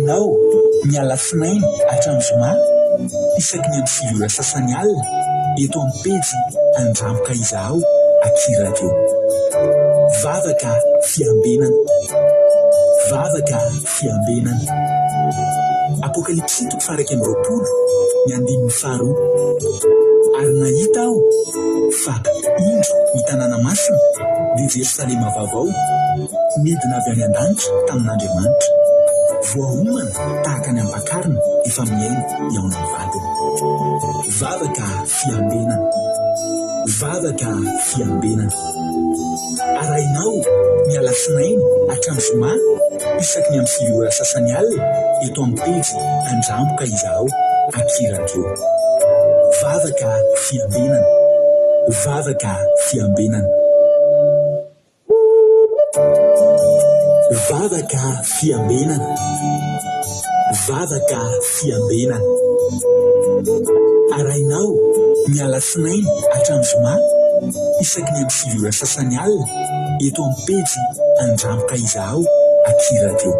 arainao miala sinainy hatramin'ny zoma isaky ny amin'ny sivy sasany alina eto amin'ny pejy andramoka izaho akirako vavaka fiambenana vavaka fiambenana apokalipsy 1:20 ny 15 ary nahita aho fa indro ny tanàna masina dia Jerosalema vaovao midina avy any an-danitra tamin'Andriamanitra voahomana tahaka ny ampakarina efa miaina eo amin'ny vadiny vavaka fiambenana vavaka fiambenana arainao miala sinainy hatramin'ny zoma isaky ny amin'ny sivy sasany alina eto amin'ny pejy andramoka izaho akirako vavaka fiambenana vavaka fiambenana vavaka fiambenana vavaka fiambenana arainao miala sinainy hatramin'ny zoma isaky ny amin'ny sivy sasany alina eto amin'ny pejy andramoka izaho akirako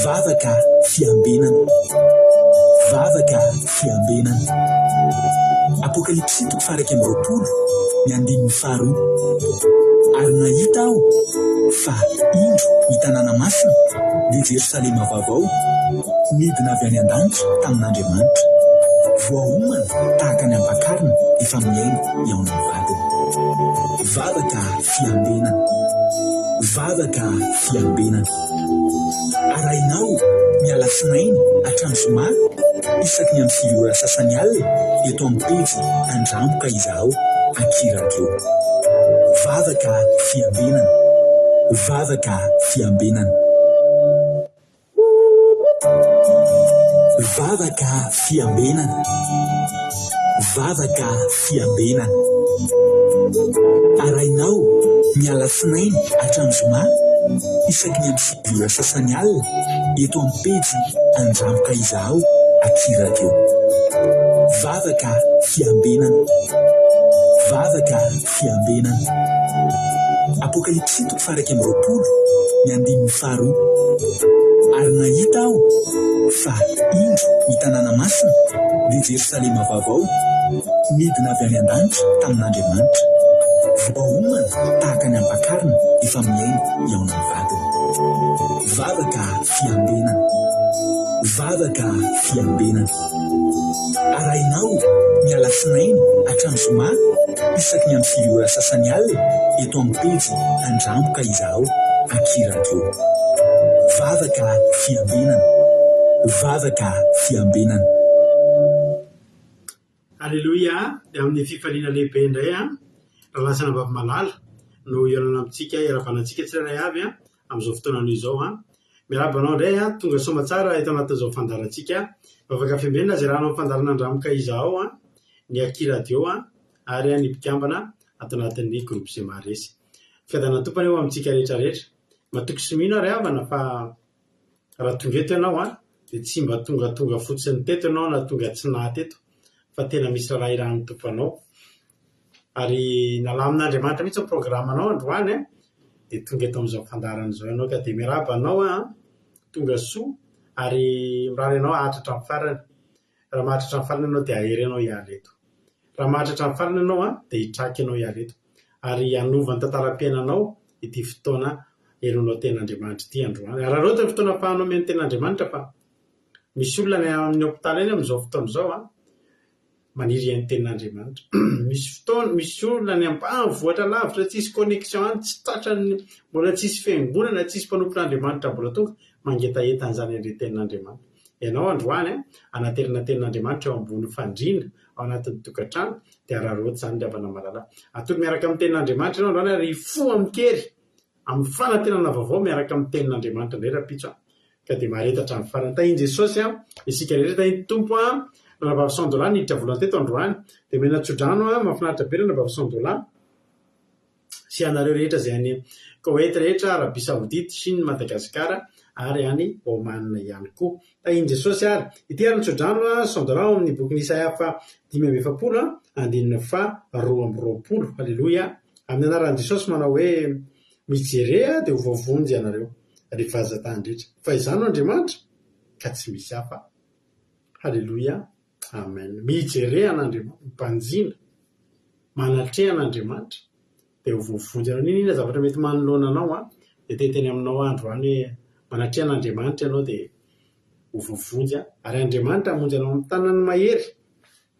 vavaka fiambenana vavaka fiambenana apokalipsy 1:20 ny 15 ary nahita aho fa indro ny tanàna masina dia Jerosalema vaovao midina avy any an-danitra tamin'Andriamanitra voahomana tahaka ny ampakarina efa miaina eo amin'ny vadiny vavaka fiambenana vavaka fiambenana arainao miala sinainy hatramin'ny zoma isaky ny amin'ny sivy sasany alina eto amin'ny pejy andramoka izaho akirako vavaka fiambenana vavaka fiambenana vavaka fiambenana vavaka fiambenana arainao miala sinainy hatramin'ny zoma isaky ny amin'ny sivy sasany alina eto amin'ny pejy andramoka izaho akirako vavaka fiambenana vavaka fiambenana apokalipsy 1:20 ny 15 ary nahita aho fa indro ny tanàna masina dia Jerosalema vaovao midina avy any an-danitra tamin'Andriamanitra voahomana tahaka ny ampakarina efa miaina eo amin'ny vadiny vavaka fiambenana vavaka fiambenana arainao miala sinainy hatramin'ny zoma isaky ny amin'ny sivy sasany alina eto amin'ny pejy andramoka izaho akirako vavaka fiambenana vavaka fiambenana Alleluia dia amin'ny fifaliana lehibe indray raha lasana vavy malala no ialana amintsika iaravanantsika tsirairay avy amin'izao fotoana izao miarabanao indray tonga soma tsara eto anatin'izao fandarantsika vavaka fiambenana izay raha amin'ny fandarana andramoka izaho ny akiradio ary ny mpikambana ato anatin'ny groupe izay maharesy fiadana tompany eo amintsika rehetrarehetra matoky sy mino ary havana fa raha tonga eto ianao dia tsy mba tonga fotsiny teto ianao na tonga tsy nateto fa tena misy raha irahan'ny tompanao ary nalamin'Andriamanitra mihitsy ny programanao androany dia tonga eto amin'izao fandarana izao ianao ka dia miarabanao tonga soa ary mirary ianao ahatratra amin'ny farany raha mahatratra amin'ny farany ianao dia ahery ianao hiala eto raha mahatratra amin'ny farany ianao dia hitraky ianao hiala eto ary hanovany tantaram-piainanao ity fotoana heronao ten'Andriamanitra ity androany raha ohatra fotoana ahafahanao omeny ten'Andriamanitra fa misy olona ny amin'ny hopitaly eny amin'izao fotoana izao maniry ny ten'Andriamanitra misy olona ny ambanivohitra lavitra tsisy connexion tsy tratrany mbola tsisy fiangonana tsisy mpanompon'Andriamanitra mbola tonga mangetaentana izany andre ten'Andriamanitra ianao androany anaterina ten'Andriamanitra eo ambony fandriana ao anatin'ny tokantrano dia araroata izany ravana malala atody miaraka amin'ny ten'Andriamanitra ianao androany ary fo amin'ny kery amin'ny fanantenana vaovao miaraka amin'ny ten'Andriamanitra indray rapitso ka dia maharetatra amin'ny farany tahian Jesosy isika rehetra tahian tompo raha vavy $100 niditra vola teto androany dia mena tsodrano mahafinaritra be raha vavy $100 sy anareo rehetra izay any Koweït rehetra Arabia Saoudite sy ny Madagasikara ary any Oman ihany koa tahian Jesosy ary ity ary ny tsodrano $100 amin'ny boky Isaia 5:220 Alleluia amin'ny anaran'i Jesosy manao hoe mijerea dia ho voavonjy ianareo rehefa aza tany rehetra fa izany Andriamanitra ka tsy misy hafa. Halleloia, amen. Mijerehan'Andriamanitra, mpanjina, manatrehan'Andriamanitra dia ho voavonjy anao. Nina zavatra mety manoloana anao dia teteny aminao andro any hoe manatrehan'Andriamanitra ianao dia ho voavonjy. Ary Andriamanitra hamonjy anao amin'ny tanany mahery.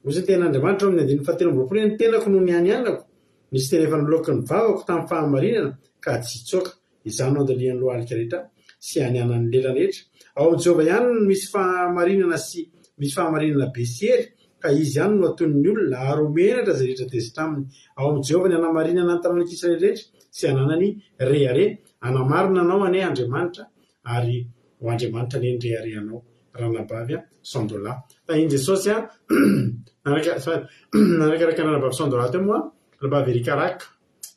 Misy ny ten'Andriamanitra amin'ny 7:30 ny tenako no nianianako, nisy tena efa niloaka ny vavako tamin'ny fahamarinana ka tsy tsoaka. Izany andalian'ny lohalika rehetra sy hanianan'ny lela rehetra. Ao amin'ny Jehovah ihany no misy fahamarinana sy misy fahamarinana besery, ka izy ihany no ataon'ny olona ary omenatra izay rehetra tezitra aminy. Ao amin'ny Jehovah ny hanamarinana ny tanàn'Israely rehetra sy hananany rehare. Hanamarina anao ane Andriamanitra ary ho Andriamanitra ny rehare anao. Ranabavy Sandola. Tahin Jesosy narakaraka Ranabavy Sandola teo moa, Ranabavy Erikarak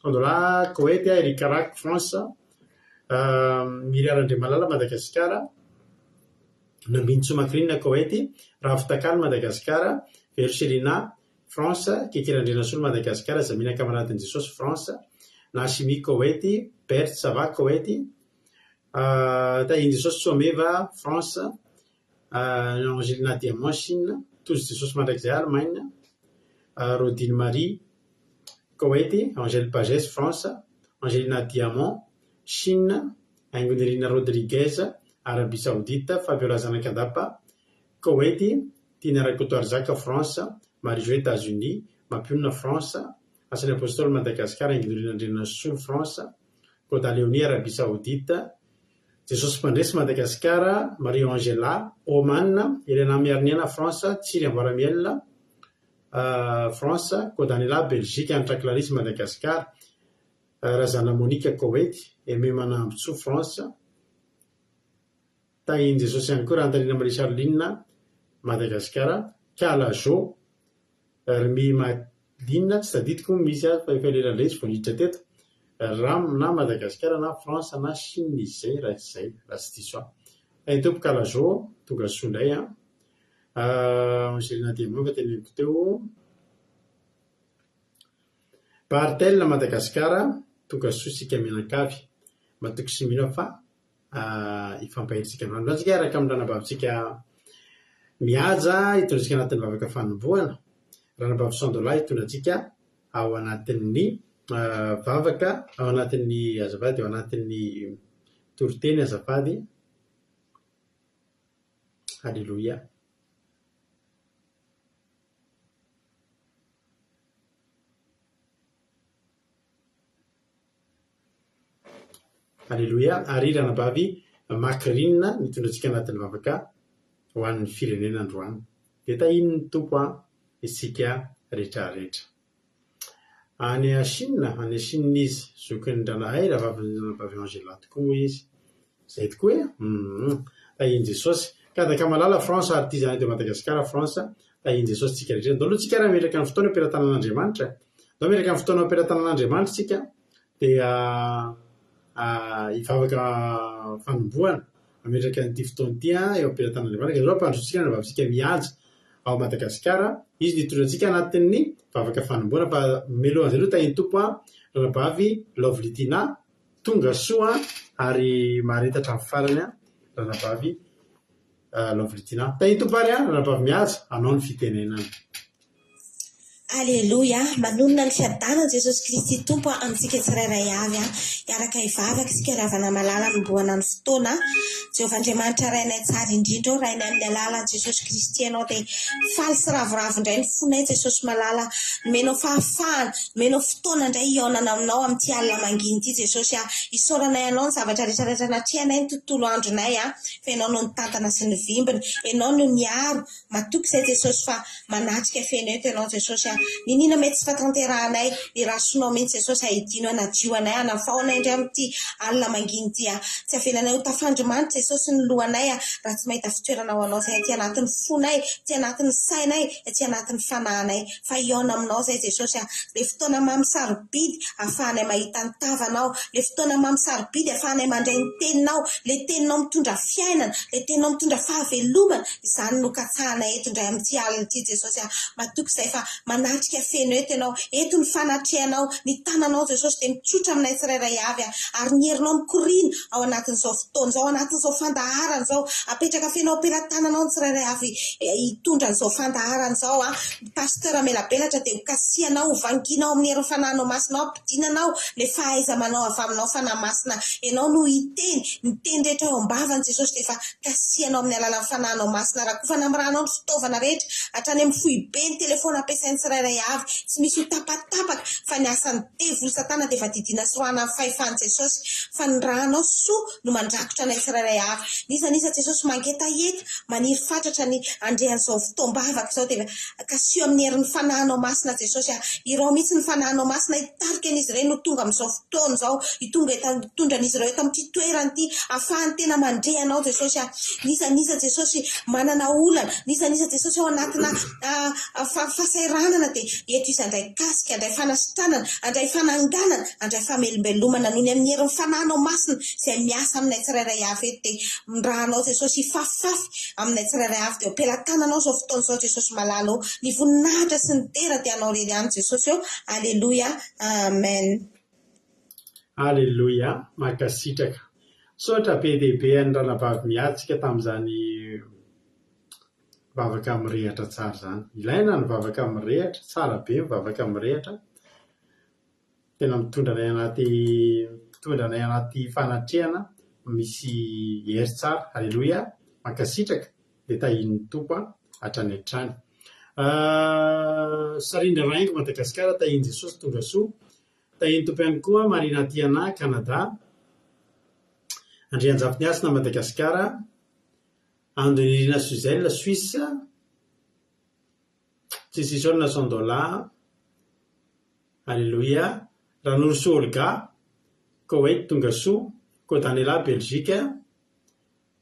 Sandola, Koweït, Erikarak France, Miriara Andriamalala Madagasikara, Nambintsy Makrina Koweït, Ravitakal Madagasikara, Verselina France, Kekirandrenasolo Madagasikara, Zamina Kamaradin Jesosy France, Nasimi Koweït, Bert Sava Koweït, Tahin Jesosy Someva France, Angelina Diamant Chine, Tous Jesosy mandrakizay Allemagne, Rodine Marie Koweït, Angèle Pages France, Angelina Diamant Chine, Angonirina Rodriguez Arabie Saoudite, Fabiola Zanakandapa Koweït, Tina Rakotoarzaka France, Marie-Jo États-Unis, Mapiona France, Asany Apostole Madagascar, Angonirina Andrenasolo France, Kota Léonie Arabie Saoudite, Jesosy Mpandresy Madagasikara, Marie-Angela Oman, Elena Miarniana France, Tsiry Ambaramiel France, Kodanela Belgique, Antra Clarisse Madagascar, Razana Monika Koweït, Aimé Manambotso France, Tahin Jesosy ihany koa Rantalina Marie Charline Madagasikara, Kalajo, Rmi Madina, tsy tadidiko misy azy fa efa lela lesy voaniditra teto. Na Madagasikara na France na Chine izay raha tsy diso ay tompo Kalajo tonga sondray Angelina Diamant fa teneniko teo, Bartel Madagasikara tonga sosika mianankavy matoky sy mino fa ifampahirintsika amin'andro antsika araka amin'ny ranabavintsika mihaja hitondratsika anatin'ny vavaka fanombohana. Ranabavy Sandola hitondratsika ao anatin'ny vavaka, ao anatin'ny azafady, ao anatin'ny toriteny azafady. Halleluia. Halleluia. Ary ranabavy Makrina nitondratsika anatin'ny vavaka ho an'ny firenena androany. Dia tahiny ny tompo isika rehetrarehetra. Any Chine izy zokin'ny ranay ranabavy Angela tokoa moa izy. Zay tokoa tahiny Jesosy. Kadaka malala France ary ty zany de Madagasikara France, tahiny Jesosy tsika rehetra. Ndao aloha tsika raha miaraka amin'ny fotoana ampelantanan'Andriamanitra. Ndao miaraka amin'ny fotoana ampelantanan'Andriamanitra tsika dia ivavaka fanombohana ametraka an'ity fotoana ity eo ampelantanan'Andriamanitra. Zao mpandrotsika ny vavintsika mihaja ao Madagasikara, izy nitondratsika anatin'ny vavaka fanombohana fa melohan'izay aloha tahiny tompo ranabavy Lovlitina tonga soa ary maharetatra amin'ny farany ranabavy Lovlitina. Tahiny tompo ary ranabavy mihaja anao ny fitenenana. Alleluia, manonona ny fiadanana Jesosy Kristy tompo amintsika tsirairay avy hiaraka hivavaka isika ravana malala anombohana ny fotoana. Jehovah Andriamanitra rainay tsara indrindra rainay amin'ny alalan'i Jesosy Kristy ianao dia faly sy ravoravo indray ny fonay Jesosy malala, nomenao fahafahana, nomenao fotoana indray hiaonana aminao amin'ity alina manginy ity Jesosy isaoranay anao ny zavatra rehetrarehetra natrehanay ny tontolo andronay fa ianao no nitantana sy ny vimbina, ianao no niaro matoky izay Jesosy fa manatrika feno eto ianao Jesosy ninina mety tsy fatanterahanay ny rasonao mihitsy Jesosy ahidinao anadioanay anafaonay indray amin'ity alina manginy ity tsy avelanay ho tafandrimanitra Jesosy ny lohanay raha tsy mahita fitoerana ho anao zay aty anatin'ny fonay, ty anatin'ny sainay, ty anatin'ny fanahinay fa hiaona aminao zay Jesosy le fotoana mamy sarobidy ahafahanay mahita ny tavanao, le fotoana mamy sarobidy ahafahanay mandray ny teninao, le teninao mitondra fiainana, le teninao mitondra fahavelomana, izany no katsahanay eto indray amin'ity alina ity Jesosy matoky izay fa marika feno eto ianao, eto ny fanatrehanao, ny tananao Jesosy dia mitsotra aminay tsirairay avy ary ny herinao mikorina ao anatin'izao fotoana izao, anatin'izao fandaharana izao. Apetraka fenao am-pelantananao ny tsirairay avy hitondra an'izao fandaharana izao. Pasteur Melabelatra dia hokasianao, vanginao amin'ny herin'ny fanahinao masinao, ampidinanao le fahaiza-manao avy aminao fanahy masina. Ianao no hiteny, ny teny rehetra ao am-bavany Jesosy dia efa kasianao amin'ny alalan'ny fanahinao masina. Raha koa fanamranao ny fitaovana rehetra, hatrany amin'ny fohibe ny telefona ampiasain'ny tsirairay avy, tsy misy ho tapatapaka fa ny asan'ny devily Satana dia efa didina soana amin'ny fahefany Jesosy. Fa ny rahanao soa no mandrakotra anay tsirairay avy. Nisanisa Jesosy mangetaheta, maniry fatratra ny andrehan'izao fotoam-bavaka izao dia kasio amin'ny herin'ny fanahinao masina Jesosy. Irao mihitsy ny fanahinao masina hitarika an'izy ireny no tonga amin'izao fotoana izao, hitondra an'izy ireo eto amin'ity toerana ity, ahafahany tena mandrehanao Jesosy. Nisanisa Jesosy manana olana, nisanisa Jesosy ao anatina fasairanana dia eto izy andray kasika, andray fanasitranana, andray fananganana, andray famelombelomana noho ny amin'ny herin'ny fanahinao masina izay miasa aminay tsirairay avy eto. Dia rahanao Jesosy hifafifafy aminay tsirairay avy dia ampelantananao izao fotoana izao Jesosy malala. Ny voninahitra sy ny tera tianao rery ihany Jesosy eo. Aleloia, amen. Aleloia, mankasitraka. Sotra be dia be ny ranavavy miatsika tamin'izany vavaka mirehatra tsara zany. Ilaina ny vavaka mirehatra, tsara be ny vavaka mirehatra. Tena mitondra anay anaty fanatrehana misy hery tsara. Aleloia, mankasitraka dia tahin'ny Tompo hatrany hatrany. Sarindra Raingo Madagasikara, tahin'i Jesosy tonga soa. Tahin'ny Tompo ihany koa Marina Tiana Canada, Andrianjavoniasina Madagasikara, Andonirina Suzelle Suisse, Tsisisona Sandola, Aleluia, Ranoursou Olga, Koweït tonga soa, Kodanela Belgique,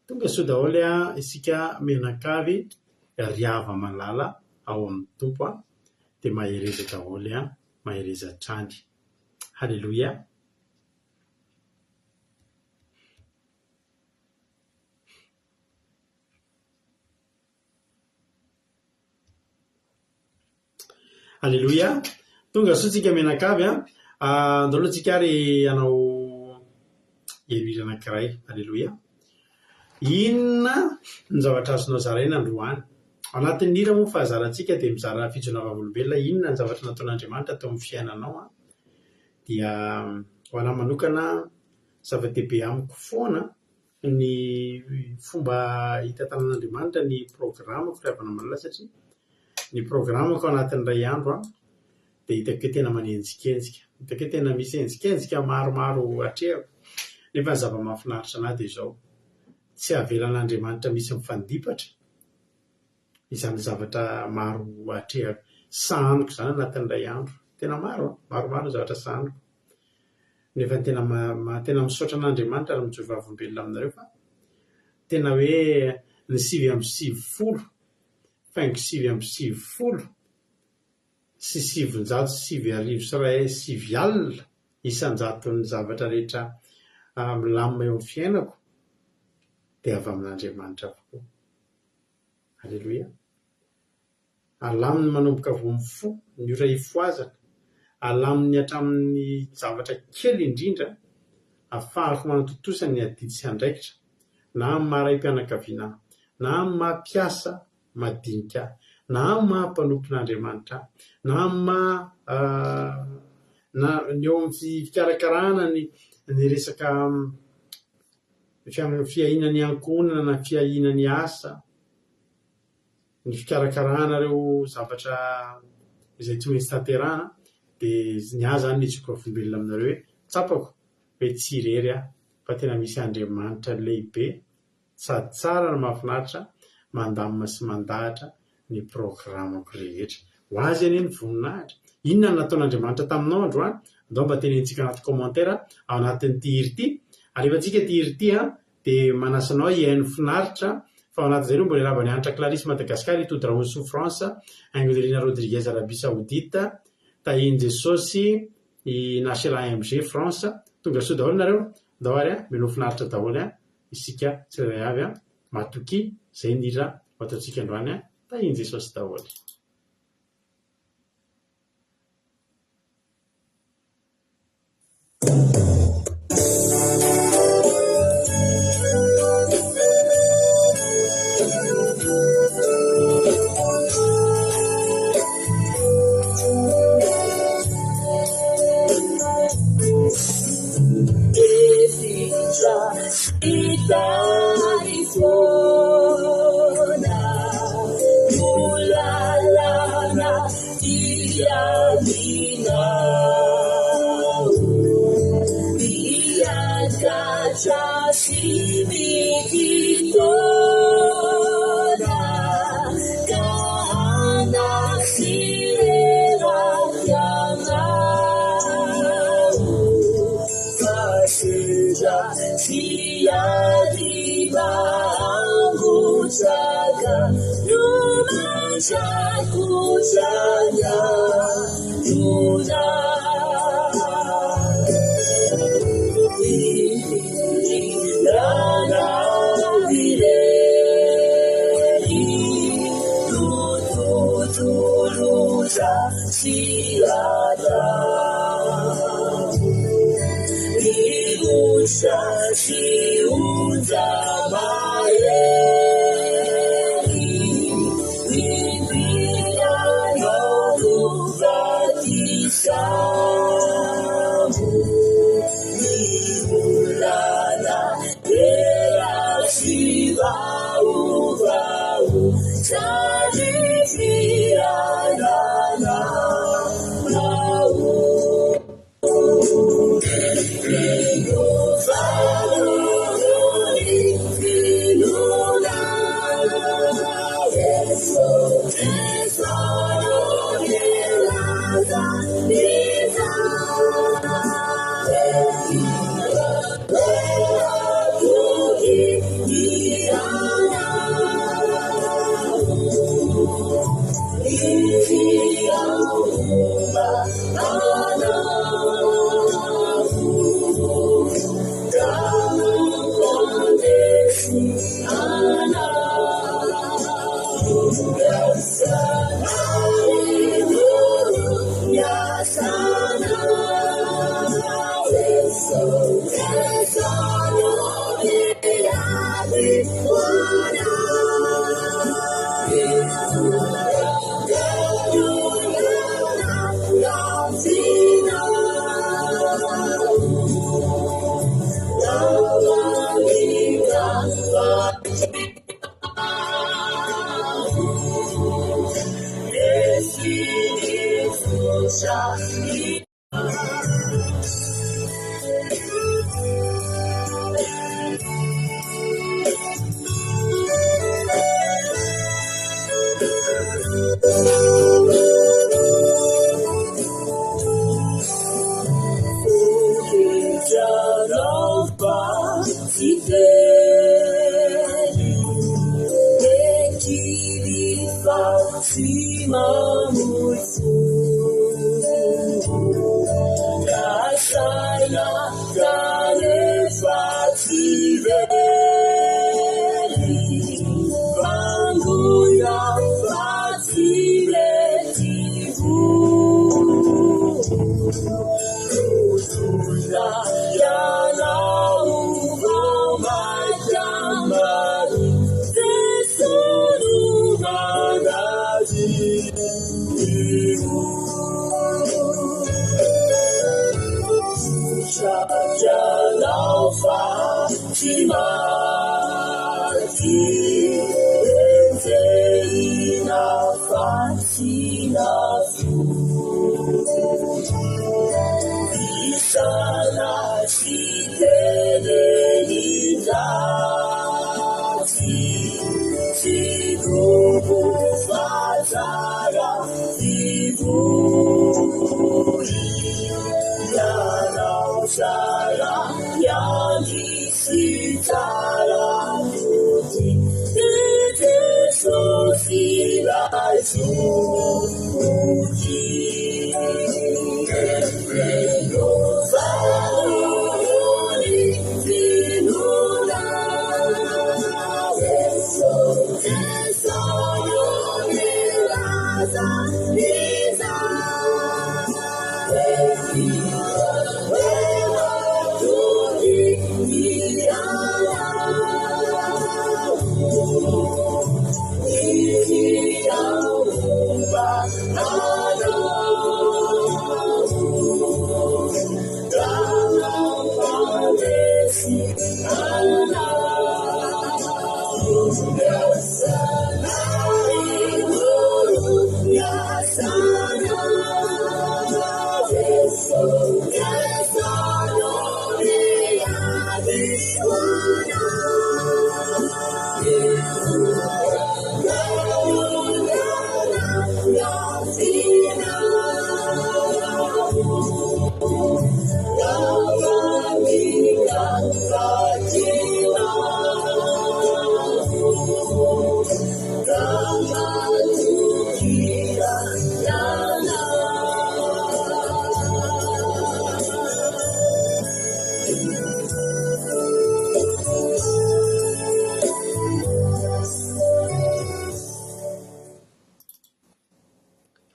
tonga soa daholo isika menakavy riava malala ao amin'ny Tompo dia mahereza daholo mahereza hatrany. Aleluia. Aleluia. Tonga soa tsika menakavy andalo tsika ary hanao hevira anankiray. Aleluia. Inona ny zavatra azonao zaraina androany? Anatin'ny hira moa fahazarantsika dia mizara fijonavavolombelona. Inona ny zavatra nataon'Andriamanitra tao amin'ny fiainanao dia ho anahy manokana zava-dehibe amiko foana ny fomba hitantanan'Andriamanitra ny programako firavana malala, satria ny programako anatin'iray andro dia hitako hoe tena manenjikenjika, hitako hoe tena misy enjikenjika maromaro hatrehako. Nefa ny zava-mahafinaritra anahy dia izao, tsy havelan'Andriamanitra misy mifandipatra izany zavatra maro hatrehako. Sahaniko izany anatin'iray andro, tena maromaro zavatra sahaniko. Nefa tena misaotra an'Andriamanitra ary mijoro vavolombelona aminareo fa tena hoe ny 7:70, faingo 7:70 sy 709 alina isan-jaton'ny zavatra rehetra milamina eo amin'ny fiainako dia avy amin'Andriamanitra avokoa. Aleluia. Alaminy manomboka vomy fo, ny ora ifoazana, alaminy hatramin'ny zavatra kely indrindra, ahafahako manatotosa ny adidy sy andraikitra, na amin'ny maharay-pianakaviana, na amin'ny mampiasa madinika, na amin'ny mahampanompon'Andriamanitra, na ny eo amin'ny fikarakarana ny resaka fiahinan'ny ankonana na fiahinan'ny asa, ny fikarakarana ireo zavatra izay tsy maintsy tanterahana, dia ny ahy zany nitsiko vavolombelona aminareo hoe tsapako hoe tsy irery fa tena misy Andriamanitra lehibe sady tsara no mahafinaritra mandamina sy mandahatra ny programako rehetra. Ho azy anie ny voninahitra. Inona no nataon'Andriamanitra taminao androany? Andao mba tenentsika anaty commentaire ao anatin'ity hira ity. Alefantsika ity hira ity dia manasanao hihaino finaritra fa ao anatin'izay mbola ilavany Anitra Clarisse Madagasikara, ito Draon Souffrance, Angelina Rodriguez Arabie Saoudite, tahin'i Jesosy i Nasera AMG France. Tonga soa daholo nareo, andao ary mino finaritra daholo isika tsirairay avy matoky izay ny hira ho ataontsika androany tahin'i Jesosy daholo. fona ulalana iyamina iyagacha simikitona kahana sirera yangau pasira siadiba angusaga numajakusanya Yuna Lana Vireli Tutuluza Siada Ilusha Siunza Maeli Vivia Noruvatisamo Ulana Ea Sivau Sadisiana Mau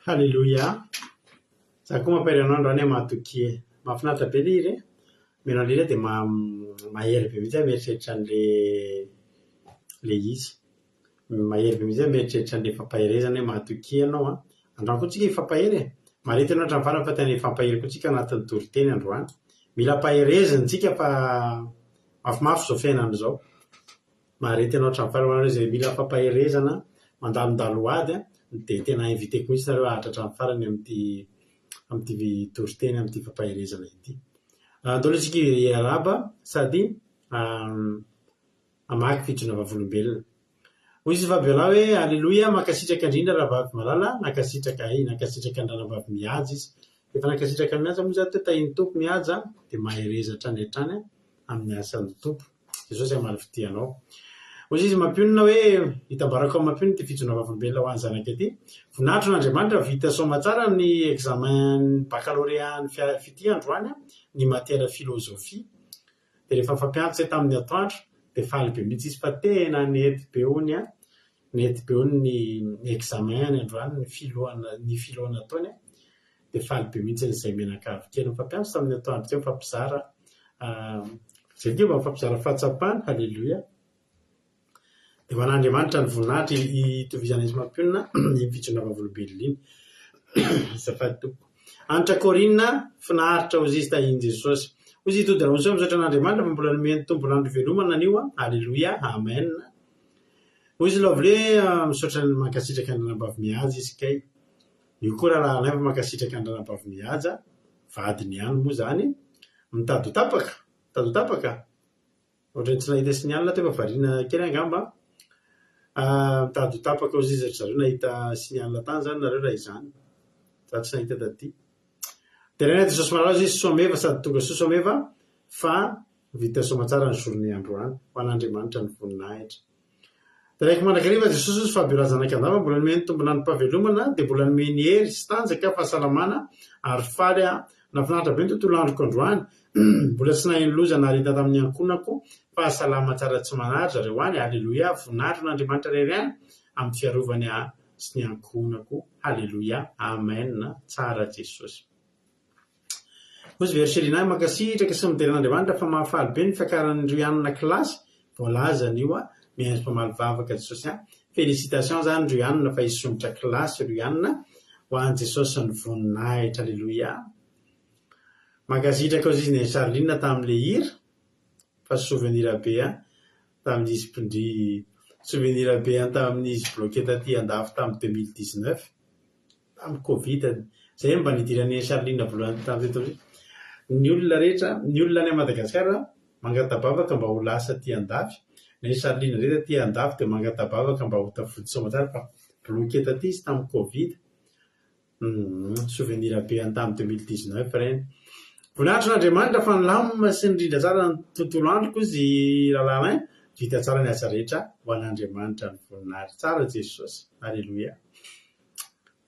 Halleluia. Za koa mampairanao androany mahatoky mahafinaritra be liry menao liry dia mahery be mihitsy mieritreritra le izy mahery be mihitsy mieritreritra an'le fampaherezana hoe mahatoky ianao androany koa tsika hifampahery marety ianao hatramin'ny farany fa tena hifampahery koa tsika anatin'ny toriteny androany mila paherezana tsika fa mafimafy zao fiainana zao marety ianao hatramin'ny farany manao izay mila fampaherezana mandalondalo ady dia tena inviteko mihitsy nareo ahatra hatramin'ny farany amin'ity toriteny amin'ity fampaherezana ity andolo tsika iaraba sady amaky fijona vavolombelona hoy izy vabiala hoe alleloia makasitraka indrindra raha vavy malala nakasitraka andranavavy mihaja izy efa nakasitraka mihaja moa zany tahiny tompo mihaja dia mahereza hatrany hatrany amin'ny asan'ny tompo jesosy amaly fitianao hoy izy mampionona hoe hitambarako amin'ny mampionona ty fijona vavolombelona ho any zanaka ity voninahitro n'Andriamanitra vita soma tsara ny examen baccalauréat ny fity androany ny matière philosophie dia rehefa fampianatra tamin'ny atoandro dia faly be mihitsy izy fa tena nety be hony ny examen ny androany ny filohana taony dia faly be mihitsy n'izay menakavy kely fampianatra tamin'ny atoandro teo mifampizara zay teo mba mifampizara fahatsapana halleloia dia ho an'Andriamanitra ny voninahitra hitovizana izy mampionina ny fijona vavolombelona iny zafady tompo anitra Korinina finaritra ozy izy tahiny Jesosy hoy izy hitody raha ozy misaotra an'Andriamanitra fa mbola nomeny tombonandro ivelomana anio halleloia amen hoy izy lovle misaotra mankasitraka andranambavy mihaja izy kay io koa raha lahanay fa mankasitraka andranambavy mihaja vadiny ihany moa zany mitady ho tapaka ohatrany tsy nahita signal teo fa variana kely angamba mitady ho tapaka ozy izy zareo nahita signal tany zany nareo raha izany za tsy nahita taty dia Jesosy malaza izy someva sady tonga soa someva fa vita soma tsara ny journée androany ho an'Andriamanitra ny voninahitra dia raiky mandrakariva Jesosy izy fabiola zanaka andava mbola nomeny tombonandro mpavelomana dia mbola nomeny hery sy tanjaka fahasalamana ary faly nafinaritra be ny tontolo androko androany mbola tsy naheno loza nareta tamin'ny ankonako fahasalama tsara tsy manary zareo any halleloia voninahitra n'Andriamanitra reriany amin'ny fiarovany sy ny ankonako halleloia amen tsara Jesosy ozy verselina makasitraka sy mideran'Andriamanitra fa mahafaly be ny fiakaran'ireo ianona kilasy voalaza anio miandry mpamaly vavaka Jesosy félicitation zany ireo ianona fa hisomotra kilasy ireo ianona ho an'i Jesosy ny voninahitra halleloia makasitraka ozy izy ny Charline tamin'le hira fa souvenir be tamin'izy mpindry souvenir be tamin'izy bloqué taty andafy tamin'ny 2019 tamin'ny Covid zay mba nidirany Charline voalohany tamin'izay ny olona rehetra ny olona any Madagasikara mangatabavaka mba ho lasa ty andafy ny Charline rehetra ty andafy dia mangatabavaka mba ho tafody soma tsara fa bloqué taty izy tamin'ny Covid souvenir be tamin'ny 2019 reny voninahitra n'Andriamanitra fa nilamina sy nindrindra tsara ny tontolo androko izy rahalahy vita tsara ny asa rehetra ho an'Andriamanitra ny voninahitra tsara Jesosy halleloia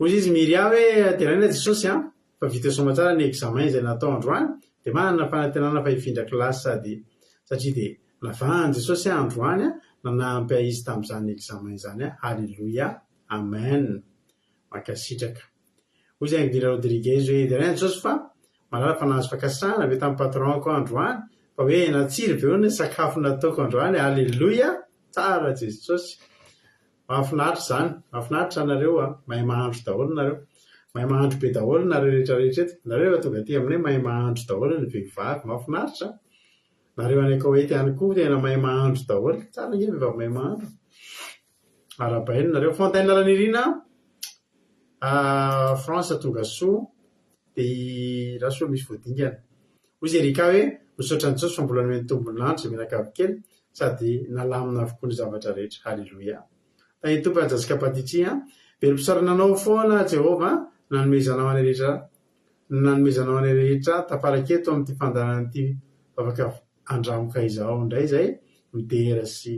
hoy izy miry hoe teraina Jesosy fa vita soma tsara ny examen izay natao androany dia manana fanantenana fa hifindra kilasy sady satria dia navahany Jesosy androany nanampy izy tamin'izany examen zany halleloia amen makasitraka hoy izy Angela Rodriguez hoe teraina Jesosy fa malala fa nahazo fakasana avy tamin'ny patronko androany fa hoe natsiry be ny sakafo nataoko androany halleloia tsara Jesosy mahafinaritra zany mahafinaritra nareo mahay mahandro daholo nareo mahay mahandro be daholo nareo rehetrarehetra eto nareo tonga aty aminay mahay mahandro daholo ny vehivavy mahafinaritra nareo any Koweït ihany koa tena mahay mahandro daholo tsara nge vehivavy mahay mahandro arabaina nareo Fontaine Lanirina France tonga soa dia raha soa misy voadingana ozy erika hoe misaotra ny Jesosy fa mbola nomeny tombon'andro mianakavy kely sady nalamina avokoa ny zavatra rehetra halleloia tany tompo ajasika patitria velom-pisarananao foana Jehova nanomezanao any rehetra tafaraketo amin'ity fandaran'ity afaka andramoka izao indray zay midera sy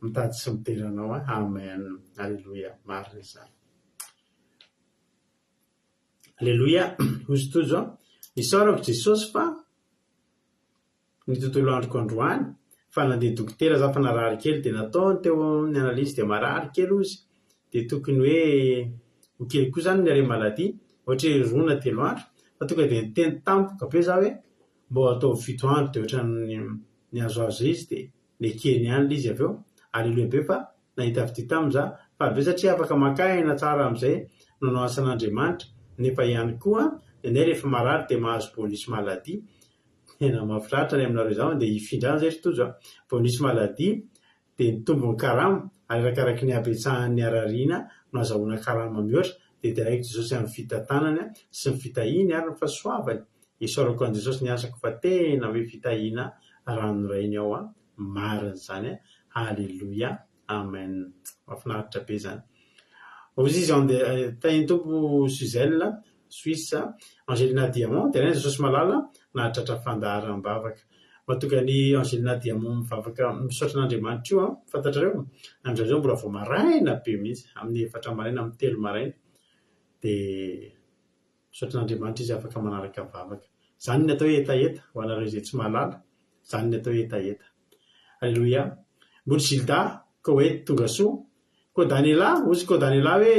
mitady sy mideranao amen halleloia marina izany halleloia ozy toy zao isaorako Jesosy fa ny tontolo androko androany fa nandeha dokotera za fa narary kely dia nataony teo ny analizy dia marary kely ozy dia tokony hoe ho kely koa zany niare maladia ohatra hoe rona 3 andro fa tonga dia niteny tampoka be za hoe mbo atao 7 andro dia ohatra ny azoazo izy dia nekeny ihany l izy avy eo halleloia be fa nahita avy ty tamin'iza fa be satria afaka makaina tsara amin'izay nanao asan'Andriamanitra nefa ihany koa ny rehefa marary dia mahazo bonisy maladia tena mahafinaritra ny aminareo izao dia hifindrany zay toy zao bonisy maladia dia nitombony karama ary arakaraky ny habetsahan'ny arariana no azahoana karama mihoatra dia direct Jesosy amin'ny fitantanany sy ny fitahiny ary ny fahasoavany isaorako an Jesosy ny asako fa tena hoe fitahina ranorainy ao marina zany halleloia amen mahafinaritra be zany ozy izy tany tompo Suzelle Suisse Angelina Diamant dia Jesosy malala nahatratra fandaharam-bavaka matoka ny Angelina Diamant mivavaka misaotra n'Andriamanitra io fantatrareo andreo mbola vao maraina be mihitsy amin'ny 4 maraina amin'ny 3 maraina dia misaotra n'Andriamanitra izy afaka manaraka vavaka zany ny atao etaeta ho anareo izay tsy mahalala zany ny atao etaeta halleloia mboly Gilda Koweït tonga soa ko Daniela ozy ko Daniela hoe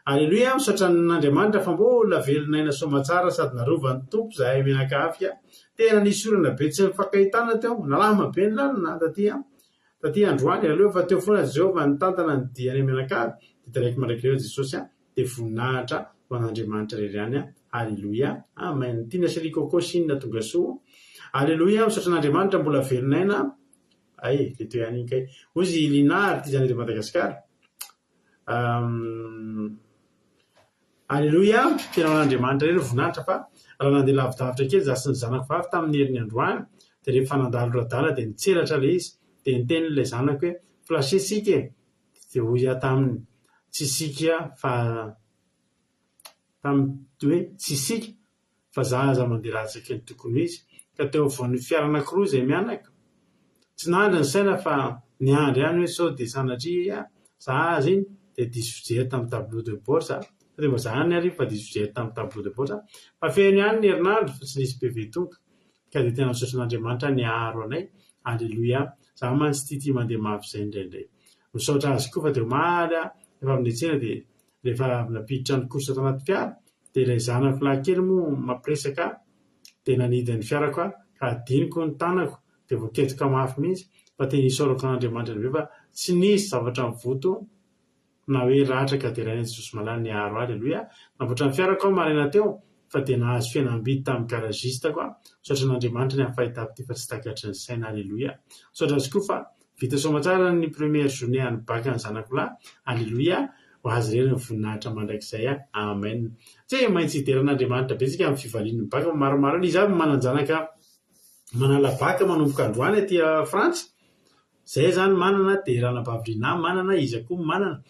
halleloia misaotra n'Andriamanitra fa mbola velonaina somatsara sady narovany tompo zahay mianakavy tena nisy orana be tsy mifankahitana teo nalama be ny lalina taty androany halleloia fa teo foana Jehova nitantana ny diany mianakavy dia direct mandraiky reo Jesosy dia voninahitra ho an'Andriamanitra reriany halleloia amen tina sirikoko sinina tonga soa halleloia misaotra n'Andriamanitra mbola velonaina ay le toy ihany kay ozy linary ty zany de Madagasikara halleloia tena n'Andriamanitra rery voninahitra fa raha nandeha lavidavitra kely za sy ny zanako vavy tamin'ny herin'ny androany dia rehefa nandalo radala dia nitseratra le izy dia niteny le zanako hoe flashe sika dia hoy taminy tsy sika fa tamin'ny hoe tsy sika fa za aza mandeha ratsaka ny tokony izy ka teo voan'ny fiaranankiroa izay mianaka tsy nandry ny saina fa niandry ihany hoe sao dia sanatria za azy iny dia diso fijery tamin'ny tableau de bord za dia mba zany ny arivo fa diso fijery tamin'ny tableau de bord za fa fehiny ihany ny herinandro fa tsy nisy PV tonga ka dia tena misaotra n'Andriamanitra niaro anay halleloia za mantsy tia mandeha mafy izay indraindray misaotra azy koa fa dia omaly rehefa amin'ny tsena dia rehefa napiditra ny kosa tao anaty fiara dia ilay zanako lahy moa mampiresaka dia nanidiny fiarako ka adiniko ny tanako dia voaketoka mafy mihitsy fa tena isaorako n'Andriamanitra be fa tsy nisy zavatra mivoto na hoe ratraka dia rainay Jesosy malala niaro halleloia namboatra ny fiarako maraina teo fa dia nahazo fihenam-bidy tamin'ny garagistako misaotra n'Andriamanitra ny amin'ny fahitako ty fa tsy takatry ny saina halleloia misaotra azy koa fa vita somatsara ny première journée any baka ny zanako lahy halleloia ho azy rery ny voninahitra mandrakizay amen tsy maintsy hideran'Andriamanitra be tsika amin'ny fivalian'ny baka maromaro izy aby mananjanaka manala baka manomboka androany aty Frantsa zay zany manana dia Ranabavirina manana izy koa manana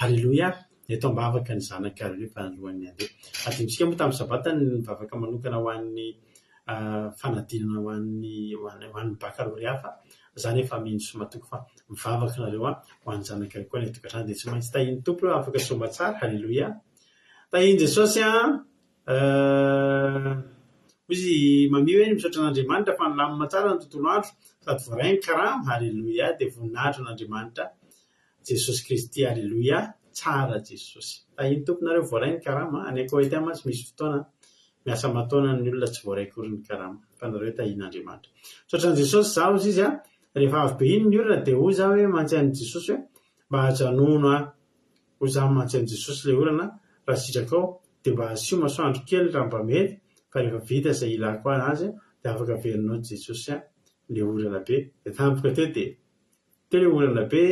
halleloia eto ambavaka ny zanaka rehefa alohan'ny andeha adimsika moa tamin'ny sabata ny mivavaka manokana ho an'ny fanadinana ho an'ny baccalauréat fa zany efa mino matoko fa mivavaka nareo ho an'ny zanaka koa ny tokatrano dia tsy maintsy tahiny tompo afaka somatsara halleloia tahiny Jesosy izy mamio hoe misaotra n'Andriamanitra fa nilamina tsara ny tontolo andro sady voarainy karama halleloia dia voninahitra n'Andriamanitra Jesosy Kristy halleloia tsara Jesosy tahiny tomponareo voarainy karama any Koweït mantsy misy fotoana miasa mataona ny olona tsy voaraikory ny karama fa nareo tahin'Andriamanitra misaotra ny Jesosy za ozy izy rehefa avy be iny ny olona dia hoy za hoe mantsain'i Jesosy hoe mba hajanono hoy za mantsain'i Jesosy le olana raha sitraka ao dia mba asio masoandro kely raha mba mety fa rehefa vita izay ilako azy dia afaka averinao Jesosy le orana be de tampoka teo de le orana be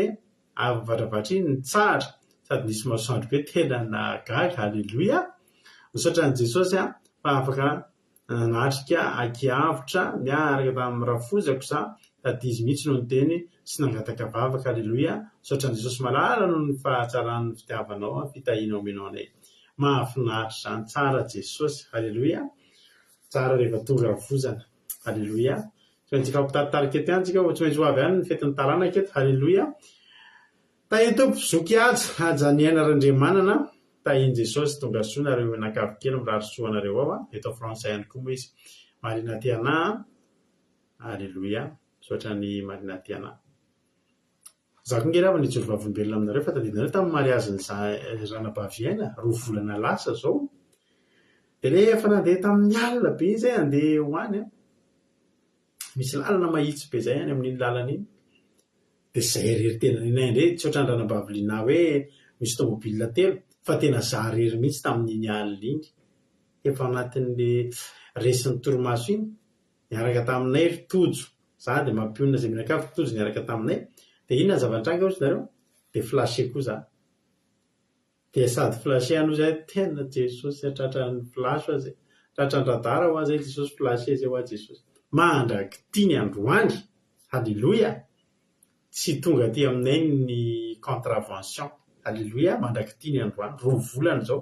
avy varavatra iny ny tsara sady nisy masoandro be tena nagaga halleloia misaotra an' Jesosy fa afaka natrika akiavitra miaraka tamin'ny rafozako za sady izy mihitsy no nyteny sy nangataka vavaka halleloia misaotra an' Jesosy malala noho ny fahatsarany fitiavanao fitahinao aminao anay mahafinaritra zany tsara Jesosy halleloia tsara rehefa tonga ravozana halleloia tsika mpitaritarika eto ihany tsika tsy maintsy ho avy ihany ny fetin'ny taranaka eto halleloia tahito mpizoky aja ny ainarandriamanana tahiny Jesosy tonga soa nareo nakavokely mirary soanareo ao eto français ihany koa moa izy Marina Tiana halleloia misaotra ny Marina Tiana za koa nge rava nijoro vavolombelona aminareo fa tadidinareo tamin'ny mariazin'ny ranabaviaina 2 volana lasa zao de rehefa nandeha tamin'ny alina be zay andeha hoany misy lalana mahitsy be zay any amin'iny lalana iny de zay rery tena ninay ndre tsy ohatran'ny ranabaviliana hoe misy tomobilina telo fa tena za rery mihitsy tamin'iny alina iny efa anatin'le resin'ny torimaso iny niaraka taminay tojo za de mampionina zay minakafo tojo niaraka taminay de iny nazava-nitranga ozy nareo de flashe koa za de sady flashe ano zay tena Jesosy tratran'ny flashe zay tratran'ny radara ho zay Jesosy flashe zay hoa Jesosy mandraky tiany androany halleloia tsy tonga ty aminay ny contravention halleloia mandraky tiany androany 2 volana zao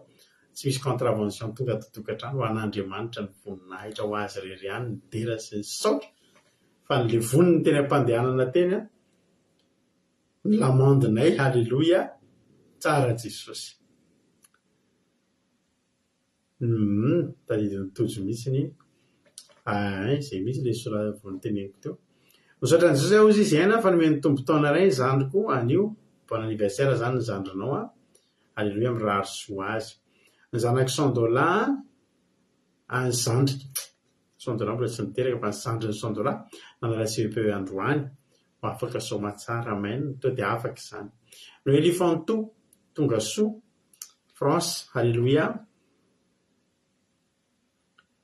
tsy misy contravention tonga totokatrano ho an'Andriamanitra ny voninahitra ho azy rery ihany ny dera sy ny saotra fa nle voniny teny ampandehanana teny ny lamandinay halleloia tsara Jesosy tadidiny tojo mihitsy ny zay misy le sora voniteneniko teo misaotra an' Jesosy ozy izy aina fa nomeny tombo taona ray zandriko anio bon anniversaire zany ny zandrinao halleloia mirary soa azy ny zanaky $100 any zandrika $100 mbola tsy niteraka fa ny zandriny $100 nanala CEP androany afaka soma tsara main to de afaka izany no Elifanto tonga soa France halleloia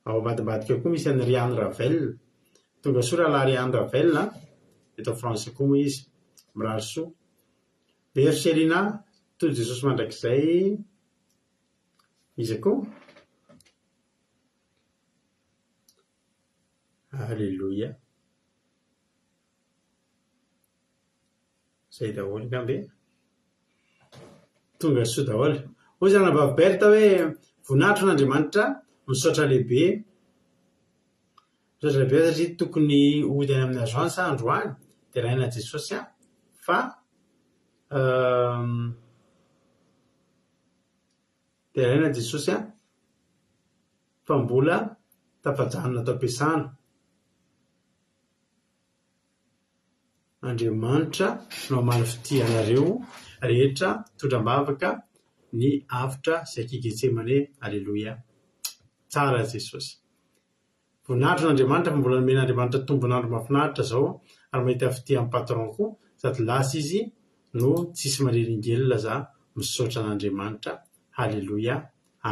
ao ambadibadika koa misy an'ny Rianne Ravel tonga soa raha Rianne Ravel eto France koa moa izy mirary soa Berselina to Jesosy mandrakizay izy koa halleloia zay daholo kambe tonga soa daholo hoy zany Baberta hoe voninahitro n'Andriamanitra misaotra lehibe satria tokony ody any amin'ny agence androany de raina Jesosy fa de raina Jesosy fa mbola tafajanona atao ampiasana Andriamanitra no amaly fitianareo rehetra tondram-bavaka ny avitra zay kiketsemane halleloia tsara Jesosy voninahitro n'Andriamanitra fa mbola nomen'Andriamanitra tombonandro mahafinaritra zao ary mahita fitian'ny patron koa sady lasa izy no tsisy mariringelona za misaotra an'Andriamanitra halleloia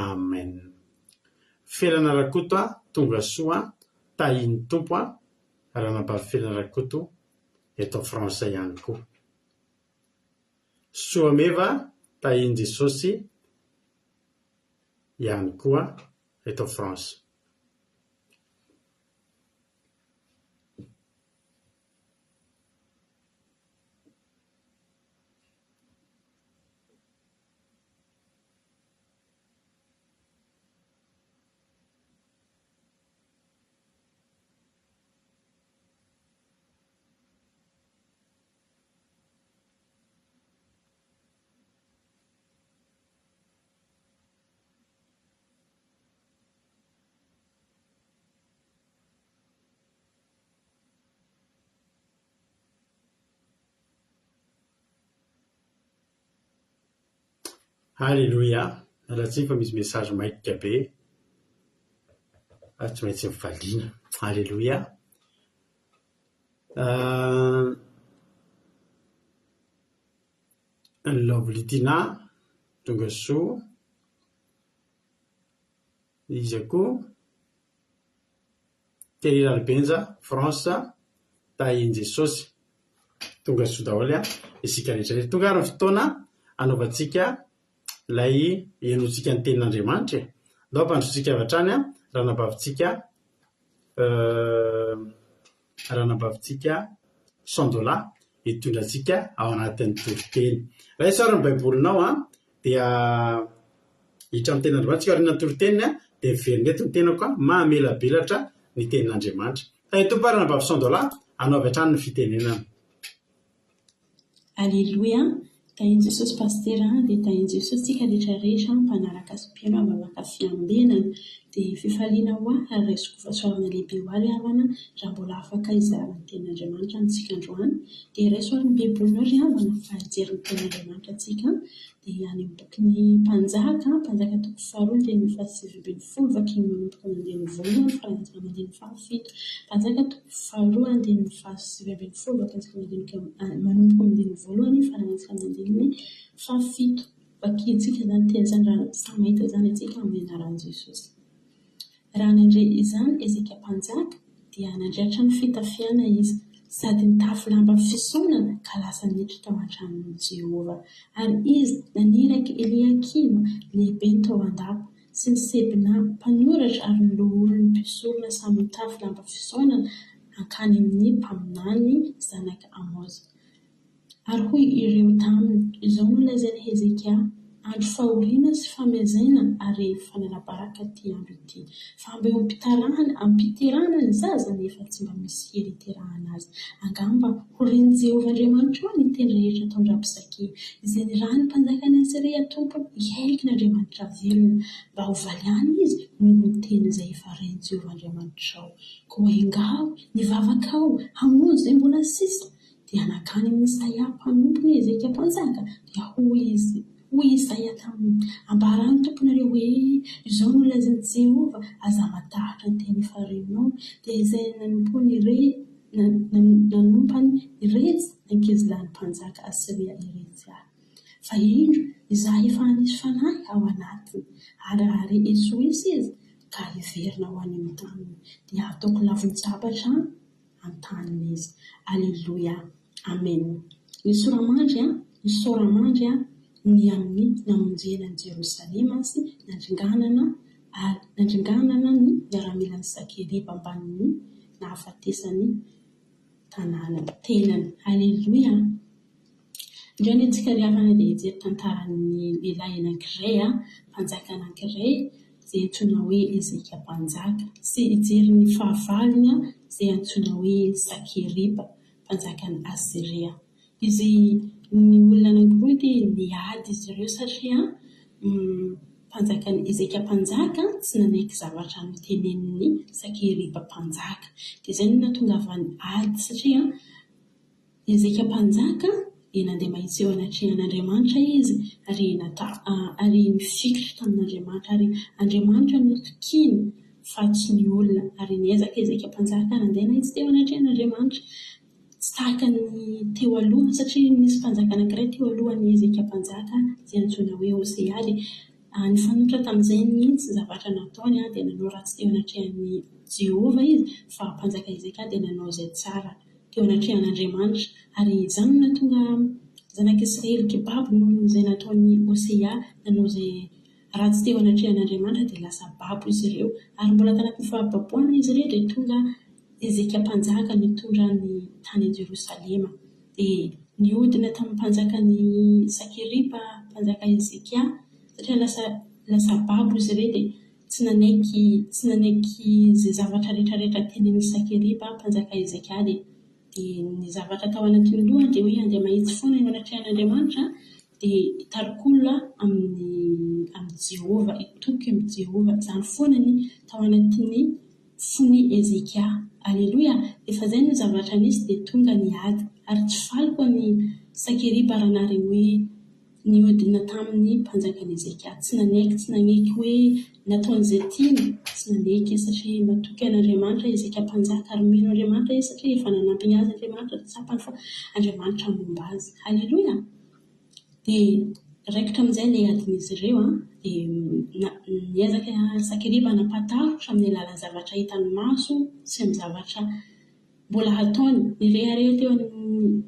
amen felana rakoto tonga soa tahiny tompo ranabavy felana rakoto eto France ihany koa soa meva tahiny Jesosy ihany koa eto France halleloia raha fa misy message maikika be tsy maintsy mivaliana halleloia ny Lovlitina tonga soa izy koa Terry Albenja France tahin Jesosy tonga soa daholo isika rehetrarehetra. Tonga ary ny fotoana anaovantsika lay enotsika ny tenin'Andriamanitra. Ndao ampandrotsika avy hatrany raha nabavitsika $100 hitondratsika ao anatin'ny toroteny. Raha isaora ny baibolinao dia hitra amin'ny tenin'Andriamanitra tsika ariana ny toroteny dia miverimety ny tenako mahamelabelatra ny tenin'Andriamanitra. Tahin tompo raha nabavy $100 anao avy hatrany ny fitenenana. Alleluia. Tahin Jesosy pastera dia tahin Jesosy tsika rehetrarehetra mpanaraka sy-pino mavaka fiambenana dia fifaliana ho ary raisiko fahasoavana lehibe ho ary havana raha mbola afaka izarana ny tenin'Andriamanitra amintsika androany dia raisoary ny baibolinao ry havana fahajery ny tenin'Andriamanitra antsika dia any amin'ny bokin'ny mpanjaka toko 2 teny 7:20 vakiny manomboka mandeha ny voalohany farantsika mandeha ny fahafito. Mpanjaka toko 2 andiny 7:20 vakiny manomboka mandeha ny voalohany farantsika mandeha ny fahafito. Vakiantsika izany teny izany raha samy mahita izany antsika amin'ny anaran'i Jesosy. Raha nandre izany ezika mpanjaka dia nandriatra ny fitafiana izy sady nitafy lamba fisaonana ka lasa niditra tao an-tranon'i Jehova. Ary izy naniraky Eliakima lehibe ny tao an-dako sy ny Sebna mpanoratra ary ny loholon'ny mpisorona samy nitafy lamba fisaonana hankany amin'ny mpaminany zanaka Amozy. Ary hoy ireo taminy, izao no lazainy Hezekia andro fahoriana sy famezaina ary fananabaraka ty andro ity. Fa mba eo ampiterahana ny zaza nefa tsy mba misy hery iterahana azy. Angamba horian'i Jehova Andriamanitra ny teny rehetra tao andram-pisakia. Izay ny raha ny mpanjakana Siria tompony ihaiky n'Andriamanitra velona mba ho valiany izy noho ny teny izay efa ren'i Jehova Andriamanitra ao. Koa engao ny vavakao hamonjy izay mbola sisa dia nakany amin'ny Isaia mpanompony Hezekia mpanjaka dia hoy Isaia taminy, ambarany tomponareo hoe izao no lazainy Jehova aza matahatra ny teny efa renao dia izay nanompany iretsy ankizilany mpanjaka Asiria iretsy ahy. Fa indro izaho efa anisy fanahy ao anatiny ary esoesy izy ka hiverina ho any amin'ny taniny dia ataoko lavon-tsabatra an-taniny izy. Alleluia. Amen. Ny soramandry ny amin'ny namonjena ny Jerosalema sy nandringanana ny miaramilan'ny Sakeriba ambanin'ny nahafatesany tenany. Alleluia. Indray antsika ry havana dia hijery tantaran'ny lehilahy anankiray mpanjaka anankiray izay antsoina hoe Hezekia mpanjaka sy hijery ny fahavaliny izay antsoina hoe Sakeriba mpanjakan'ny Asiria. Izy ny olona anankiroa dia niady izy ireo satria mpanjakany Hezekia mpanjaka tsy nanaiky zavatra notenenin'ny Sakeriba mpanjaka. Dia izay no nahatongavany ady satria Hezekia mpanjaka dia nandeha mahitsy eo anatrehan'Andriamanitra izy ary mifikitra tamin'Andriamanitra ary Andriamanitra notokiny fa tsy ny olona ary niezaka Hezekia mpanjaka nandeha nahitsy teo anatrehan'Andriamanitra. Tsy tahaka ny teo aloha satria nisy mpanjaka anankiray teo alohan'ny Hezekia mpanjaka izay antsoina hoe Hosea dia nifanotra tamin'izay mihitsy zavatra nataony dia nanao ratsy teo anatrehan'ny Jehova izy fa mpanjaka Hezekia dia nanao izay tsara teo anatrehan'Andriamanitra ary izany no nahatonga zanak'Israely kibabo noho izay nataon'ny Hosea nanao izay ratsy teo anatrehan'Andriamanitra dia lasa babo izy ireo ary mbola tanatin'ny fahababoana izy ireo dia tonga Hezekia mpanjaka nitondra ny tany Jerosalema dia niodina tamin'ny mpanjakany Sakeriba mpanjaka Hezekia satria lasa babo izy ireo dia tsy nanaiky izay zavatra rehetrarehetra tenenin'ny Sakeriba mpanjaka Hezekia dia ny zavatra tao anatin'ny lohany dia hoe andeha mahitsy foana eo anatrehan'Andriamanitra dia hitarikolona amin'ny Jehova, hitoky amin'ny Jehova. Izany foana ny tao anatin'ny fony Hezekia. Alleluia. Efa izay no zavatra nisy dia tonga ny ady ary tsy faliko ny Sakeriba raha nareny hoe niodina tamin'ny mpanjakany Hezekia. Tsy nanaiky hoe nataon'izay tiany, tsy nanaiky satria matoky an'Andriamanitra Hezekia mpanjaka ary mino Andriamanitra izy satria efa nanampiny azy Andriamanitra tsapany fa Andriamanitra momba azy. Alleluia. Dia raikitra amin'izay ilay adin'izy ireo dia niezaka Sakeriba nampatahotra amin'ny alalan'ny zavatra hitany maso sy amin'ny zavatra mbola ataony nirehareo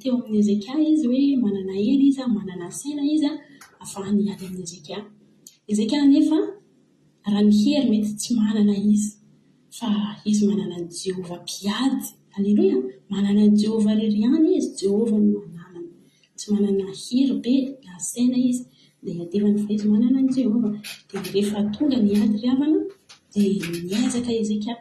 teo amin'ny Ezekia izy hoe manana hery izy, manana saina izy, ahafahany hiady amin'ny Ezekia. Ezekia nefa raha ny hery mety tsy manana izy, fa izy manana ny Jehova mpiady. Alleluia, manana ny Jehova ririany izy, Jehova no mananany. Tsy manana hery be na saina izy, dia adevany fa izy manana ny Jehova. Dia rehefa tonga ny ady ry havana, dia niezaka Ezekia,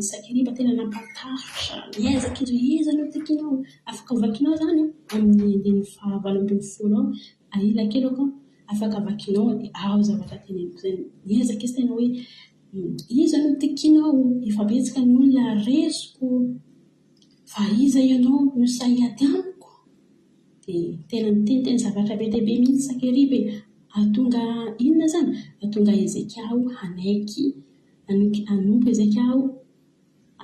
Sakeriba tena nampatahotra, niezaka izy hoe iza no tikinao, afaka vakinao zany amin'ny 20 aila keloko, afaka vakinao dia ao zavatra teneniko zay. Niezaka izy tena hoe iza no tikinao, efa betsaka ny olona resoko, fa iza ianao no sahady amiko. Dia tena niteniteny zavatra be dia be mihitsy Sakeriba, ahatonga inona zany, ahatonga Ezekia hanaiky, hanompo Ezekia,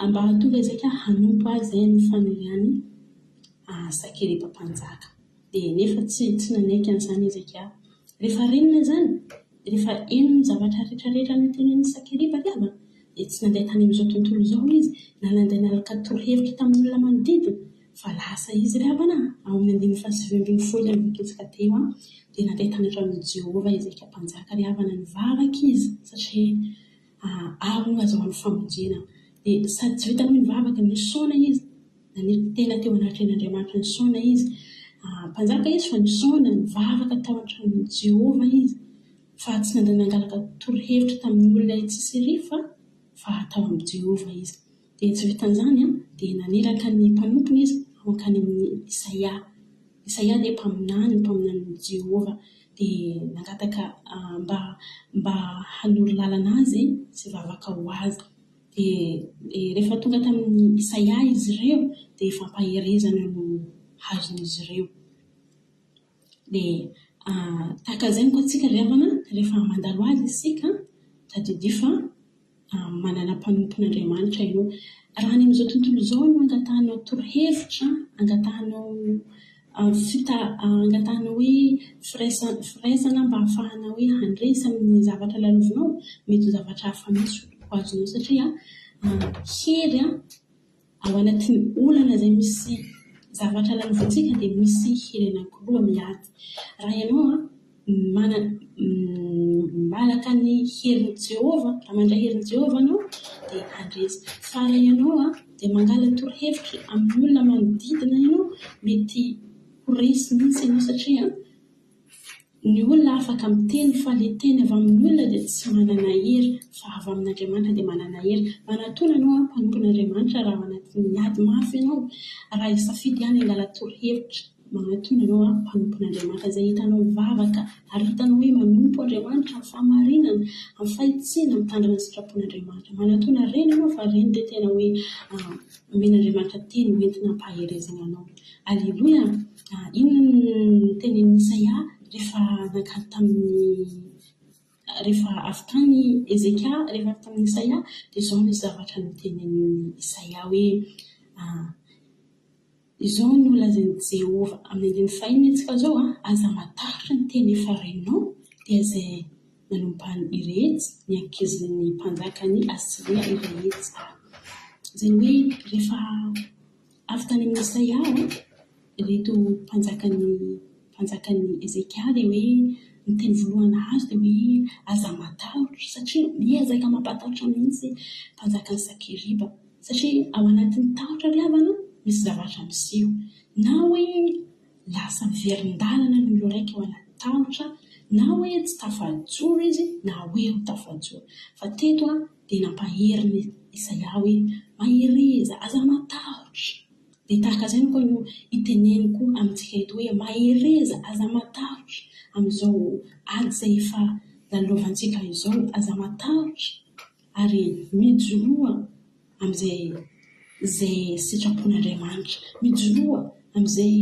mba ahatonga Ezekia hanompo azy izay ny faniriany Sakeriba mpanjaka. Dia nefa tsy nanaiky an'izany Ezekia. Rehefa renina zany, rehefa eno ny zavatra rehetrarehetra notenen'ny Sakeriba ry havana, dia tsy nandeha tany amin'izao tontolo izao izy, na nandeha nalaka torohevitra tamin'ny olona manodidina, fa lasa izy ry havana ao amin'ny 20 mikitsika teo dia nandeha tany atramin'ny Jehova Ezekia mpanjaka ry havana, nivavaka izy satria ao no azahoany famonjena. Dia sady tsy vitany hoe nivavaka, nisaona izy, tena teo anatren'Andriamanitra nisaona izy, mpanjaka izy fa nisaona, nivavaka tao atramin'ny Jehova izy, fa tsy nandeha nangalaka torohevitra tamin'ny olona tsisy rifa, fa tao amin'ny Jehova izy. Dia tsy vitan'izany dia naniraka ny mpanompony izy mankany amin'ny Isaia dia mpaminany Jehova, dia nangataka mba hanoro lalana azy sy vavaka ho azy. Dia rehefa tonga tamin'ny Isaia izy ireo dia fampaherezana no hazon'izy ireo. Dia tahaka izay koa tsika ry havana, rehefa mandalo azy isika tadidia fa manana mpanompon'Andriamanitra ianao. Raha ny amin'izao tontolo izao no angatahanao torohevitra, angatahanao angatahanao hoe firaisana mba ahafahana hoe handresy amin'ny zavatra lalovinao, mety ho zavatra hafa mihitsy ho azonao satria hery ao anatin'ny olana izay misy zavatra lalovintsika dia misy hery anankiroa miady. Raha ianao malaka ny herin'i Jehova, raha mandray herin'i Jehova anao dia handresy. Fa raha ianao dia mangala torohevitra amin'ny olona manodidina ianao, mety ho resy mihitsy ianao satria ny olona afaka miteny fa ilay teny avy amin'ny olona dia tsy manana hery, fa avy amin'Andriamanitra dia manana hery. Manatona ianao mpanompon'Andriamanitra raha anatin'ny ady mafy ianao, raha isafidy ihany hangala torohevitra, manatona ianao mpanompon'Andriamanitra izay hitanao mivavaka ary hitanao hoe manompo Andriamanitra amin'ny fahamarinana, amin'ny fahitsiana, mitandrina ny sitrapon'Andriamanitra. Manatona reny ianao fa reny dia tena hoe omen'Andriamanitra teny hoentina hampaherezana anao. Alleluia. Inona no tenenin'i Isaia rehefa nankany rehefa avy tany Ezekia, rehefa avy tamin'ny Isaia, dia izao ny zavatra notenenin'i Isaia hoe izao no lazain'i Jehova amin'ny 1:4 izao aza matahotra ny teny efa reninao dia izay nanompany iretsy ny ankizin'ny mpanjakany Asiria iretsy. Izany hoe rehefa avy tany amin'ny Isaia ireto mpanjakany Ezekia dia hoe ny teny voalohany azy dia hoe aza matahotra, satria niezaka mampatahotra mihitsy mpanjakany Sakeriba, satria ao anatin'ny tahotra ry havana misy zavatra miseho, na hoe lasa verin-dalana ny olo raiky ao anaty tahotra, na hoe tsy tafajoro izy, na hoe ho tafajoro. Fa teto dia nampaheriny Isaia hoe mahereza, aza matahotra. Dia tahaka izay koa no iteneniko amintsika eto hoe mahereza, aza matahotra amin'izao ady izay efa lalovantsika izao, aza matahotra ary mijoroa amin'izay sitrapon'Andriamanitra, mijoroa amin'izay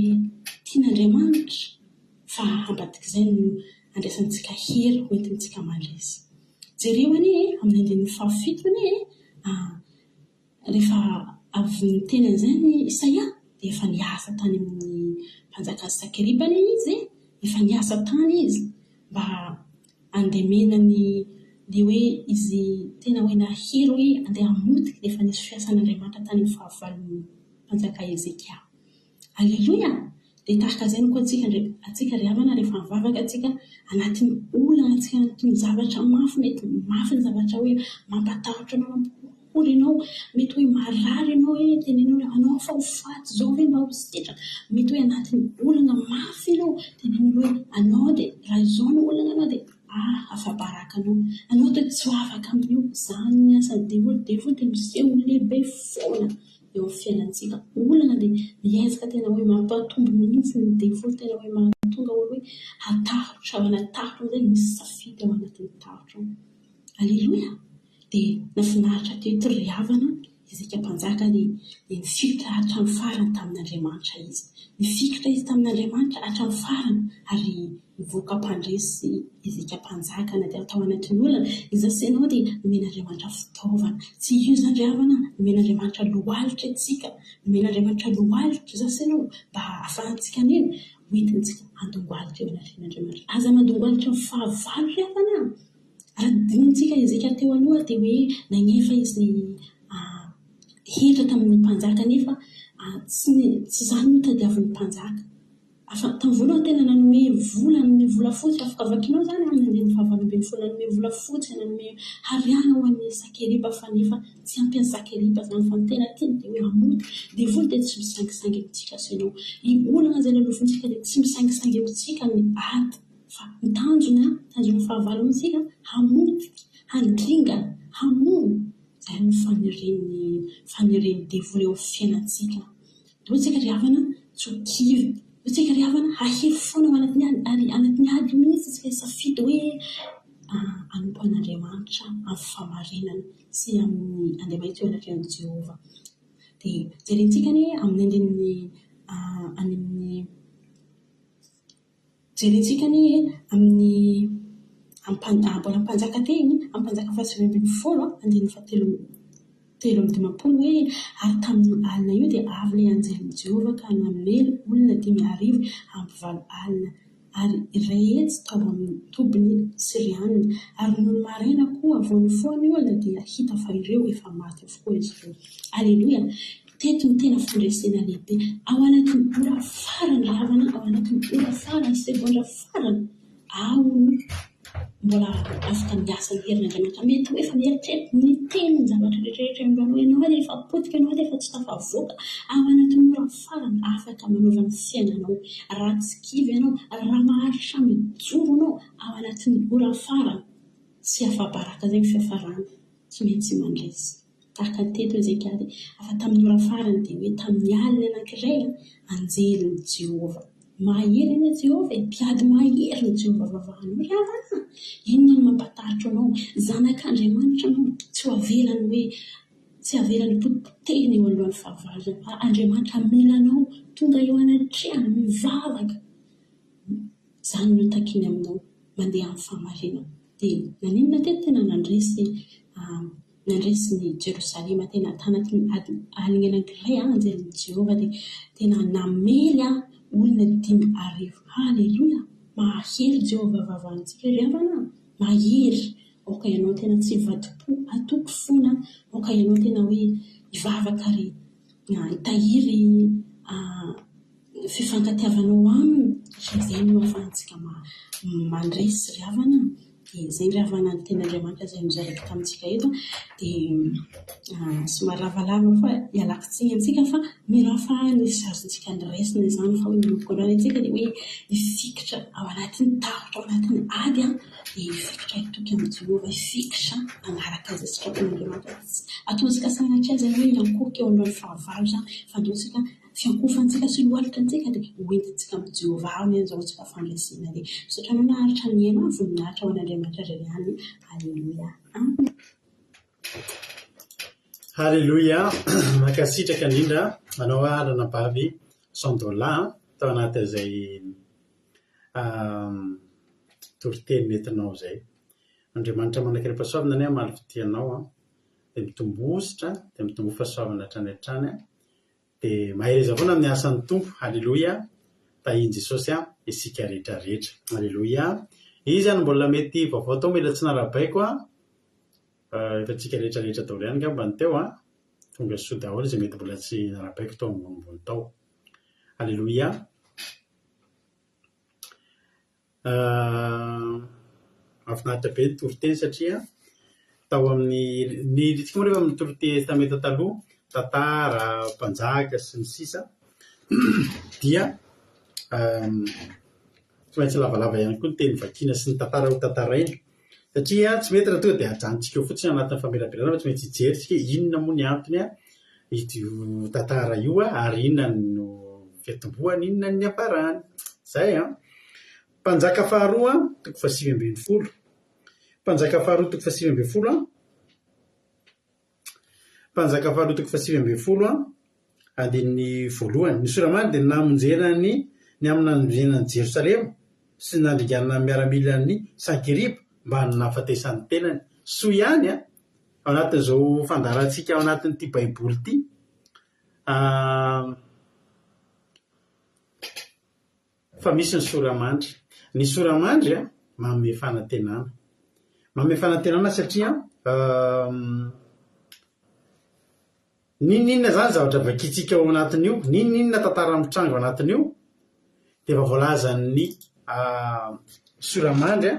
tian'Andriamanitra, fa ambadika izay no andraisantsika hery hoentintsika mandresy. Jereo amin'ny 7 rehefa avy niteny an'izay ny Isaia dia efa niasa tany amin'ny mpanjakany Sakeriba izy, efa niasa tany izy mba andemena ny hoe izy tena hoe nahery hoe andeha hamotika, dia efa nisy fiasan'Andriamanitra tany amin'ny fahavalon'ny mpanjaka Ezekia. Aleloia. Dia tahaka izay no koa atsika ry havana rehefa mivavaka atsika anatin'ny olana atsika anatin'ny zavatra mafy mety mafy ny zavatra hoe mampatahotra anao mampihory ianao mety hoe marary ianao hoe tenenao anao fa ho faty zao ve mba ho sitraka mety hoe anatin'ny olana mafy ianao tenenao hoe anao dia raha izao no olana anao dia afa-baraka anao dia tsy ho afaka amin'io izany ny asan'ny devoly dia miseho lehibe foana eo amin'ny fiainantsika olana dia miezaka tena hoe mampatombo mihitsy ny devoly tena hoe mahatonga olo hoe hatahotra ao anaty tahotra amin'izay misy safidy ao anatin'ny tahotra. Aleloia. Dia nafinaritra teto ry havana Ezekia mpanjaka dia nifikitra hatramin'ny farany tamin'Andriamanitra izy. Nifikitra izy tamin'Andriamanitra hatramin'ny farany ary nivoaka mpandresy Ezekia mpanjaka na dia atao anatin'ny olana izasenao dia nomen'Andriamanitra fitaovana. Tsy io izany ry havana nomen'Andriamanitra lohalitra antsika, nomen'Andriamanitra lohalitra izasenao mba ahafahantsika neny hoentintsika andongoalitra eo anatin'Andriamanitra. Aza mandongoalitra ny fahavalo ry havana. Adinitsika Ezekia teo aloha dia hoe nagnefa izy hidra tamin'ny mpanjaka nefa tsy izany no tadiavin'ny mpanjaka. Tamin'ny voalohany tena nanome vola fotsy afaka vakinao izany amin'ny andin'ny fahavaloambin'ny folo nanome vola fotsy nanome hariana ho an'ny Sakeriba fa nefa tsy ampy an'ny Sakeriba izany fa ny tena tiany dia hoe hamoty devoly dia tsy misangisangy amintsika ianao. I olana izay lalofintsika dia tsy misangisangy amintsika ny ady fa ny tanjona fahavalo amintsika hamoty, handringa, hamono. Izay no fanereny devoly eo amin'ny fiainantsika. Dia tsika ry havana tsy ho kivy. Tsika ry havana hahery foana ao anatin'ny ady mihitsy tsika hisafidy hoe anompo an'Andriamanitra amin'ny famarinana sy amin'ny andriamanitra eo anatin'i Jehova. Dia jerentsika ny amin'ny jerentsika ny amin'ny mbola mpanjaka teny amin'ny mpanjaka fahasimambin'ny folo andin'ny fahatelo amby dimampolo hoe ary tamin'ny alina io dia avy ilay anjelin'i Jehova ka namely olona 10,000 ampy 7 alina ary rehetsy tao amin'ny tobiny Sirianina ary noho maraina koa voan'ny foana io olona dia hita fa ireo efa maty avokoa izy ireo. Aleloia. Teto ny tena fandresena lehibe ao anatin'ny ora farany ry havana ao anatin'ny ora farany segondra farany mbola afaka miasa ny herin'Andriamanitra mety hoe efa mieritreritra ny teny ny zavatra rehetrarehetra aminao ianao dia efa potika ianao dia efa tsy tafavoaka ao anatin'ny ora farany afaka manaova ny fiainanao raha tsy kivy ianao raha maharitra mijoro ianao ao anatin'ny ora farany sy afa-baraka izay ny fiafarany tsy maintsy mandresy. Tahaka ny teto Ezekia dia afa tamin'ny ora farany dia hoe tamin'ny alina anankiray anjelin'i Jehova. Mahery ny Jehova mpiady mahery ny Jehova vavahanao ry havana. Inona no mampatahotra anao zanak'Andriamanitra anao tsy avelany potipotehina eo alohan'ny fahavalo fa Andriamanitra milanao tonga eo anatrehany mivavaka izany no takiny aminao mandeha amin'ny famarinana. Dia naninona tena nandresy ny Jerosalema tena tanatin'ny alina anankiray anjelin'i Jehova dia tena namely olona 10,000. Haleloia. Mahery Jehova vavahantsika ry havana. Mahery. Oka ianao tena tsy vadipo atoko fona. Oka ianao tena hoe hivavaka ary hitahiry fifankatiavanao aminy. Izay no ahafahantsika mandresy ry havana. Dia izay ry havana ny ten'Andriamanitra izay nozaraiko tamintsika eto dia somary lavalava fa hialakitsiny antsika fa mila fa nisy azontsika nyresina izany fa hoe milokonany antsika dia hoe hifikitra ao anatin'ny tahotra ao anatin'ny ady dia hifikitra hitoky amin'ny Jehova hifikitra manaraka azy sitrapon'Andriamanitra ataontsika sanatria izay hoe hiankoka eo alohan'ny fahavalo izany fa andaontsika fiankofantsika sy lohalitra antsika dia hoentintsika amin'ny Jehova ao ny anjaontsika fandresina dia misotranao naharitra ny heno voninahitra ao an'Andriamanitra iray ihany. Aleluia. Amen. Haleluia. Makasitraka indrindra manao arana bavy $100 tao anaty izay toriteny nentinao izay. Andriamanitra manakaripasoavana ny amaly fitianao dia mitombositra dia mitombo fahasoavana hatrany hatrany dia mahereza foana amin'ny asan'ny tompo. Haleloia. Tahiny Jesosy isika rehetrarehetra. Haleloia. Izy mbola mety vaovao tao mila tsy narabaiko efa tsika rehetrarehetra daholo ihany ngamba ny teo tonga soa daholo izay mety mbola tsy narabaiko tao ambonimbony tao. Alleloia. Mahafinaritra be ny toriteny satria tao amin'ny ny ritsika moa rehefa amin'ny toriteny tameta taloha, tantara, mpanjaka sy ny sisa dia tsy maintsy lavalava ihany koa ny teny vakiana sy ny tantara ho tantaraina satria tsy mety raha tonga dia ajanontsika fotsiny anatin'ny famelabelarana fa tsy maintsy hijery tsika inona moa ny antony io tantara io ary inona no fiatombohany, inona ny amparany. Zay Mpanjaka faharoa toko 720. Mpanjaka faharoa toko 720. Mpanjaka faharoa toko 720 andininy voalohany. Ny soramany dia namonjena ny amin'ny Jerosalema sy nandringanana miaramilan'ny Sankeriba mba nahafatesan'ny tenany. Soa ihany ao anatin'izao fandarantsika ao anatin'ity baiboly ity. Fa misy ny soramandry. Ny soramandry manome fanantenana. Manome fanantenana satria ninona zany zavatra vakiantsika ao anatin'io, ninona tantara mitrango ao anatin'io dia efa voalazan'ny soramandry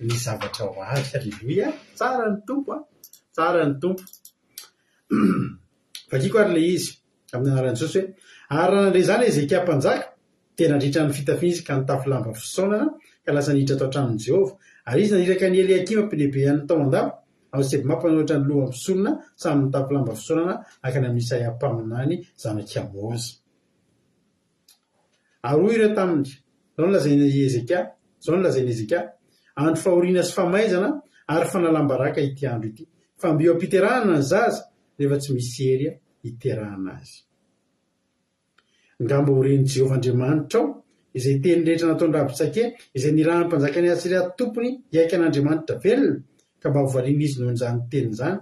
ny zavatra ho azy. Alleluia. Tsara ny tompo tsara ny tompo. Vakiako ary ilay izy amin'ny anaran'i Jesosy hoe ary nandray izany Ezekia mpanjaka dia nandritra ny fitafiana izy ka nitafy lamba fisaonana ka lasa niditra tao an-tranon'i Jehovah. Ary izy naniraka ny Eliakima mpilebean'ny tao an-dapa ao Sebna mpanoatra ny loha misolona samy mitafy lamba fisaonana akany amin'ny Isaia mpaminany zanak'i Amozy. Ary hoy ireo taminy, zao no lazain'i Ezekia, andro fahoriana sy famaizana ary fanalam-baraka ity andro ity, fa mbio ampiterahana ny zaza rehefa tsy misy hery hiterahana azy. Ngamba ho ren'i Jehovah Andriamanitra ao izay teny rehetra nataon'ny Rabitsake izay nirahan'ny mpanjakany Asiria tompony hiaika an'Andriamanitra velona ka mba hovaliana izy noho izany teniny izany,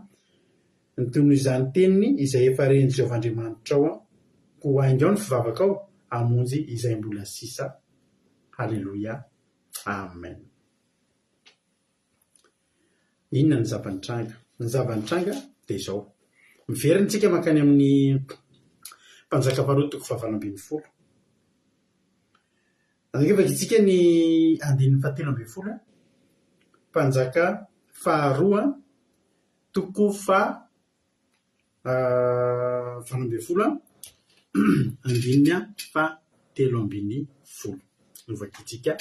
toy izany teniny izay efa ren'i Jehovah Andriamanitra ao ho hainga ao ny fivavaka ao hamonjy izay mbola sisa. Halleluia. Amen. Inona ny zava-nitranga? Ny zava-nitranga dia izao. Miverina tsika mankany amin'ny Mpanjaka faharoa toko 720. Angefaka itsika ny andininy 720. Mpanjaka faharoa toko 720 andininy 720. Novaka itsika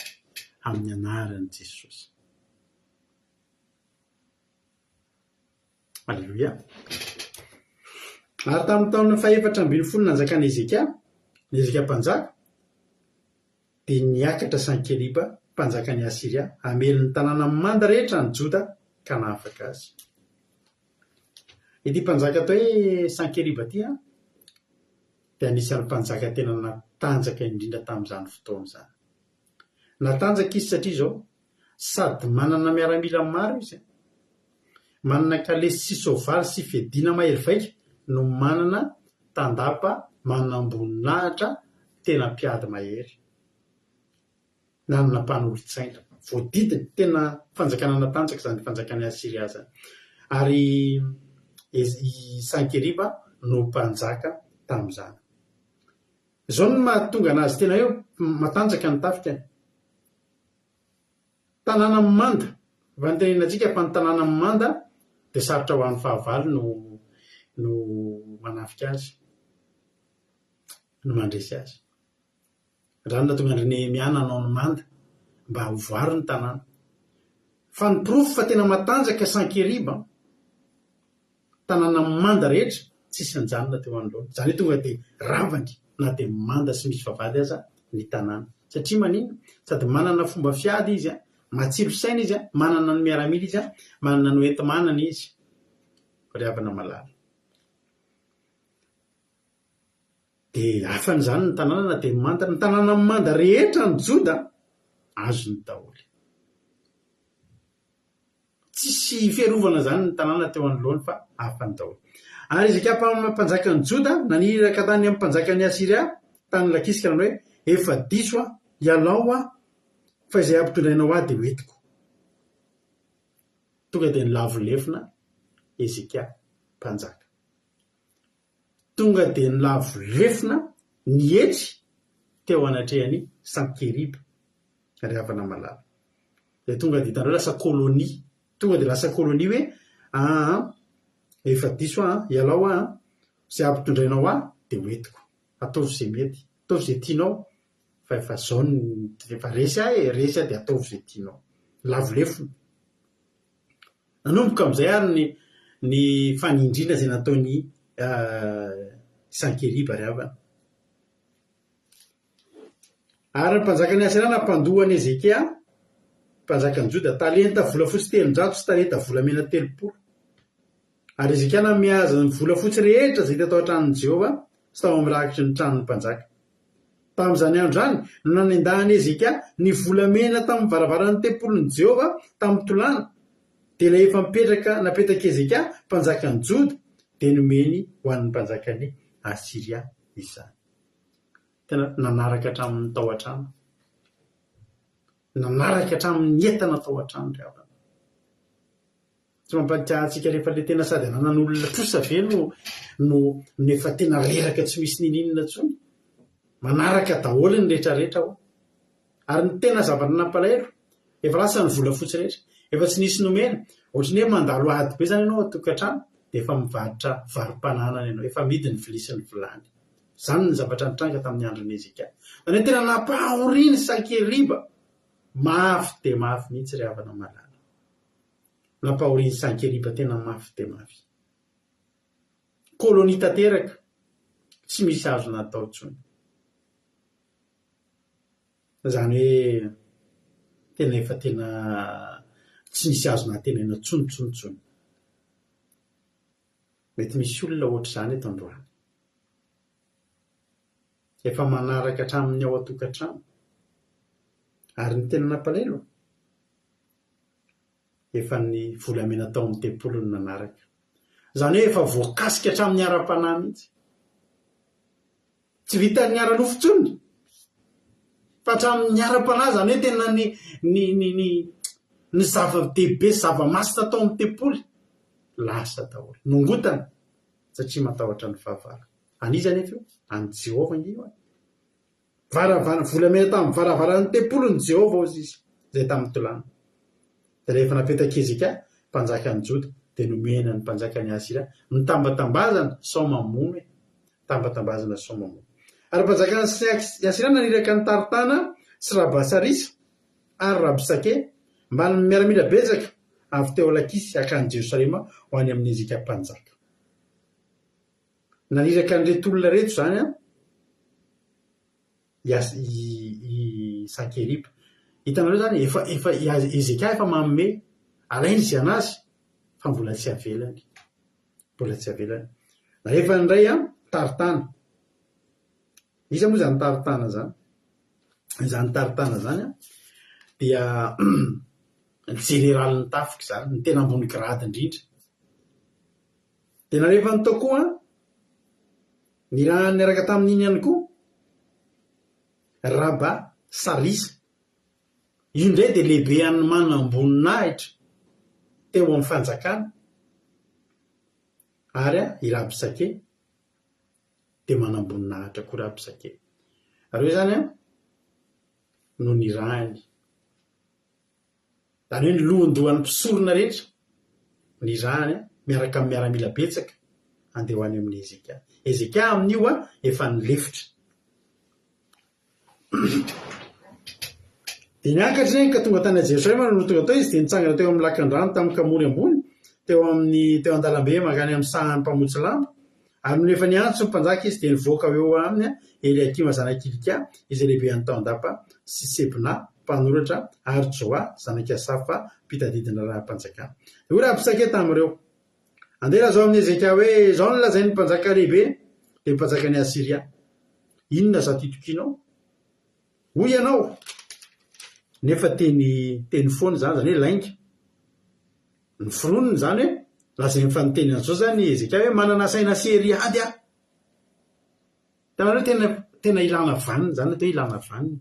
amin'ny anaran'i Jesosy. Alleluia. Ary tamin'ny taona 470 nanjakana Ezekia mpanjaka dia niakatra Sankeriba mpanjakany Asiria hamelon'ny tanàna manda rehetra ny Joda ka nahafaka azy. Ity mpanjaka atao hoe Sankeriba ity dia anisan'ny mpanjaka tena natanjaka indrindra tamin'izany fotoana izany. Natanjaka izy satria izao sady manana miaramila maro izy, manana kalesy sy soavaly sy fedina mahery vaika no manana tandapa manamboninahitra tena mpiady mahery. Nanana mpanolotsaina voadidiny tena fanjakana natanjaka izany fanjakany Asiria zany. Ary Sankeriba no mpanjaka tamin'izany. Izao no mahatonga anazy tena eo matanjaka ny tafika. Tanàna manda, vantenenantsika fa ny tanàna manda dia sarotra ho an'ny fahavalo no manafika azy, no mandresy azy. Raha natonga andry Nehemia nanao ny manda mba ho voary ny tanàna. Fa ny profo fa tena matanjaka Sankeriba, tanàna manda rehetra, tsisy nijanona teo anoloana. Izany tonga dia ravangy na dia manda sy misy vavady aza ny tanàna. Satria manino? Sady manana fomba fiady izy, matsilo saina izy, manana ny miaramila izy, manana ny enti-manana izy. Ravana malala. Dia afan'izany ny tanàna na dia manda, ny tanàna manda rehetra ny Joda azony daholo. Tsisy fiarovana zany ny tanàna teo anoloana fa afany daholo. Ary Ezekia mpanjaka ny Joda naniraka tany amin'ny mpanjakany Asiria tany lakisika ny hoe efa diso ialao fa izay ampitondrainao dia hoentiko. Tonga dia ny lavolefina Ezekia mpanjaka. tonga dia ny lavolefina ny etry teo anatrehany Sankeriba ry havana malala. Dia tonga dia hitanao lasa kôlônia, tonga dia lasa kôlônia hoe efa diso ialao zay ampitondrainao dia hoentiko, ataovy izay mety, ataovy izay tianao, fa efa zao efa resy resy dia ataovy izay tianao. Lavolefona. Nanomboka amin'izay ary ny fanindrina izay nataony Sankeriba ry havana. Ary mpanjakany Asera nampandohany Ezekia, mpanjakany Joda, talenta volafotsy 300 sy talenta volamena 30. Ary Ezekia namihaza ny volafotsy rehetra izay tatao an-tranon'i Jehova sy tao amirakitry ny tranon'ny mpanjaka. Tamin'izany andro zany no nanendahany Ezekia ny volamena tamin'ny varavaran'ny tempolin'i Jehova tamin'ny tolana. Dia ilay efa napetaka Ezekia mpanjakany Joda dia nomeny ho an'ny mpanjakany Asiria izany. Tena nanaraka hatramin'ny tao an-trano, nanaraka hatramin'ny entana tao an-trano ry havana. Tsy mampatsiahy antsika rehefa le tena sady ananan'olona trosa ve no efa tena reraka tsy misy nininona intsony, manaraka daholo ny rehetrarehetra ao. Ary ny tena zavatra nampalahelo efa lasa ny volafotsy rehetra, efa tsy nisy nomena. Ohatrany hoe mandalo ady be zany ianao atokantrano dia efa mivarotra varom-pananana ianao, efa amidy ny vilia sy ny vilany. Izany ny zavatra nitranga tamin'ny andron'ny Ezekia. Any tena nampahoriny Sankeriba, mafy dia mafy mihitsy ry havana malala. Nampahoriny Sankeriba tena mafy dia mafy. Kôlônia tanteraka, tsy misy azo natao intsony. Izany hoe tena efa tena tsy misy azo natenena tsontsontsony. Mety misy olona ohatr'izany eto androany. Efa manaraka hatramin'ny ao atokantrano. Ary ny tena nampalahelo, efa ny volamena tao amin'ny tempolo no nanaraka. Izany hoe efa voakasika hatramin'ny ara-panahy mihitsy. Tsy vitan'ny ara-nofo intsony, fa hatramin'ny ara-panahy, izany hoe tena ny zava-dehibe, zava-masina tao amin'ny tempolo lasa daholo, nongotana satria matahotra ny fahavara. Anizany efa io, any Jehova io. Volamena tamin'ny varavaran'ny tempolon'i Jehova ozy izy, izay tamin'ny tolana. Dia rehefa napetaka Ezekia, mpanjakany Joda, dia nomena ny mpanjakany Asiria mitambatambazana sao mamono, mitambatambazana sao mamono. Ary mpanjakany Asiria naniraka ny Tartana sy Rabasarisa ary Rabsake mba miaramila betsaka avy teo Lakisy hankany Jerosalema ho any amin'ny Ezekia mpanjaka. Naniraka an'ireto olona reto zany i Sankeriba. Hitanareo zany efa Ezekia efa manome alainy izy anazy, fa mbola tsy avelany. Mbola tsy avelany. Rehefa indray Tartana. Iza moa zany Tartana zany? Izany Tartana zany dia ny jeneraly ny tafika zany, ny tena ambony grady indrindra. Dia rehefa nitao koa ny raha niaraka tamin'iny ihany koa Rabasarisa. Io indray dia lehibe any manamboninahitra teo amin'ny fanjakana. Ary i Rabsake dia manamboninahitra koa Rabsake. Ary io zany no nirahany. Izany hoe ny lohandohan'ny mpisorona rehetra nirahany miaraka amin'ny miaramila betsaka andeha ho any amin'ny Ezekia. Ezekia amin'io efa nilefitra. Dia niankatra zany ka tonga tany Jerosalema no tonga tao izy dia nitsangana teo amin'ny lakan-drano tamin'ny Kamory ambony, teo an-dalambe makany amin'ny sahan'ny mpamotsy lamba. Ary no efa niantso ny mpanjaka izy dia nivoaka eo aminy Eliakima zanaka Hilkia izay lehibe any Taondapa sy Sebna mpanoratra ary Joa zanaka Safa mpitadidina raha-mpanjakana. Io Rabsake tamin'ireo. Andeha zao amin'ny Ezekia hoe zao no lazain'ny mpanjaka lehibe dia mpanjakany Asiria. Inona za titokinao? Hoy ianao. Nefa teny foana zany hoe lainga. Ny fironiny zany hoe lazainy fa niteny an'izao zany Ezekia hoe manana saina sery ady aho. Tena hoe tena ilana vanina zany, atao ilana vanina.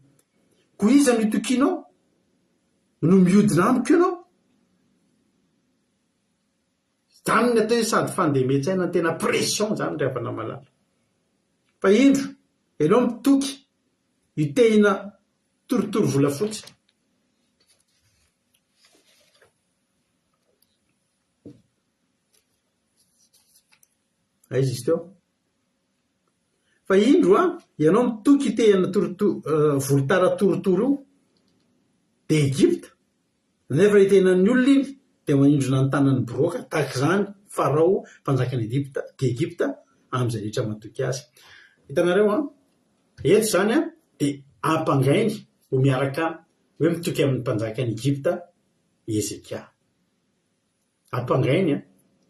Koa iza no itokinao? No mihodina amiko ianao? Zany ny atao sady fandemetsaina, tena pression zany ry havana malala. fa indro ianao mitoky itehina torotoro volafotsy. aizy izy teo fa indro ianao mitoky itehina volotara torotoro io de Egypta nefa itenan'ny olona iny de manindrona ny tanan'ny broka tahaka zany Farao mpanjakany Egypta amin'izay rehetra matoky azy. Hitanareo eto zany de ampangainy ho miaraka hoe mitoky amin'ny mpanjakany Egypta Ezekia. Ampangainy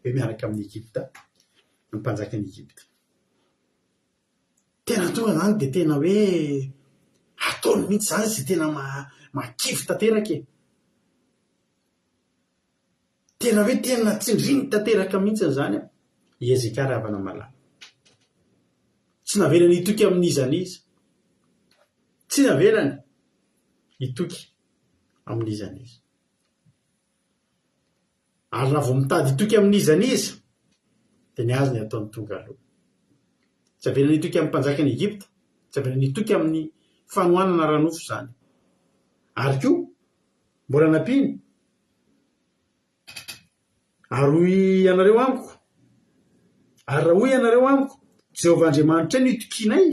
hoe miaraka amin'ny Egypta ny mpanjakany Egypta. Tena tonga zany de tena hoe ataony mihitsy zany zay tena makivy tanteraka e. Tena hoe tena tsindriny tanteraka mihitsy zany Ezekia ravana malala. Tsy navelany itoky amin'izany izy. Tsy navelany itoky amin'izany izy. Ary raha vao mitady itoky amin'izany izy de ny azy ny ataony tonga aloha. Tsy avelany itoky amin'ny mpanjakany Egypta, tsy avelany itoky amin'ny fanohanana ranofo zany. Ary koa mbola nampiny ary hoy ianareo amiko, ary raha hoy ianareo amiko Jehovah Andriamanitra ny itokinay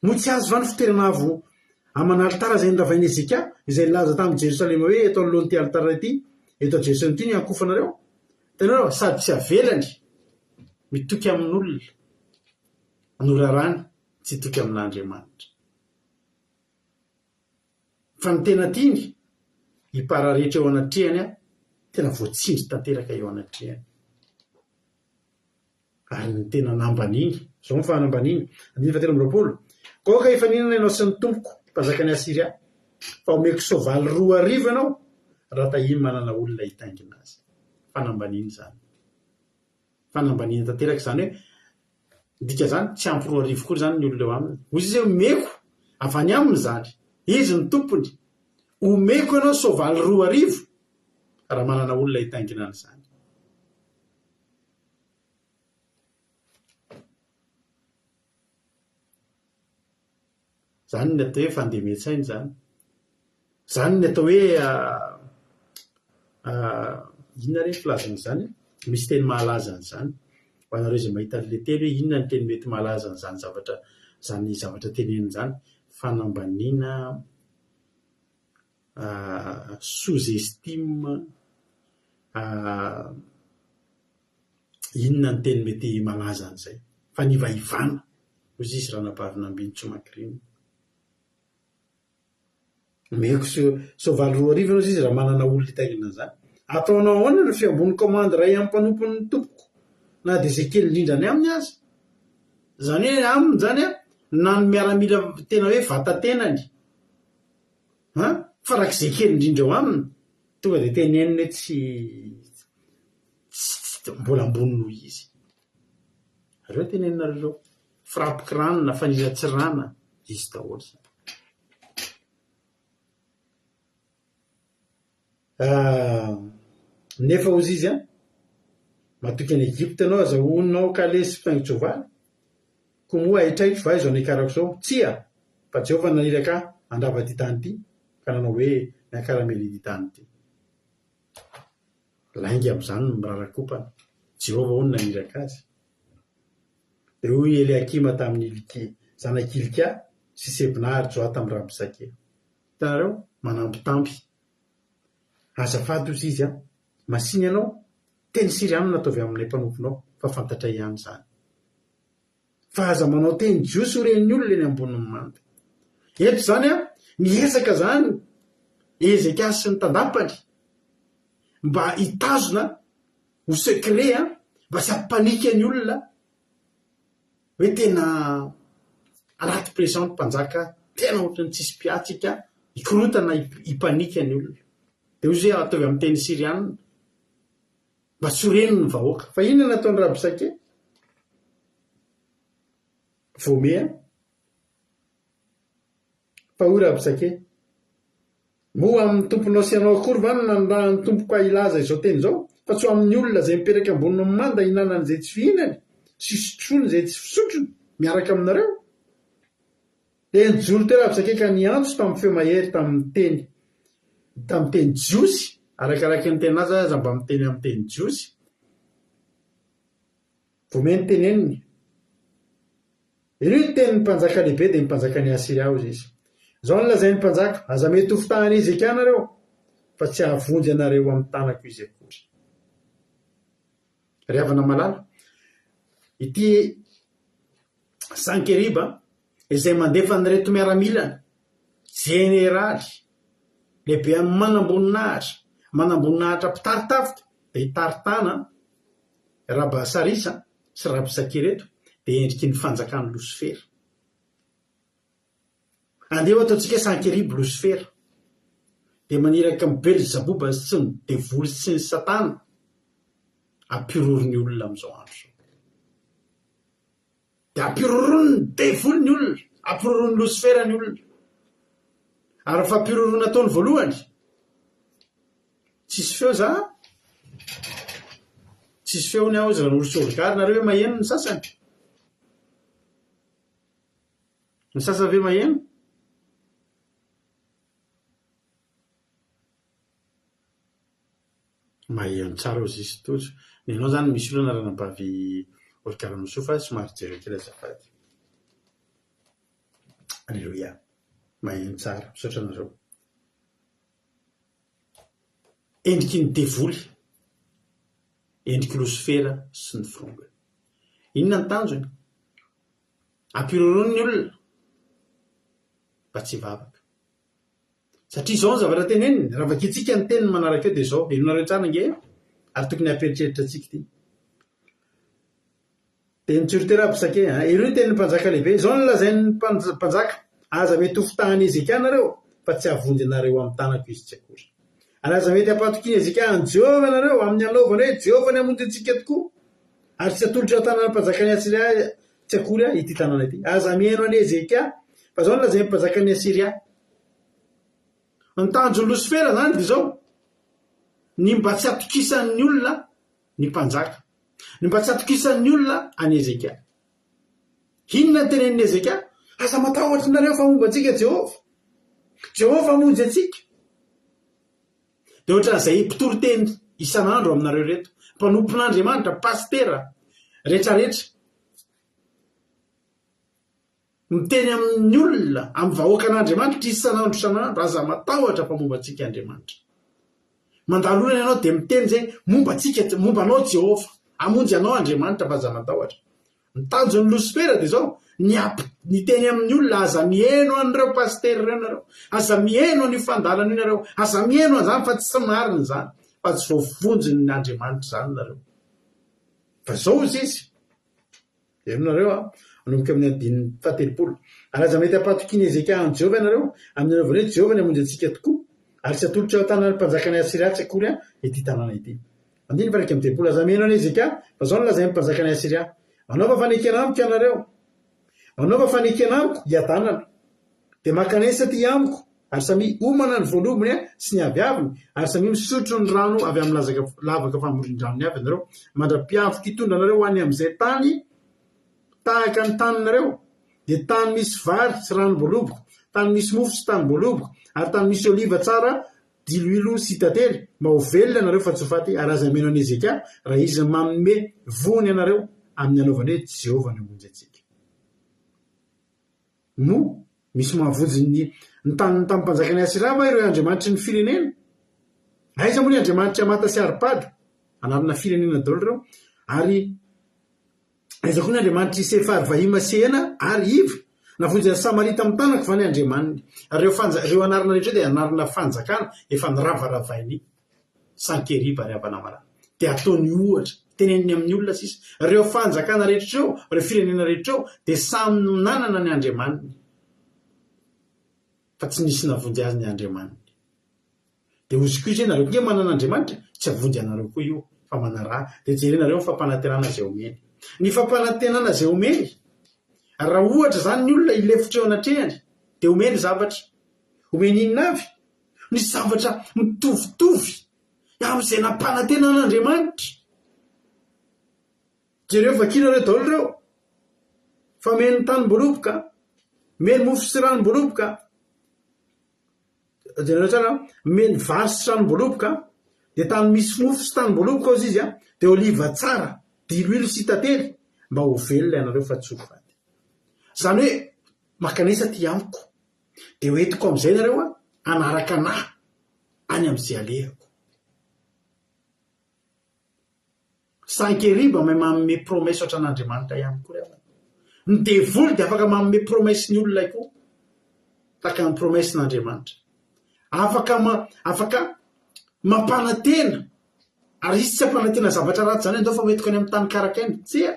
no tsy azo vany fitoerana avo amana alitara zay niravainy Ezekia izay laza tamin'ny Jerosalema hoe eto anoloan'ity alitara ity, eto a Jerosalema ity ny ankofanareo. Tanareo sady tsy avelany mitoky amin'olona no rarany tsy toky amin'Andriamanitra. Fa ny tena tiany hipara rehetra eo anatrehany tena voatsindry tanteraka eo anatrehany. Ary ny tena nambaniny zao ny fahanambaniny 19:20 koka efa ninana ianao sy ny tompoko mpanjakany Asiria fa omeko soavaly 2,000 ianao raha tahiny manana olona hitaingina azy. Fanambaniny zany. Fanambaniny tanteraka zany hoe dika zany tsy ampy 2,000 koa zany ny olona eo aminy. Hoy izy omeko avany aminy zany. Izy ny tompony. Omeko ianao soavaly 2,000 raha manana olona hitaingina zany. Zany ny atao hoe fandemetsainy zany. Zany ny atao hoe inona re filazana zany? Misy teny mahalaza an'izany. Ho anareo izay mahita le teny hoe inona ny teny mety mahalaza an'izany zavatra teneniny zany. Fanambanina, sous-estime, inona ny teny mety malaza an'izay? Fanivaivana. Hozy izy raha napavinambiny tsomakiriny. Meko soavaly 2,000 ianao izy raha manana olona hitaingina zany. Ataonao ahoana ny fiambony commande ray amin'ny mpanompon'ny tompoko na de zay kely indrindrany aminy azy. Zany hoe aminy zany na ny miaramila tena hoe vatatenany fa rak'izay kely indrindra eo aminy tonga de teneniny hoe tsy mbola ambony noho izy. Areo teneninareo frapikiranina faniratsirana izy daholo. Nefa ozy izy matoky any Egypta anao azahoninao kalesy fiaingon-tsoavaly ko moa aitraitro va izy nikarako zao tsia fa Jehovah naniraka andrava ty tany ity ka nanao hoe miakaramely ity tany ity. Laingy amin'izany no mirarakopana. Jehovah hono naniraka azy. De hoy Eliakima tamin'ny zanaky Hilkia sy Sebna Joa tamin'ny Rabsake. Hitanareo manampitampi. Azafady ozy izy masiny ianao teny siriano nataovy amin'ny mpanomponao fa fantatra ihany zany. Fa aza manao teny jiosy ho ren'ny olona eny ambonin'ny manda. Eto zany miezaka zany Ezekia sy ny tandapany mba hitazona ho secret mba tsy hampanika ny olona hoe tena anaty pression mpanjaka tena ohatrany tsisy piatsika hikorotana hipanika ny olona. De hoy zay ataovy amin'ny teny siriana mba tsy ho reniny ny vahoaka. Fa inona nataony Rabsake? Vomea. Fa hoy Rabsake moa amin'ny tomponao sy anao akory va ny tompoko ilaza izao teny zao fa tsy ho amin'ny olona zay mipetraka amboniny manda hinanany zay tsy fihinany sy sotrony zay tsy fisotrony miaraka aminareo dia nijoro toera-pisakeka ny antso tamin'ny feo mahery tamin'ny teny jiosy arakaraky ny tena azy aza mba miteny amin'ny teny jiosy vomeny teneniny io tenin'ny mpanjaka lehibe dia mpanjaka ny Asiria izy zao ny lazay ny mpanjaka aza mety ho fitahany Ezeka nareo fa tsy ahavonjy anareo amin'ny tanako izy akory ry havana malala ity Sankeriba izay mandefa nyreto miaramilana jeneraly lehibe amin'ny manamboninahitra mpitaritafita dia hitaritana Rabasarisa sy Rabsakereto dia endriky ny fanjakany Losifera andeha ataontsika Sankeriba Losifera dia maniraka amin'ny Belzebuba sy ny devoly sy ny Satana ampirorony olona amin'izao andro dia ampirorony devoly ny olona ampirorony Losifera ny olona ary fa ampirorony ataony voalohany tsisy feo za tsisy feony aho izy raha nolosolokary nareo hoe maheno ny sasany ve maheno maheno tsara ozy izy tojo nenao zany misy olona ranabavy olokaranosofo fa somary jereo kely azafady alleloia maheno tsara misaotra anareo endriky ny devoly endriky Losifera sy ny firongany inona ny tanjony ampirorony ny olona mba tsy vavaka satria izao ny zavatra teneniny raha vakitsika ny teniny manaraka eo dia izao enonareo tsara nge ary tokony hamperitreritra atsika ty dia nitsorotera-pisake ireo tenin'ny mpanjaka lehibe izao ny lazain'ny mpanjaka aza mety ho fitahany Ezeka nareo fa tsy havonjy anareo amin'ny tanako izy tsy akory ary aza mety hampatokiny Ezeka any Jehova nareo amin'ny anaovany hoe Jehova ny hamonjy antsika tokoa ary tsy atolotra tanàna mpanjaka ny Asiria tsy akory ity tanàna ity aza mihaino any Ezeka fa izao ny lazay mpanjaka ny Asiria ny tanjon'ny Losifera zany dia izao ny mba tsy atokisan'ny olona ny mpanjaka ny mba tsy atokisan'ny olona any Ezeka inona ny tenenin'ny Ezeka aza matahotra nareo fa momba antsika Jehova hamonjy antsika dia ohatran'izay mpitoroteny isan'andro aminareo reto mpanompon'Andriamanitra pastera rehetrarehetra miteny amin'ny olona amin'ny vahoaka an'Andriamanitra isan'andro aza matahotra fa momba antsika Andriamanitra mandalo olana ianao dia miteny zay momba anao Jehova hamonjy anao Andriamanitra fa aza matahotra ny tanjon'ny Losifera dia izao ny teny amin'ny olona aza mihaino an'ireo pastera ireo nareo aza mihaino ny fandalana io nareo aza mihaino an'izany fa tsy marina zany fa tsy voavonjy ny Andriamanitra zany nareo fa izao izy enonareo anomboka amin'ny andin'ny fahatelopolo ary aza mety hampatokiny Ezeka any Jehova ianareo amin'ny anaovany hoe Jehova ny hamonjy antsika tokoa ary tsy atolotra ao tanàna mpanjaka ny Asiria tsy akory ity tanàna ity andiny varaka amin'ny telopolo aza mihaino any Ezeka fa izao ny lazay mpanjaka ny Asiria anaova fanekena amiko ianareo anaova fanekena amiko hiadanana dia makanesa ty amiko ary samy omana ny voalobony sy ny aviaviny ary samy misotro ny rano avy amin'ny lavaka famorindranony avy ianareo mandra-piavoko hitondra anareo ho any amin'izay tany tahaka ny taninareo dia tany misy vary sy ranom-boaloboko tany misy mofo sy tanim-boaloboko ary tany misy oliva tsara diloilo sy tately mba ho velona anareo fa tsy ho faty ary aza meno any Ezeka raha izy manome vony anareo amin'ny anaovany hoe Jehova ny hamonjy antsika no misy mahavonjy ny tamin'ny mpanjaka ny Asiria va ireo Andriamanitry ny firenena aiza moa ny Andriamanitra Mata sy Arpady anarana firenena daholo ireo ary aiza koa ny Andriamanitra Isefary Vahima Sehena ary Iva navonjy ny Samarita amin'ny tanako fa ny Andriamaniny reo anarana rehetra dia anarana fanjakana efa niravaravainy Sankeriba ry havana malala dia ataony ohatra teneniny amin'ny olona sisa reo fanjakana rehetra eo reo firenena rehetra eo dia samy nanana ny Andriamaniny fa tsy nisy navonjy azy ny Andriamaniny dia ozy koa izy nareo koa manana Andriamanitra tsy havonjy anareo koa io fa manara dia jerenareo ny fampanantenana izay omeny ny fampanantenana izay omeny raha ohatra zany ny olona ilefitra eo anatrehany dia omeny zavatra omeny inona avy ny zavatra mitovitovy am'izay nampanantena an'Andriamanitra. Jereo vakina reo daholo reo fa meny tany-boroboka, meny mofo sy ranom-boroboka, jereo tsara meny vary sy ranom-boroboka, de tany misy mofo sy tany-boroboka ao izy de oliva tsara diloilo sy tately mba ho velona ianareo fa tsy ho faty. Zany hoe makanesa ty amiko de hoentiko am'izay nareo anaraka anahy any am'izay alehako. Sankeriba mahay manome promesy oatra an'Andriamanitra ihany koa reo. Ny devoly de afaka manome promesy ny olona koa taka ny promesy n'Andriamanitra. Afaka mampanantena ary izy tsy ampanantena zavatra ratsy zany ndao fa metiko any amin'ny tany karakainy tsia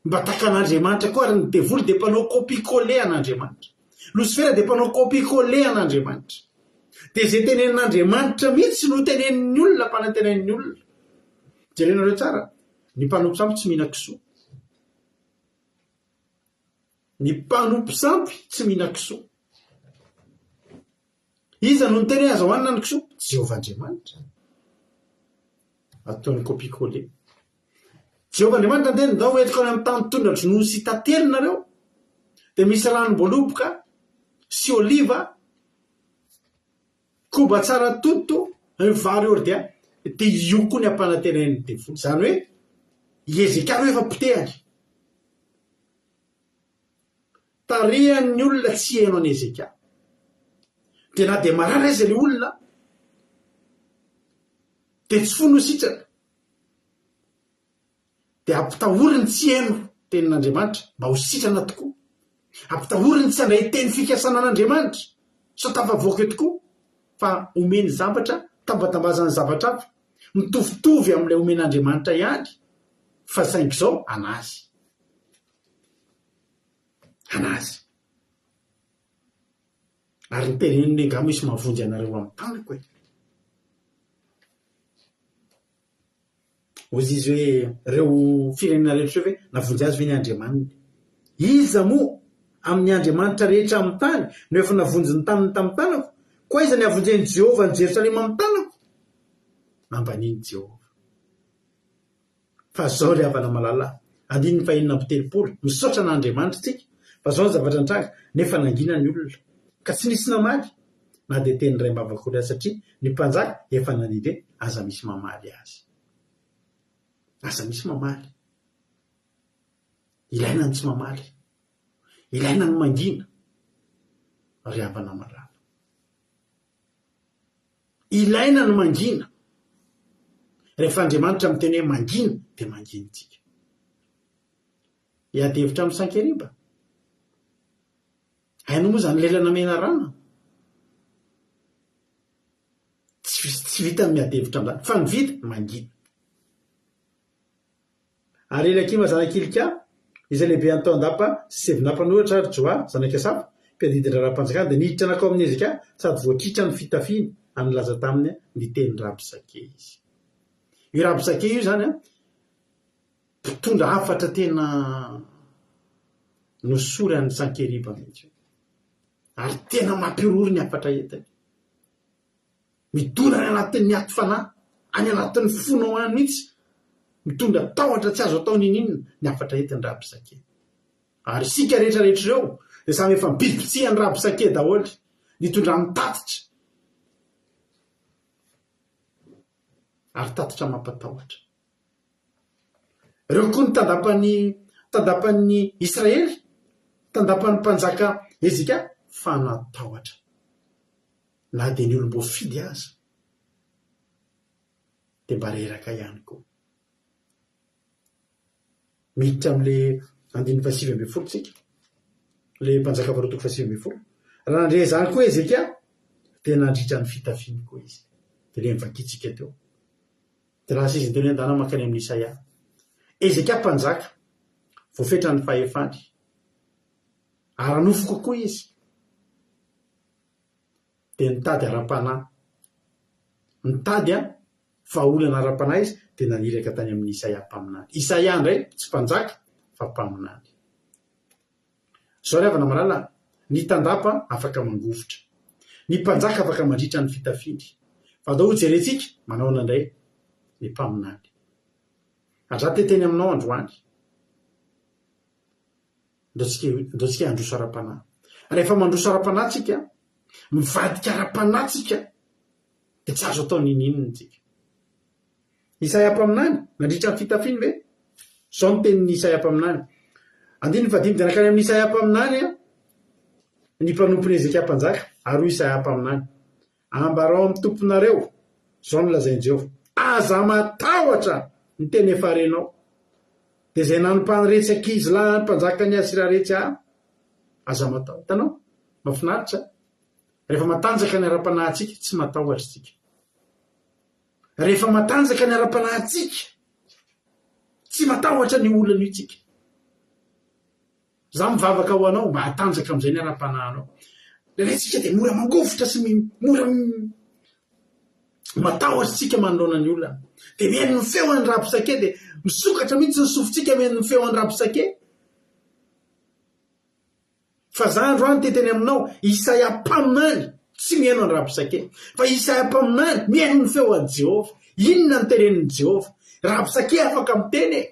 mba taka an'Andriamanitra koa ary ny devoly de mpanao copie-coller an'Andriamanitra. Lucifera de mpanao copie-coller an'Andriamanitra. De zay tenenin'Andriamanitra mihitsy no tenenin'ny olona mpanantenan'ny olona. Jerenareo tsara, ny mpanompo sampy tsy mihina kisoa. Ny mpanompo sampy tsy mihina kisoa. Iza no ny teny azo hoanina ny kisoa? Jehovah-Andriamanitra. Ataony copie-coller. Jehovah-Andriamanitra teny ndao hoentiko any amin'ny tany tondra dronono sy tately nareo. De misy ranom-boloboka sy oliva, koba tsara toto, vary ordia. De io koa ny ampanantenan'ny devoly. Zany hoe Ezeka hoe efa potehany. Tarehan'ny olona tsy haino an'i Ezeka. De na de marary izy le olona de tsy fono sitrana. De ampitahoriny tsy haino tenin'Andriamanitra mba ho sitrana tokoa. Ampitahoriny tsy handray teny fikasana an'Andriamanitra so tafavoaka tokoa fa omeny zavatra tambatambazany zavatra hafa mitovitovy amin'ilay omen'Andriamanitra ihany fa saingy zao anazy ary ny teneniny angamo misy mahavonjy anareo amin'ny tanako ozy izy hoe reo firenena rehetra hoe navonjy azy ve ny Andriamanitra. Iza moa amin'ny Andriamanitra rehetra amin'ny tany no efa navonjy ny taniny tamin'ny tanako koa iza ny avonjeny Jehovah ny Jerosalema amin'ny tanako nambaniny Jehovah. Fa zao ry havana malala andininy fahinina ambitelopolo misaotra an'Andriamanitra tsika fa zao ny zavatra nitranga nefa nangina ny olona ka tsy nisy namaly na de teny ray mbavakory azy satria ny mpanjaka efa nanire aza misy mamaly azy. Aza misy mamaly. Ilaina ny tsy mamaly. Ilaina ny mangina. Ry havana malala. Ilaina ny mangina. Rehefa Andriamanitra miteny hoe mangina de manginitsika. Iadevitra amin'ny Sankeriba. Haino moa zany lelana mena rana. Tsy vita ny miadevitra amin'izany fa ny vita mangina. Ary Eliakima zanak'Ilika izay lehibe antao andapa sy sevinapanohitra ary Joa zanak'Asafa mpiadiditra raha-mpanjakana de niditra anakao amin'ny Ezeka sady voatritra ny fitafiany anylaza taminy ny teny Rabsake izy. Io Rabsake io zany mpitondra hafatra tena nosory an'ny Sankeriba mihitsy. Ary tena mampiorory ny hafatra entiny. Midona any anatin'ny ato fanahy, any anatin'ny fonoana mihitsy. Mitondra tahotra tsy azo atao ninina ny hafatra entiny Rabsake. Ary sika rehetra reo de samy efa mibibitsihany Rabsake daholo, nitondra amin'ny tatitra. Ary tatitra mampatahotra. Reo koa ny tandapan'ny Israely, tandapan'ny mpanjaka Ezeka fa natahotra. Na de ny olom-bo fidy aza de mba reraka ihany koa. Miditra amin'le andin'ny fasivy ambin'ny folo tsika, le mpanjaka faharoa fasivy ambin'ny folo. Raha nandre zany koa Ezeka de nandritra ny fitafiany koa izy. De le mivakitsika teo. De raha izy teny andana makany amin'ny Isaia. Ezeka mpanjaka voafetra ny fahefany. Ary nofo kokoa izy. De nitady ara-panahy. Nitady fa olana ara-panahy izy de naniraka tany amin'ny Isaia mpaminany. Isaia ndray tsy mpanjaka fa mpaminany. Zao ry havana malala, ny tandapa afaka mangovotra. Ny mpanjaka afaka mandritra ny fitafiny. fa dao jerentsika manao nandray ny mpaminany aza teteny aminao androany ndotsika androso ara-panahy rehefa mandroso ara-panahy tsika mivadika ara-panahy tsika dia tsy azo atao ninininy tsika Isaya mpaminany nandritra ny fitafiany ve zao ny tenin'ny Isaya mpaminany 5 dia nakany amin'ny Isaya mpaminany ny mpanompony Ezekia mpanjaka ary Isaya mpaminany ambarao amin'ny tomponareo zao nolazainy Jehova aza matahotra ny teny efa renao dia zay nanompaniretsaka izy lahy mpanjaka ny azy rehetra aza matahotra hitanao mafinaritra rehefa matanjaka ny ara-panahintsika tsy matahotra tsika rehefa matanjaka ny ara-panahintsika tsy matahotra ny olana io tsika za mivavaka ho anao mba hatanjaka amin'izay ny ara-panahinao retsika dia mora mangofotra sy mora matahotra tsika manoloana ny olona dia mihaino ny feo any rapisake dia misokatra mihitsy ny sofintsika mihaino ny feo any rapisake fa za androany teteny aminao Isaya mpaminany tsy mihaino any rapisake fa Isaya mpaminany mihaino ny feo any Jehova inona ny tenenin'ny Jehova rapisake afaka miteny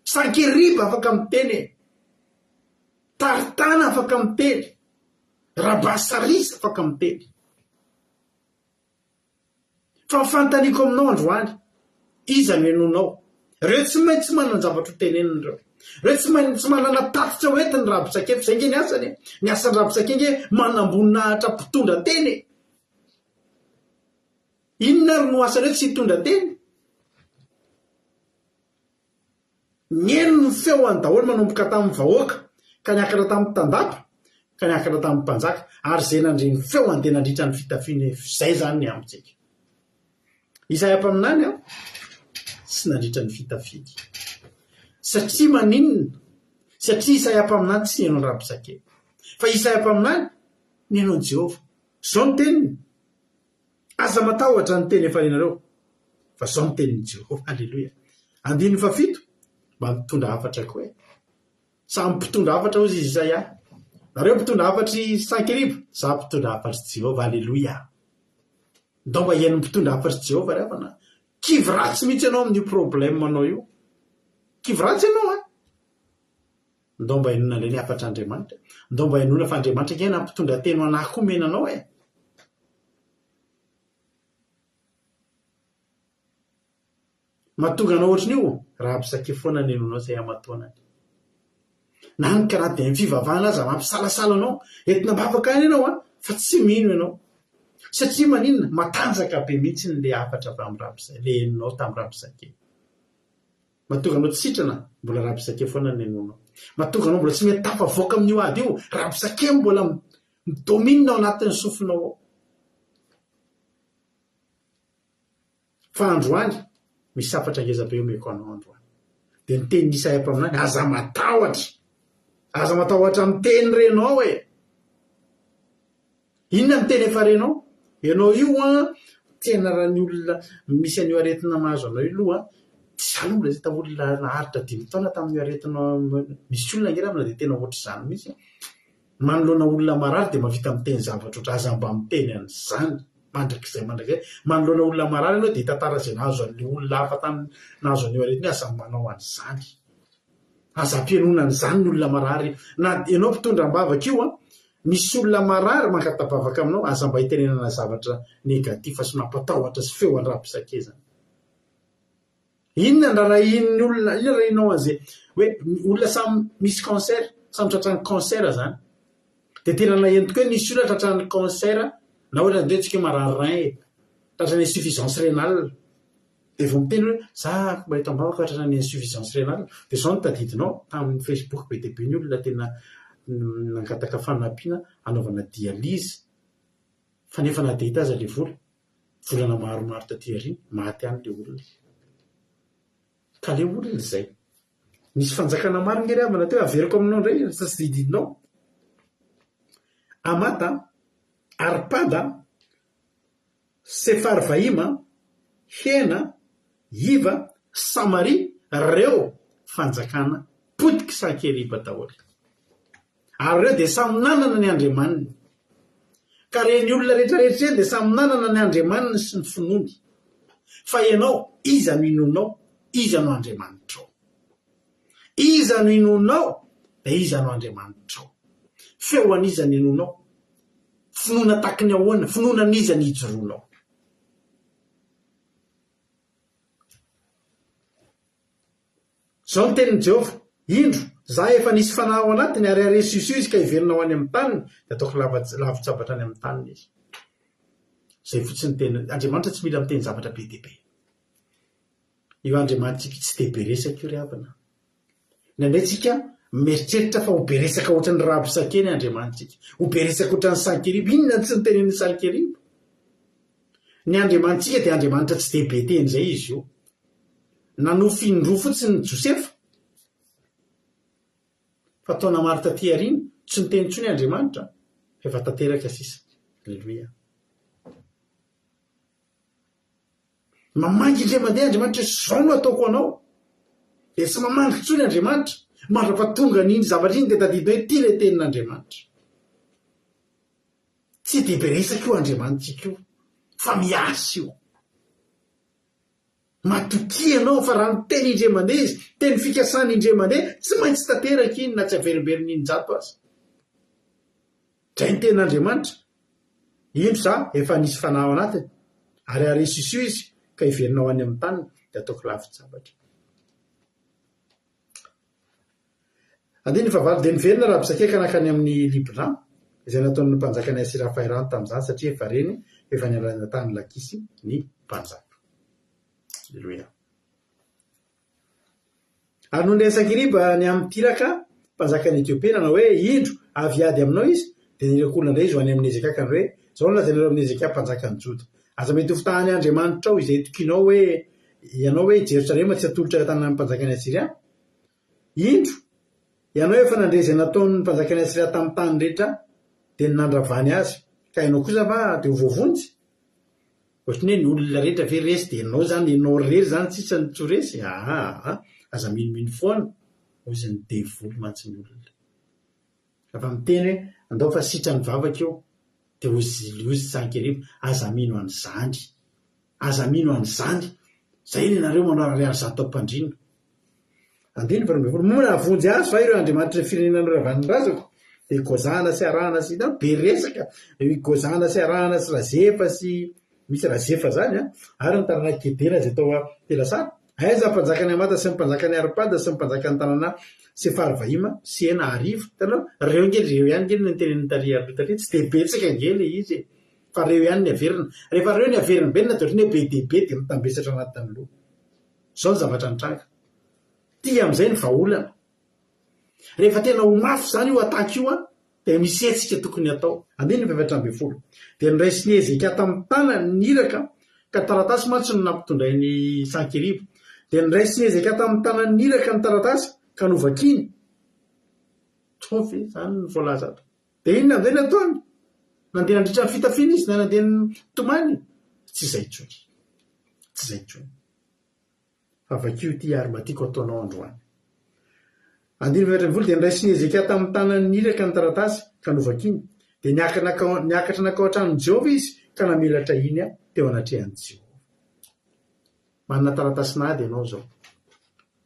sankeriba afaka miteny taritana afaka miteny rabasarisa afaka miteny fa fantaniko aminao androany iza no henonao reo tsy maintsy manana zavatra ho teneniny reo tsy manana tatitra hoentiny rapisake fa zay nge ny asany ny asany rapisake nge manambonahatra mpitondra teny inona ro no asany hoe tsy hitondra teny mihaino ny feo any daholo manomboka tamin'ny vahoaka ka niakatra tamin'ny tandapa ka niakatra tamin'ny mpanjaka ary zay nandreny feo any dia nandritra ny fitafiany zay zany ny amintsika Isaya mpaminany sy nandritra ny fitafiany satria maninona satria Isaya mpaminany tsy nihaino ny rapisake fa Isaya mpaminany nihaino any Jehova zao ny teniny aza matahotra ny teny efa renareo fa zao ny tenin'ny Jehova alleloia 7 mba mitondra hafatra koa samy mpitondra hafatra ozy izy Isaya nareo mpitondra hafatry sankeriba za mpitondra hafatry Jehova alleloia ndao mba hihaino mpitondra hafatry Jehova rehefa kivy ratsy mihitsy ianao amin'io problème manao io kivy ratsy ianao ndao mba hainona le ny hafatra Andriamanitra ndao mba hainona fa Andriamanitra nge nampitondra teny ho anahy koa menanao mahatonga anao ohatrin'io rapisake foana ny henonao zay amatoanany na ny karaha dia fivavahana aza mampisalasala anao entina mavaka any ianao fa tsy mino ianao satria maninona matanjaka be mihitsy ny le hafatra avy amin'ny rapisake le henonao tamin'ny rapisake mahatonga anao tsy sitrana mbola rapisake foana ny henonao mahatonga anao mbola tsy mety tafavoaka amin'io ady io rapisake mbola midominina ao anatin'ny sofinao fa androany misy safatra ngezabe eo meko anao androany dia ny tenin'ny Isaya mpaminany aza matahotra ny teny renao inona ny teny efa renao ianao io tena raha ny olona misy an'io aretina mahazo anao io loha tsy zany mbola zay taolona naharitra 5 taona tamin'io aretina misy olona ngerana dia tena ohatr' izany mihitsy manoloana olona marary dia mavita miteny zavatra oatra aza mba miteny an'izany mandrakizay manoloana olona marary ianao dia tantara zay nahazo an'le olona hafa tany nahazo an'io aretina aza manao an'izany aza ampianona an'izany ny olona marary na ianao mpitondram-bavaka io misy olona marary mankatabavaka aminao aza mba hitenenana zavatra negativa sy mampatahotra sy feo any rapisake zany inona raha inony olona inona raha inao an'izay hoe olona samy misy cancer samy tratrany cancer zany dia tena naheno tokoa hoe nisy olona tratrany cancer na hoe nandehantsika marary rein tratrany insuffisance rénale dia vao miteny hoe za mba hitam-bavaka tratrany insuffisance rénale dia zao notadidinao tamin'ny Facebook be dia be ny olona tena nangataka fanampiana anaovana dialyse fa nefa na dia hita aza le volana maromaro taty ariny maty any le olona ka le olona izay nisy fanjakana maro ngery avana teo averiko aminao indray sa tsy dididinao Amata Arpada Sefarvaima Hena Iva Samari reo fanjakana potiky sankeriba daholo ary reo dia samy nanana ny andriamaniny ka reny olona rehetrarehetra dia samy nanana ny andriamanina sy ny finoany fa ianao iza no inonao iza no andriamanitrao iza no inonao dia iza no andriamanitrao feo an'iza ny inonao finoana taky ny ahoana finoana n'iza ny hijoroanao zao ny tenin'i Jehovah indro za efa nisy fanahy ao anatiny ary aresoiso izy ka iverinao any amin'ny taniny dia ataoko lavitsabatra any amin'ny taniny izy zay fotsiny teny andriamanitra tsy mila miteny zavatra be dia be io andriamanitsika tsy dia be resaka io ry havana nandray tsika mieritreritra fa ho be resaka ohatran'ny rabosakeny andriamanitsika ho be resaka ohatran'ny sankeribo inona tsy ny tenen'ny sankeribo ny andriamanitsika dia andriamanitra tsy dia be teny zay izy io nanofindroa fotsiny ny Josefa fa taona maro taty ariana tsy niteny intsony andriamanitra efa tanteraka sisa alleloia mamangy indray mandeha andriamanitra zao no ataoko anao dia tsy mamangy intsony andriamanitra mara fa tonga n'iny zavatra iny dia tadidina hoe ty le tenin'andriamanitra tsy dia be resaka io andriamanitsika io fa miasy io matoki ianao fa raha ny teny indray mandeha izy teny fikasana indray mandeha tsy maintsy tanteraka iny na tsy averimberiny jato azy dray ny tenin'andriamanitra indro za efa nisy fanahy ao anatiny ary aresoiso izy ka iverinao any amin'ny taniny dia ataoko lavitsabatra andiny favalo dia niverina raha bisakeka nakany amin'ny Libna izay nataon'ny mpanjakany Asirafairany tamin'izany satria efa reny efa nialana tany Lakisy ny mpanjaka alleluia ary noho ny Sankeriba ny amin'ny Tiraka mpanjakany Etiopia nanao hoe indro avy ady aminao izy dia nirekolona indray izy ho any amin'ny Ezekakany hoe zao no lazanareo amin'ny Ezeka mpanjakany Joda aza mety ho fitahany andriamanitra ao izay tokinao hoe ianao hoe Jerosalema tsy atolotra tany amin'ny mpanjakany Asiria indro ianao efa nandrezay nataon'ny mpanjakany Asiria tamin'ny tany rehetra dia nandravany azy ka ianao kosa va dia ho voavonjy ohatrany hoe ny olona rehetra ve resy dia ianao zany ianao rery zany tsisa ny tsoresy aza minomino foana hoy izy ny devoly mantsy ny olona rehefa miteny hoe andao fa sitra ny vavaka eo dia ozy Sankeribo aza mino an'izany aza mino an'izany zay ny nareo manao ary zato ampandrino andiny farombefolo mona avonjy azy fa ireo andriamanitra firenenanao ravan'ny razako dia Gozana sy Arana sy be resaka Gozana sy Arana sy Razefa sy misy Razefa zany ary ny tanàna Kedera zay tao Telasara aiza mpanjakany Amata sy mpanjakany Arpada sy mpanjakany tanàna Sefarvaima sy Ena Arivo tanao reo ihany ngely ny tenen'ny taria aloha tsy dia betsaka ngely izy fa reo ihany ny averina rehefa reo ny averina be na toetrany hoe be dia be dia mitambesatra anatin'ny loha zao ny zavatra nitranga ty amin'izay ny vahaolana rehefa tena ho mafy zany io ataky io dia misy hetsika tokony atao andiny ny faefatra amby folo dia niraisiny Ezeka tamin'ny tanany niraka ka taratasy mantsy no nampitondray ny Sankeribo dia niraisiny Ezeka tamin'ny tanany niraka ny taratasy ka novakiny tsofy zany ny voalaza ato dia inona amin'izay ny ataony nandeha nandritra ny fitafiana izy na nandeha tomany tsy izay intsony tsy izay intsony fa vakio ty arymatiko ataonao androany andiny faefatra amby folo dia niraisiny Ezeka tamin'ny tanany niraka ny taratasy ka novakiny dia niakatra nakao an-tranon'i Jehovah izy ka namelatra iny teo anatrehan'i Jehovah manana taratasinady ianao zao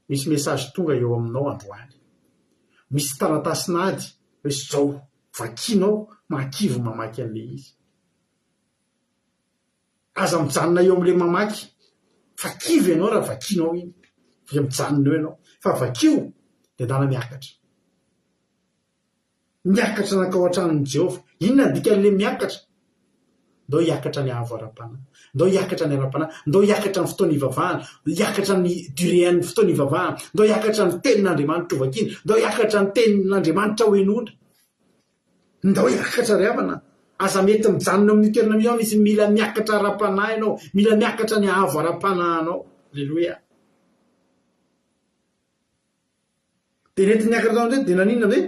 misy mesazy tonga eo aminao androany misy taratasinady hoe zao vakinao makivo mamaky an'le izy aza mijanona eo amin'le mamaky vakivo ianao raha vakinao iny dia mijanona eo ianao fa vakio dia dana miakatra nakao an-tranon'i Jehovah inona dikan'le miakatra ndao hiakatra ny avo ara-panahy ndao hiakatra ny ara-panahy ndao hiakatra ny fotoana ivavahana hiakatra ny duréan'ny fotoana ivavahana ndao hiakatra ny tenin'andriamanitra ho vakiny ndao hiakatra ny tenin'andriamanitra ho enondra ndao hiakatra ry havana aza mety mijanona amin'ny toerana mio misy mila miakatra ara-panahy ianao mila miakatra ny avo ara-panahinao alleloia dia nety niakatra tao amin'izay dia naninona ve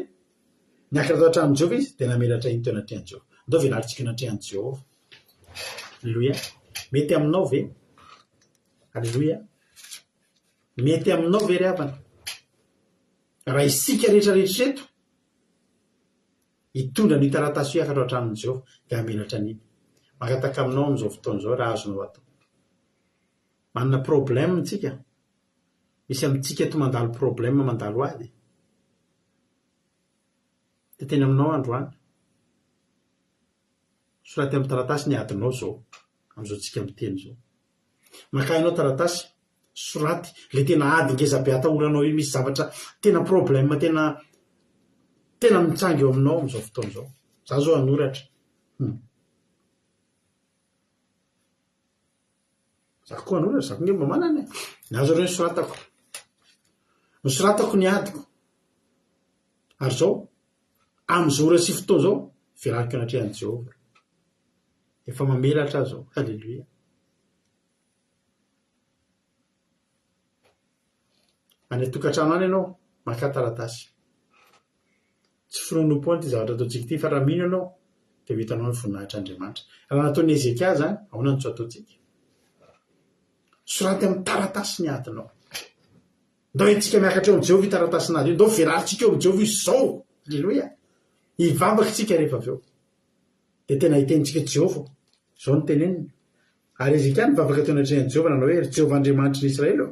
niakatra tao an-tranon'i Jehovah izy dia namelatra iny teo anatrehan'i Jehovah ndao velaritsika anatrehan'i Jehovah alleloia mety aminao ve alleloia mety aminao ve ry havana raha isika rehetra rehetra eto hitondra ny taratasy hiakatra an-tranon'i Jehovah dia hamelatra an'iny. Mangataka aminao amin'izao fotoan'izao raha azonao atao. Manana problème tsika. Misy amintsika eto mandalo problème mandalo ady. Dia teny aminao androany. Soraty amin'ny taratasy ny adinao zao amin'izao tsika miteny zao. Maka ianao taratasy, soraty le tena ady ngeza be atahoranao iny, misy zavatra tena problème tena mitsangy eo aminao amin'izao fotoan'izao. Za zao anoratra. Za koa anoratra, za koa mba manana. Nazo ireo soratako. Soratako ny adiko. Ary zao, amin'izao ora sy fotoana zao, velariko anatrehan'i Jehovah. Efa mamelatra zao. Halleluia. Any tokantrano any ianao, maka taratasy. Tsy finonompo any ty zavatra ataontsika ty, fa raha mino ianao dia ho hitanao ny voninahitr'Andriamanitra. Raha nataon'i Ezekia zany, ahoana ny tsy ataontsika? Soraty amin'ny taratasy ny adinao. Ndao entsika miakatra eo amin'ny Jehovah taratasy n'ady io, ndao verarintsika eo amin'ny Jehovah izao. Halleluia. Hivavaka tsika rehefa avy eo. Dia tena hitentsika Jehovah. Zao ny teneniny. Ary Ezekia nivavaka teo anatrehan'i Jehovah nanao hoe Jehovah Andriamanitry ny Israely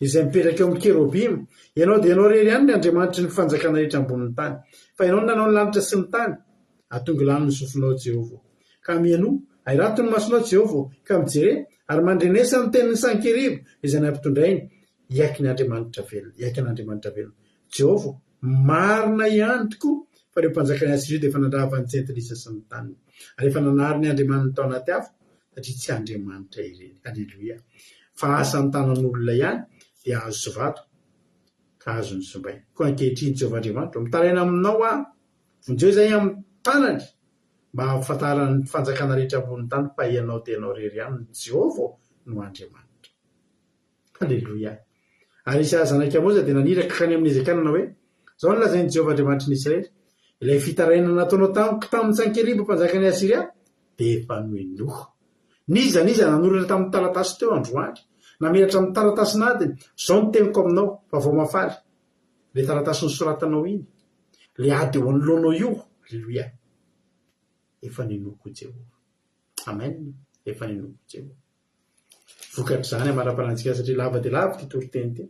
izay mipetraka eo amin'ny kerobima. Ianao dia ianao rery ihany ny Andriamanitry ny fanjakana rehetra ambonin'ny tany. Fa ianao nanao ny lanitra sy ny tany. Atonga lany ny sofinao Jehovah. Ka miano, airato ny masonao Jehovah, ka mijere ary mandrenesa ny tenin'ny Sankeribo izay nampitondrainy. Iaiky ny Andriamanitra velona. Jehovah marina ihany tokoa fa ireo mpanjakany Asiria dia efa nandrava ny Jentilisa sy ny taniny. Ary efa nanary ny Andriamanitra tao anaty afo satria tsy Andriamanitra ireny. Halleluia. Fa asan'ny tanan'olona ihany dia azo sovato ka azo ny sombay. Koa ankehitriny Jehovah Andriamanitra mitaraina aminao vonjeo izay amin'ny tanany mba hahafantarany fanjakana rehetra ambony tany fa ianao tenao rery ihany ny Jehovah no Andriamanitra. Halleluia. Ary Isaia zanaka Amoza dia naniraka kany amin'ny Ezekia nanao hoe zao ny lazain'i Jehovah Andriamanitra ny Israely, ilay fitaraina nataonao tamiko tamin'ny Sankeribo mpanjakan'ny Asiria dia efa noenoho. Niza nanoratra tamin'ny taratasy teo androany, namelatra amin'ny taratasy n'adiny. Zao ny teniko aminao fa vao mafaly. Le taratasy nosoratanao iny, le ady eo anoloanao io. Halleluia. Efa nenohoko Jehovah. Amen. Efa nenohoko Jehovah. Vokatra zany amara-parantsika satria lava dia lava ty toriteny ty.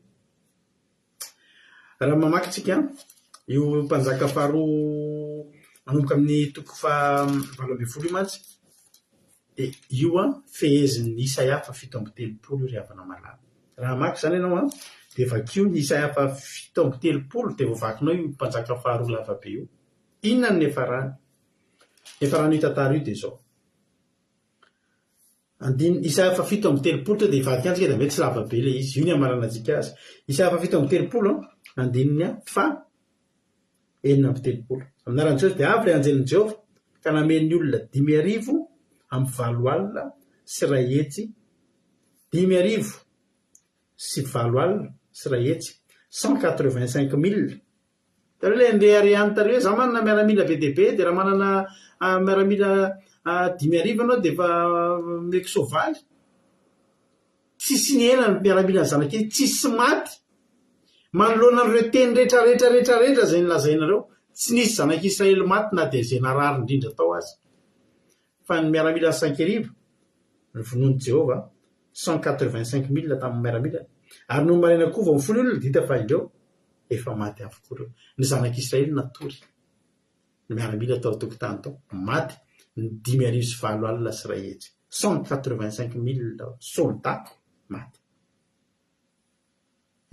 Raha mamaky tsika io mpanjaka faharoa manomboka amin'ny toko 12 mantsy, dia io feheziny Isaia 7:30 ry havana malala. Raha mamaky zany ianao dia vakio ny Isaia 7:30 dia voavakinao io mpanjaka faharoa lavabe io. Inona ny nefarany? Nefarany io tantara io dia zao. Isaia 7:30 dia ivadika antsika dia mety tsy lavabe le izy. Io ny amarana antsika azy. Isaia 7:30 andininy 7:30. Aminaran'i Jehovah dia avy ilay anjelin'i Jehovah ka namen'ny olona 5,000 amin'ny 7 alina sy 1 hetsy. 5,000 sy 7 alina sy 1 hetsy. 185,000. Tareo ilay andrehariany tareo za manana miaramila be dia be, dia raha manana miaramila 5,000 anao dia efa meko soavaly. Tsisy ny ena ny miaramila ny zanak'iny, tsisy maty. Manoloana an'ireo teny rehetra zay nilazainareo, tsy nisy zanak'Israely maty na dia izay narary indrindra tao azy. Fa ny miaramila ny Sankeribo, ny vonoan'i Jehovah 185,000 tamin'ny miaramila. Ary no marena koa vao mifono olona dita fa indreo efa maty avokoa ireo. Ny zanak'Israely natory. Ny miaramila tao tokotany tao maty ny 5,000 alina sy 1 hetsy. 185,000 soldat maty.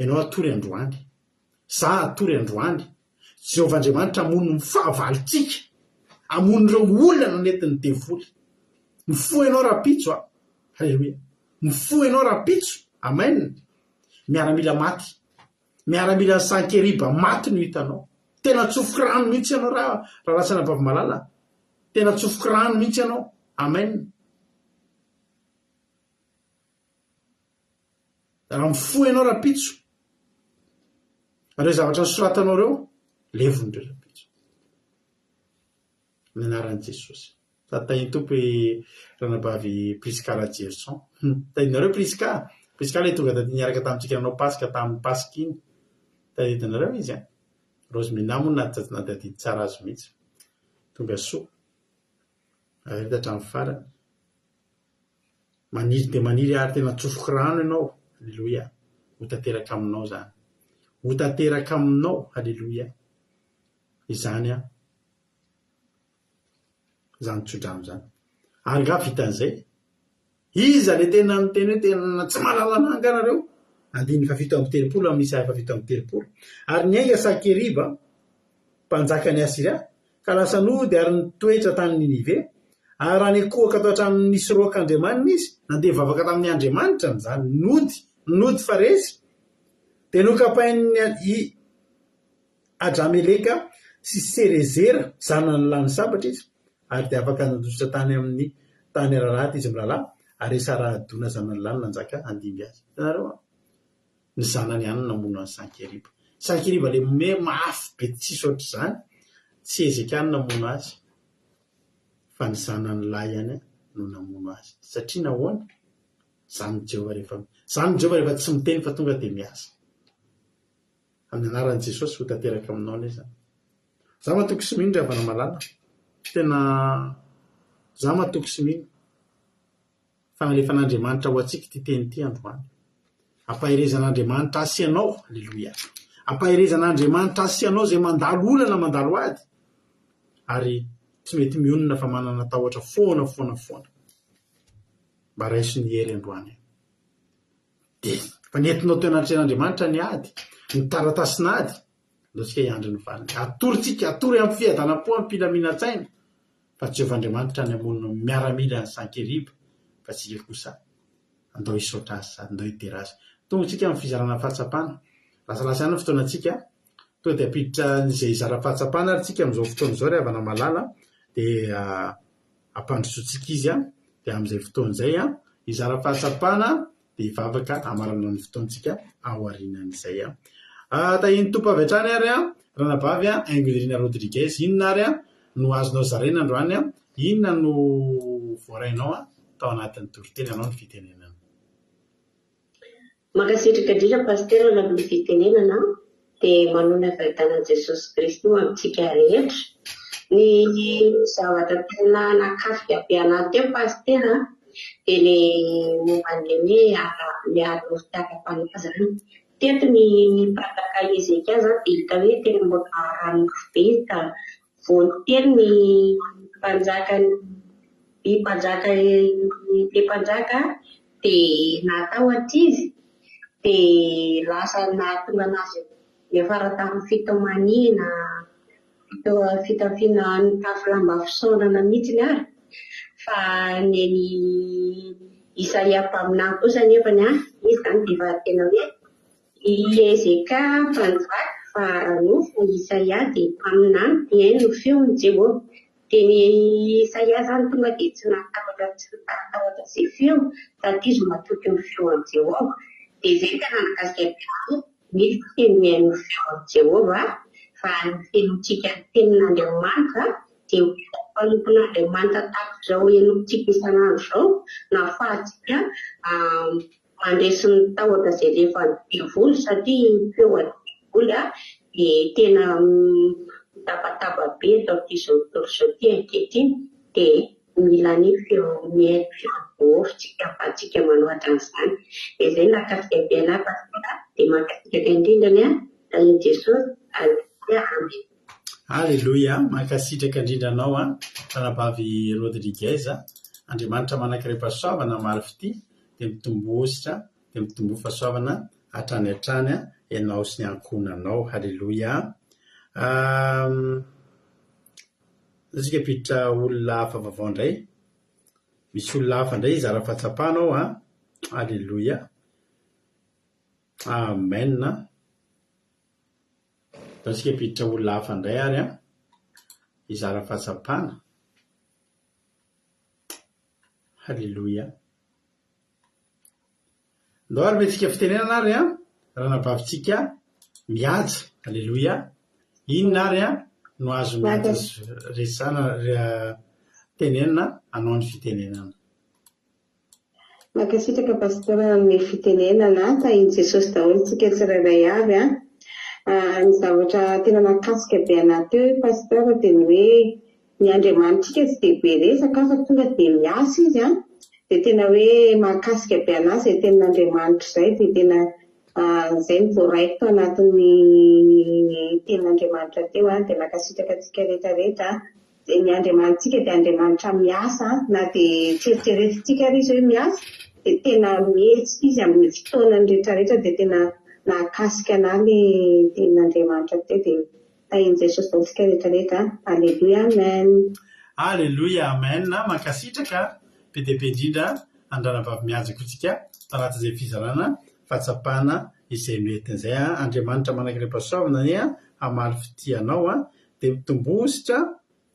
Ianao atory androany, za atory androany, Jehovah Andriamanitra amono ny fahavalitsika, amono ireo olana nentin'ny devoly. Mifoha ianao rapitso. Halleluia. Mifoha ianao rapitso. Amen. Miaramila maty. Miaramila Sankeriba maty no hitanao. Tena tsofoky rano mihitsy ianao raha rasana bavy malala. Tena tsofoky rano mihitsy ianao. Amen. Raha mifoha ianao rapitso, ireo zavatra nisoratanao ireo, levon'ireo rapitso. Ny anaran'i Jesosy. Tainy tompo ranabavy Priska Gerson. Tainareo Priska ilay tonga taty niaraka tamintsika nanao Pasika tamin'ny Pasika iny. Taditinareo izy. Rozy minamona natadidy tsara azy mihitsy. tonga soa ahita hatramin'ny farany maniry dia maniry ary tena tsofoky rano ianao halleloia ho tanteraka aminao zany ho tanteraka aminao halleloia izany zany tsodrano zany ary nga vitan'izay iza le tena miteny hoe tena tsy malalananga nareo 7:30 amin'ny Isaia 7:30 ary ny ainga Sankeriba mpanjaka ny Asiria ka lasa nody ary nitoetra tany Ninive ary raha ny akohaka tao hatramin'ny nisy roak'Andriamanina izy nandeha vavaka tamin'ny Andriamanitra zany nody faresy dia nokapain'ny Adrameleka sy Serezera zanany lany sambatra izy ary dia afaka nandositra tany amin'ny tany Araraty izy milalahy ary Saradona zanany lany nanjaka andimby azy itanareo ny zanany ihany namono any Sankeriba le mafy be tsisy ohatr' zany tsy ezeka any namono azy fa ny zanany lahy ihany no namono azy satria nahoana zany Jehova rehefa tsy miteny fa tonga dia miasa amin'ny anaran'i Jesosy ho tanteraka aminao ne zany za matoky sy mino ravana malala tena za matoky sy mino fanalefan'Andriamanitra ho antsika ty teny ty androany ampahirezan'Andriamanitra asianao halleloia ampahirezan'Andriamanitra asianao zay mandalo olana mandalo ady ary tsy mety mionona fa manana tahotra foana mba raiso ny hery androany dia fa nentinao teo anatren'Andriamanitra ny ady ny taratasina ady andaotsika hiandry ny valiny atory amin'ny fiadanam-po amin'ny mpilaminatsaina fa Jehovahandriamanitra ny amonina miaramila ny Sankeriba fa tsika kosa andao hisaotra azy sady andao hidera azy tonga tsika amin'ny fizarana fahatsapana lasalasa ihany ny fotoanantsika tonga dia ampiditra n'izay hizara fahatsapana ary tsika amin'izao fotoan'izao ry havana malala dia ampandrosoantsika izy dia amin'izay fotoan'izay hizara fahatsapana dia hivavaka amarana ny fotoantsika aorianan'izay tahiny tompo avy hatrany ary ranabavy Angelina Rodriguez inona ary no azonao zarena androany inona no voarainao tao anatin'ny toriteny anao ny fitenenana Makasitraka indrindra pasitera amin'ny fitenenana dia manona fahitanan Jesosy Kristy amintsika rehetra ny zavatra tena nakafika be anaty teo pasitera dia le momban'ilay hoe miaro zany teto ny pataka Ezekia zany dia hita hoe tena mbola ranofo be ka voateny ny mpanjaka dia natao at'izy dia lasa nahatonga anazy niafara tamin'ny fitomaniana fitafiana mitafy lamba fisaonana mihitsy ary fa ny Isaia mpaminany kosa nefa izy zany dia tena hoe Ezeka mpanjaka fa ranofo Isaia dia mpaminany dia no feon'ny Jehova dia ny Isaia zany tonga dia tsy natahotra izay feo satria izy matoky ny feon'ny Jehova dia izay tena nakasika misy teny ny feon'ny Jehova fa ny fenontsika ny tenin'Andriamanitra dia panompon'Andriamanitra tahaka izao enontsika isan'andro izao na fahatsika mandresy ny tahotra izay rehefa devoly satria feo adevoly dia tena mitabataba be atao izao torizao ankehitriny dia mila ny feo feon'Jehova fa tsika manoatra an'izany dia izay nakasika be anahy pasitera dia makasitraka indrindra ny Jesosy amen. Halleluia makasitraka indrindra anao ranabavy Rodriguez Andriamanitra manankiray pasoavana mafy ity dia mitombositra dia mitombo fahasoavana hatrany ianao sy ny ankonanao halleluia tsika piditra olona hafa vaovao indray misy olona hafa indray zara fahatsapanao halleluia amen tsika piditra olona hafa indray ary izara fahatsapana halleluia ndao ary metsika fitenenana ary ranabavitsika mihaja halleluia inona ary no azo mihaja resana tenenana anao ny fitenenana makasitraka pasitera amin'ny fitenenana tahiny Jesosy daholo tsika tsirairay avy ny zavatra tena nakasika be anaty teo pasitera dia ny hoe ny andriamanitsika tsy dia be resaka fa tonga dia miasa izy dia tena hoe mahakasika be anazy izay tenin'Andriamanitra izay dia tena izay ny voaraiko tao anatin'ny tenin'Andriamanitra teo dia makasitraka antsika rehetrarehetra dia ny andriamanitsika dia andriamanitra miasa na dia tseritseretintsika ry izy hoe miasa dia tena mihetsika izy amin'ny fotoanany rehetrarehetra dia tena nahakasika anahy ilay tenin'Andriamanitra teo dia tahian' Jesosy antsika rehetrarehetra. Aleluia, amen. Aleluia, amen. Mankasitraka be dia be indrindra andranam-bavy miajako tsika tanatin'izay fizarana fahatsapana izay metin'izay Andriamanitra manankarena pasoavana ny hamaly fitianao dia mitombositra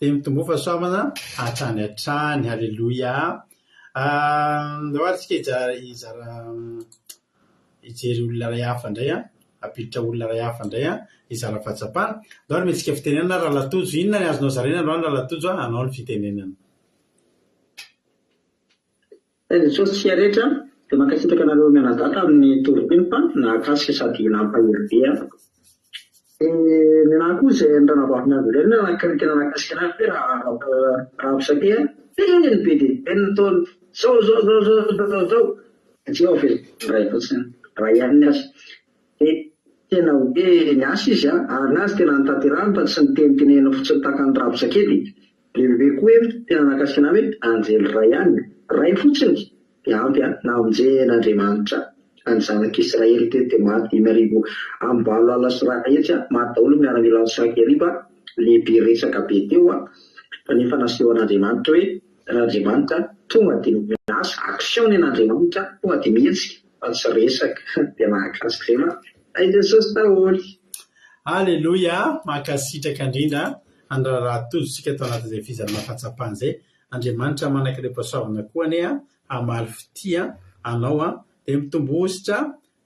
dia mitombo fahasoavana hatrany hatrany. Aleluia. Ohatsika izara ijery olona ray hafa indray apiditra olona ray hafa indray izara fahatsapana. Andao ny metsika fitenenana raha latojo. Inona ny azonao zarena androany raha latojo anao ny fitenenana. Jesosy tsy rehetra dia mankasitraka anareo mianadata amin'ny toropiny fa nahakasika sady nampahery be ny anahy koa izay andranavavy miazo ireny tena nahakasika anazy hoe raha misake teny be dia teny taona zao dia ao ve ray fotsiny raha ihany ny azy dia tena hoe niasa izy ary nazy tena nitanterahany fa tsy nitenitenena fotsiny tahaka ny raha misakely lehibe koa hoe tena nahakasika anahy hoe anjely ray ihany ray fotsiny dia ampy na aminjen'Andriamanitra any zanak'Israely teo dia maty 5,000 alina sy raka hetsy maty daholo miaramila ny sakeriba lehibe resaka be teo fa nefa naseho an'Andriamanitra hoe n'Andriamanitra tonga dia miasa action n'Andriamanitra tonga dia mihetsika fa tsy resaka dia mahakasika izay ai Jesosy daholo. Aleluia, mankasitraka indrindra andraraha tojosika tao anatin'izay fizarana fahatsapana izay. Andriamanitra manankarena pasoavana koa ane hamaly fitia anao dia mitombositra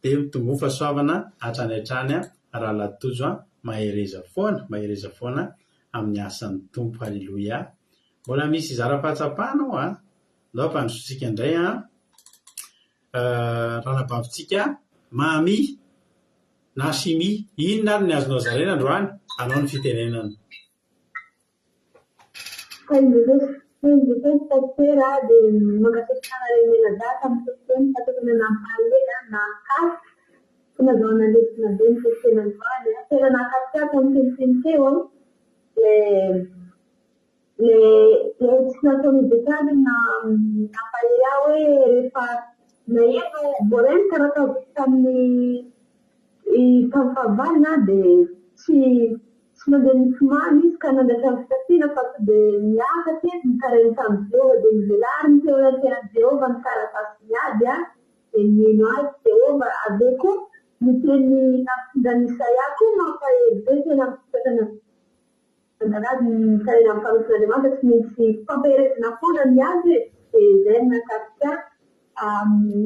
dia mitombo fahasoavana hatrany hatrany raha latojo mahereza foana amin'ny asan'ny tompo. Aleluia. Mbola misy izara fahatsapana ao andao ampandrosotsika indray ranabavitsika mami na simi. Inona ary ny azonao zarena androany anao ny fitenenana. Independente pasteur dia mankasitrana ireny menadata amin'ny fotony fa tokony nampahalena nahakasika tonga izao nalesina be ny fotony androany tena nahakasika amin'ny fotony teo ilay tsy nataony betany nampahery aho hoe rehefa naheno voareny karaha ataovy tamin'ny fahavalina dia tsy mandeha misomamy izy ka nandratra ny fitafiana fa tsy dia miakatra izy mikareny tamin'ny Jehova dia mivelary ny teo anaty Jehova ny taratasiny aby dia mihaino azy Jehova avy koa miteny nampitondran'ny Isaia koa mampahery be tena mitsakana azy mikarena amin'ny fanosin'Andriamanitra tsy maintsy fampiherezana foana ny azy dia izay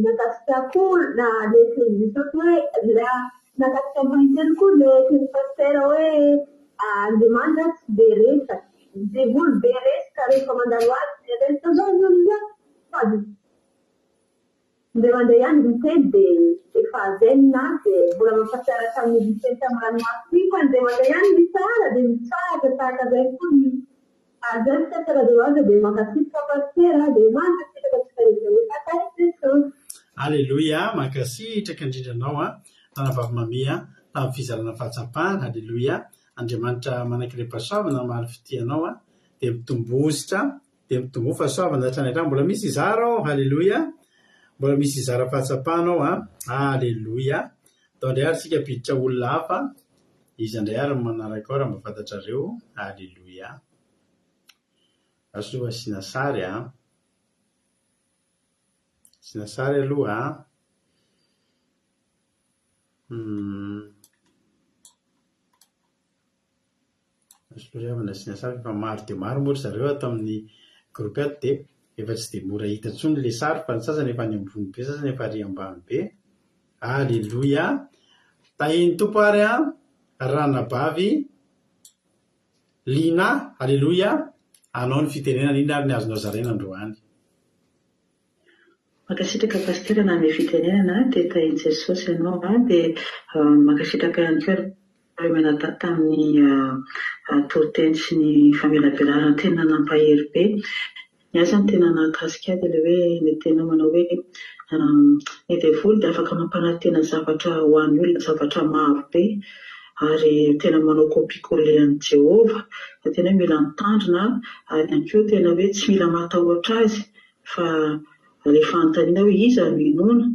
nakasika koa na ilay Jesosy hoe nakasika amin'ny koa ilay pasteur hoe Andriamanitra tsy be resaka dia olo be resaka rehefa mandalo azy dia resaka zao ny olona fady Andriamanitra ihany miteny dia efa azenina dia mbola mampatsiara tamin'ny miteny tamin'ny ranomasy fa Andriamanitra ihany mitsara dia mitsara tahaka izay koa ny azay fitsara dia azy dia mankasitraka pasteur dia mankasitraka tsika Jesosy. Aleluia, mankasitraka indrindra anao ranavavy mamia tamin'ny fizarana fahatsapana. Aleluia. Andriamanitra manankarena pasoavana hamaly fitianao dia mitombositra dia mitombo fahasoavana hatrany hatrany. Mbola misy izara ao. Aleluia. Mbola misy izara fahatsapana ao Aleluia. Tao indray ary sika piditra olona hafa izy indray ary manaraka ao raha mba fantatrareo. Aleluia. Aso asiana sary asiana sary aloha Asoravana asiana sary fa maro dia maro moa zareo ato amin'ny groupe ato dia efa tsy dia mora hita intsony ilay sary fa ny sasany efa any ambony be, sasany efa ary ambany be. Aleluia. Tahiny tompo ary ranabavy Lina. Aleluia. Anao ny fitenenana inona ary ny azonao zarena androany. Mankasitraka pasteur na amin'ny fitenenana dia tahian Jesosy ianao dia mankasitraka ihany koa menata tamin'ny toroteny sy ny famelabelarana tena nampahery be. Ny asany tena nahakasika dia ilay hoe ny tena manao hoe ny devoly dia afaka mampanantena zavatra ho an'ny olona, zavatra maro be, ary tena manao kopikole an'i Jehova, tena hoe mila mitandrina, ary ihany koa tena hoe tsy mila matahotra azy fa rehefa anontaniana hoe iza no inoana,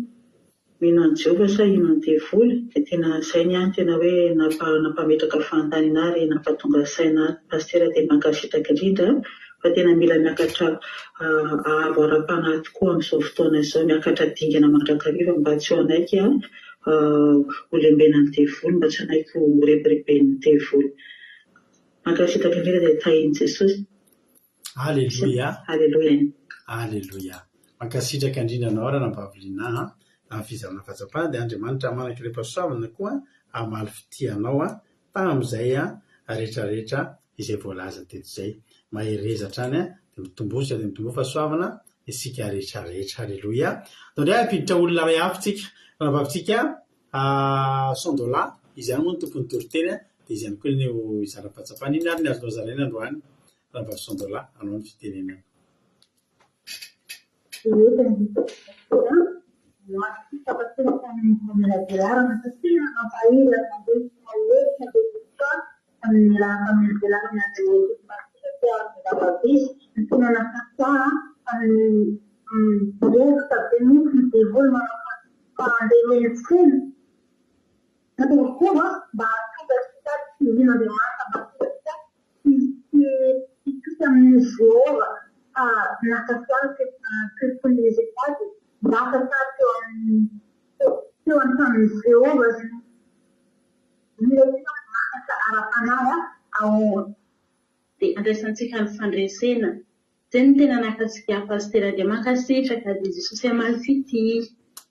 mino an'i Jehova sa ino ny devoly, dia tena izay ny any tena hoe nampametraka fanontaniana ary nampatonga saina pastera dia mankasitraka indrindra fa tena mila miakatra ahavo ara-panahy tokoa amin'izao fotoana izao, miakatra dingana mandrakariva mba tsy ho anaiky ho lembena ny devoly, mba tsy anaiky ho reperiben'ny devoly. Mankasitraka indrindra dia tahin'i Jesosy. Alleluia. Alleluia. Alleluia. Mankasitraka indrindra anao ary nambaviliana amin'ny fizarana fahatsapana dia Andriamanitra manankirepasoavana koa hamaly fitianao tamin'izay rehetrarehetra izay voalaza teto izay. Maherezatra any dia mitombosa dia mitombo fahasoavana isika rehetrarehetra. Alleluia. Indray ampiditra olona ray hafitsika nambavitsika Sondola, izy ihany moa ny tompon'ny toriteny dia izy ihany koa ny izara fahatsapana. Ino ary ny azonao zaraina androany nambavy Sondola anao ny fitenenana. Dia andraisantsika ny fandresena izay ny tena nakasika pastera dia mankasitraka dia Jesosy hamaly fity.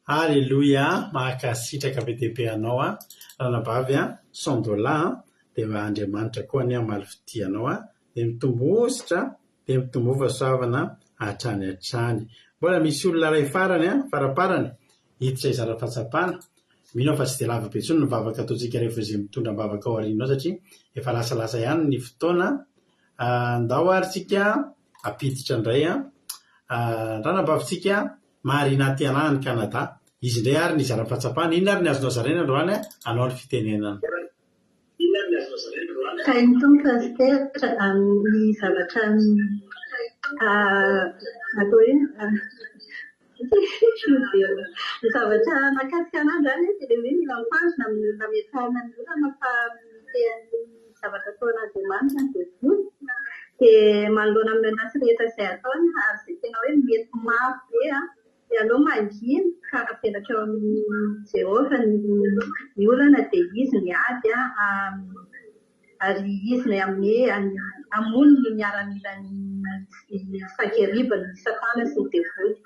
Alleluia. Mankasitraka be dia be anao ranabavy Sondola dia Andriamanitra koa ny hamaly fity anao dia mitombositra dia mitombo fahasoavana hatrany hatrany. Mbola misy olona ray farany faraparany hiditra izara fahatsapana. Mino fa tsy dia lava be intsony ny vavaka ataontsika rehefa izay mitondra ny vavaka ao aorianao satria efa lasalasa ihany ny fotoana. Andao ary tsika apiditra indray ranabavitsika Marina Tiana ny Kanada. Izy indray ary ny izara fahatsapana. Inona ary ny azonao zaraina androany anao ny fitenenana. Kainton pastera ny zavatra atao hoe ny zavatra nakasika anazy zany dia hoe mila mitandrina nametrahana ny olona fa mitehany zavatra ataon'Andriamanitra ny devoly dia manoloana amin'ny anasy rehetra izay ataony ary izay tena hoe mety maro be dia aleo mangina ka avelatra eo amin'ny Jehova ny olana dia izy ny ady ary izy ny amony ny miaramila ny fakeribany ny satana sy ny devoly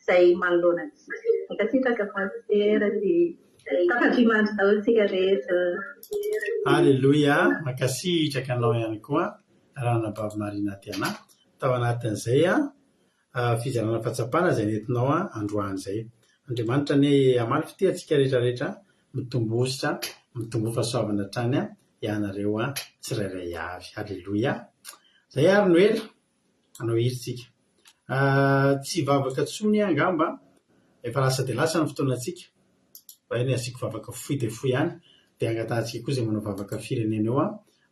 izay manoloana mankasitraka pastera dia tafandrimandry daholo tsika rehetra. Alleluia. Mankasitraka anao ihany koa ranabavy Marina Tiana tao anatin'izay fizarana fahatsapana izay nentinao androany izay. Andriamanitra ny hamaly fity antsika rehetrarehetra mitombositra mitombo fahasoavana hatrany ianareo tsirairay avy. Alleluia. Izay ary no ela anao hiritsika. Tsy vavaka tsony angamba efa lasa dia lasa ny fotoanantsika. Fa eny asiko vavaka fohy dia fohy ihany dia angatantsika koa izay manao vavaka firenena eo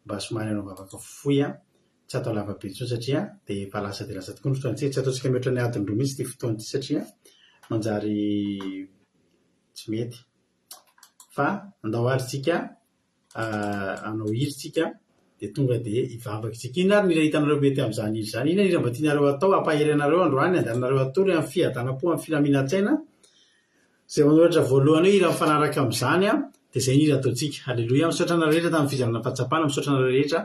mba somary anao vavaka fohy tsy atao lava be intsony satria dia efa lasa dia lasa tokoa ny fotoanantsika. Tsy ataontsika mihoatra ny adiny roa mihitsy ity fotoana ity satria manjary tsy mety. Fa andao ary tsika anao hiritsika dia tonga dia hivavaka tsika. Ino ary nira hitanareo mety amin'izany izy izany? Ina nira mba tianareo atao hampahery anareo androany andehanareo atory amin'ny fiadanam-po amin'ny filaminantsaina izay manoratra voalohany ira mifanaraka amin'izany dia izay nira ataontsika. Alleluia. Misaotra anareo rehetra tamin'ny fizarana fahatsapana, misaotra anareo rehetra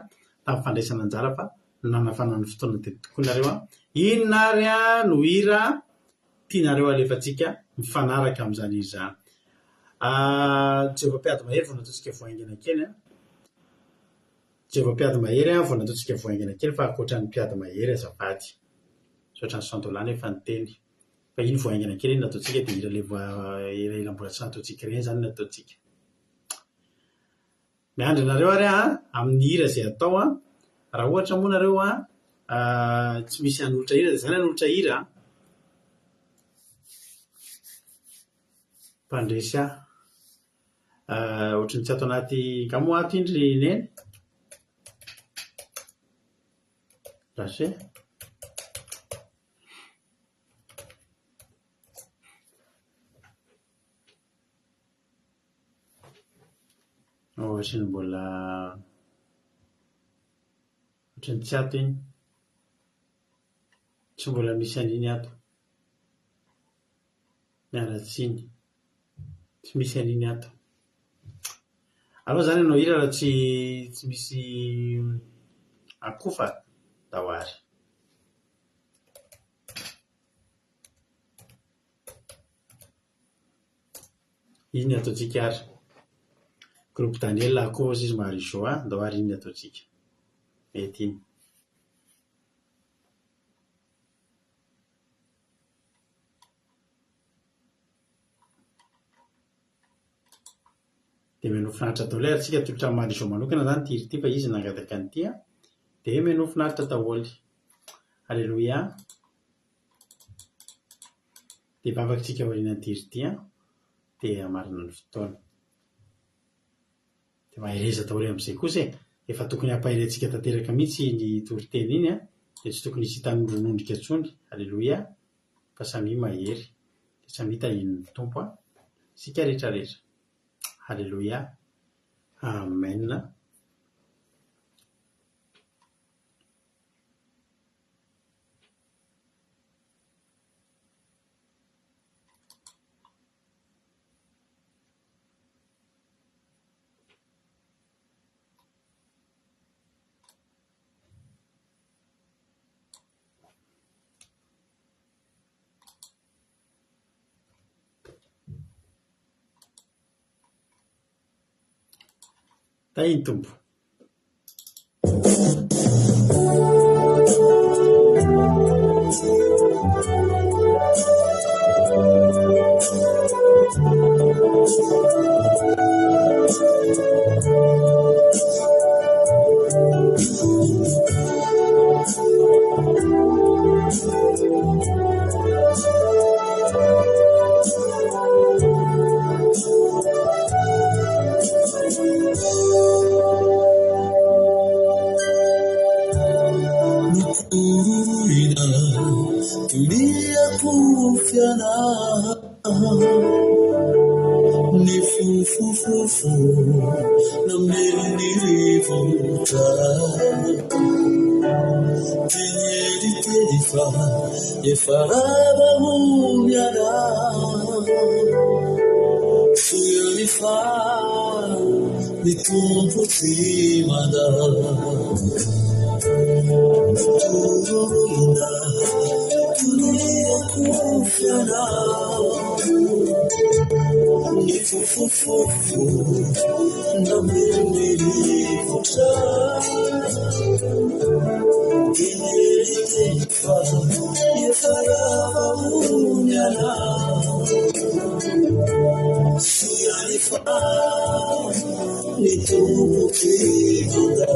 tamin'ny fandraisana anjara fa nanafanany fotoana dia tokoa nareo. Inona ary no hira tianareo alefantsika mifanaraka amin'izany izy izany. Jehova mpiady mahery vao nataontsika voaingana kely. Jehova mpiady mahery vao nataontsika voaingana kely fa ankoatra ny mpiady mahery azafady. Misaotra ny Sondola nefa ny teny. Fa iny voaingana kely iny nataontsika dia ira mbola tsy nataontsika ireny izany nataontsika. miandry nareo ary amin'ny hira zay atao raha ohatra moa nareo tsy misy hanolotra hira, zany hanolotra hira mpandresy ohatrany tsy ato anaty kamo ato indry neny rashe ohatrany mbola ohatrany tsy ato iny tsy mbola misy aniny ato miaratsiny tsy misy aniny ato aloha zany anao hira raha tsy misy akofa da hoary iny ataotsika ary groupe Daniel akofa izy Marijo da hoary iny ataotsika mety iny dia meno finaritra daholo ary tsika tolotra Marijo manokana zany tiry ty fa izy nangataka ny tia dia meno finaritra daholo. Alleluia. Dia vavakantsika aoriana tiry ty dia marina ny fotoana dia mahereza daholo amin'izay kosa efa tokony hampahirentsika tanteraka mihitsy ny toriteny iny dia tsy tokony hisy hitan'ny ronondrika intsony. Alleluia. Fa samy mahery dia samy tahin'ny tompo sika rehetrarehetra. Alleluia. Amen. Tahiny tompo. Ni fufu na melivuta tinyeri terifa yefaraba munyara suyamifa nitumputimada tururina tunia kufyana ni fufu na melivuta tinyeri terifa yefaraba munyara suyamifa nitumputimada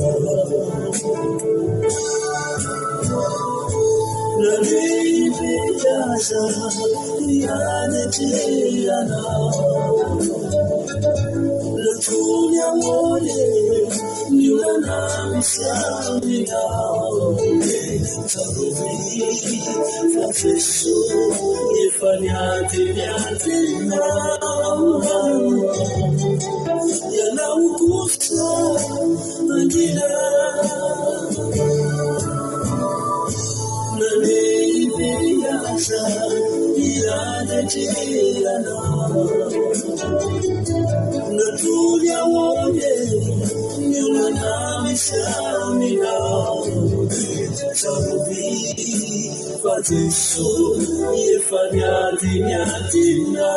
Naribiyaza yanetiyana Latunya mole Nyulana misamina Tarubi Fafeso Yefanyati Yatina Yana ukusta Angina Naribiyaza yanetiyana Natulia wone Nyulana misamina Tarubi Fafeso Yefanyati Yatina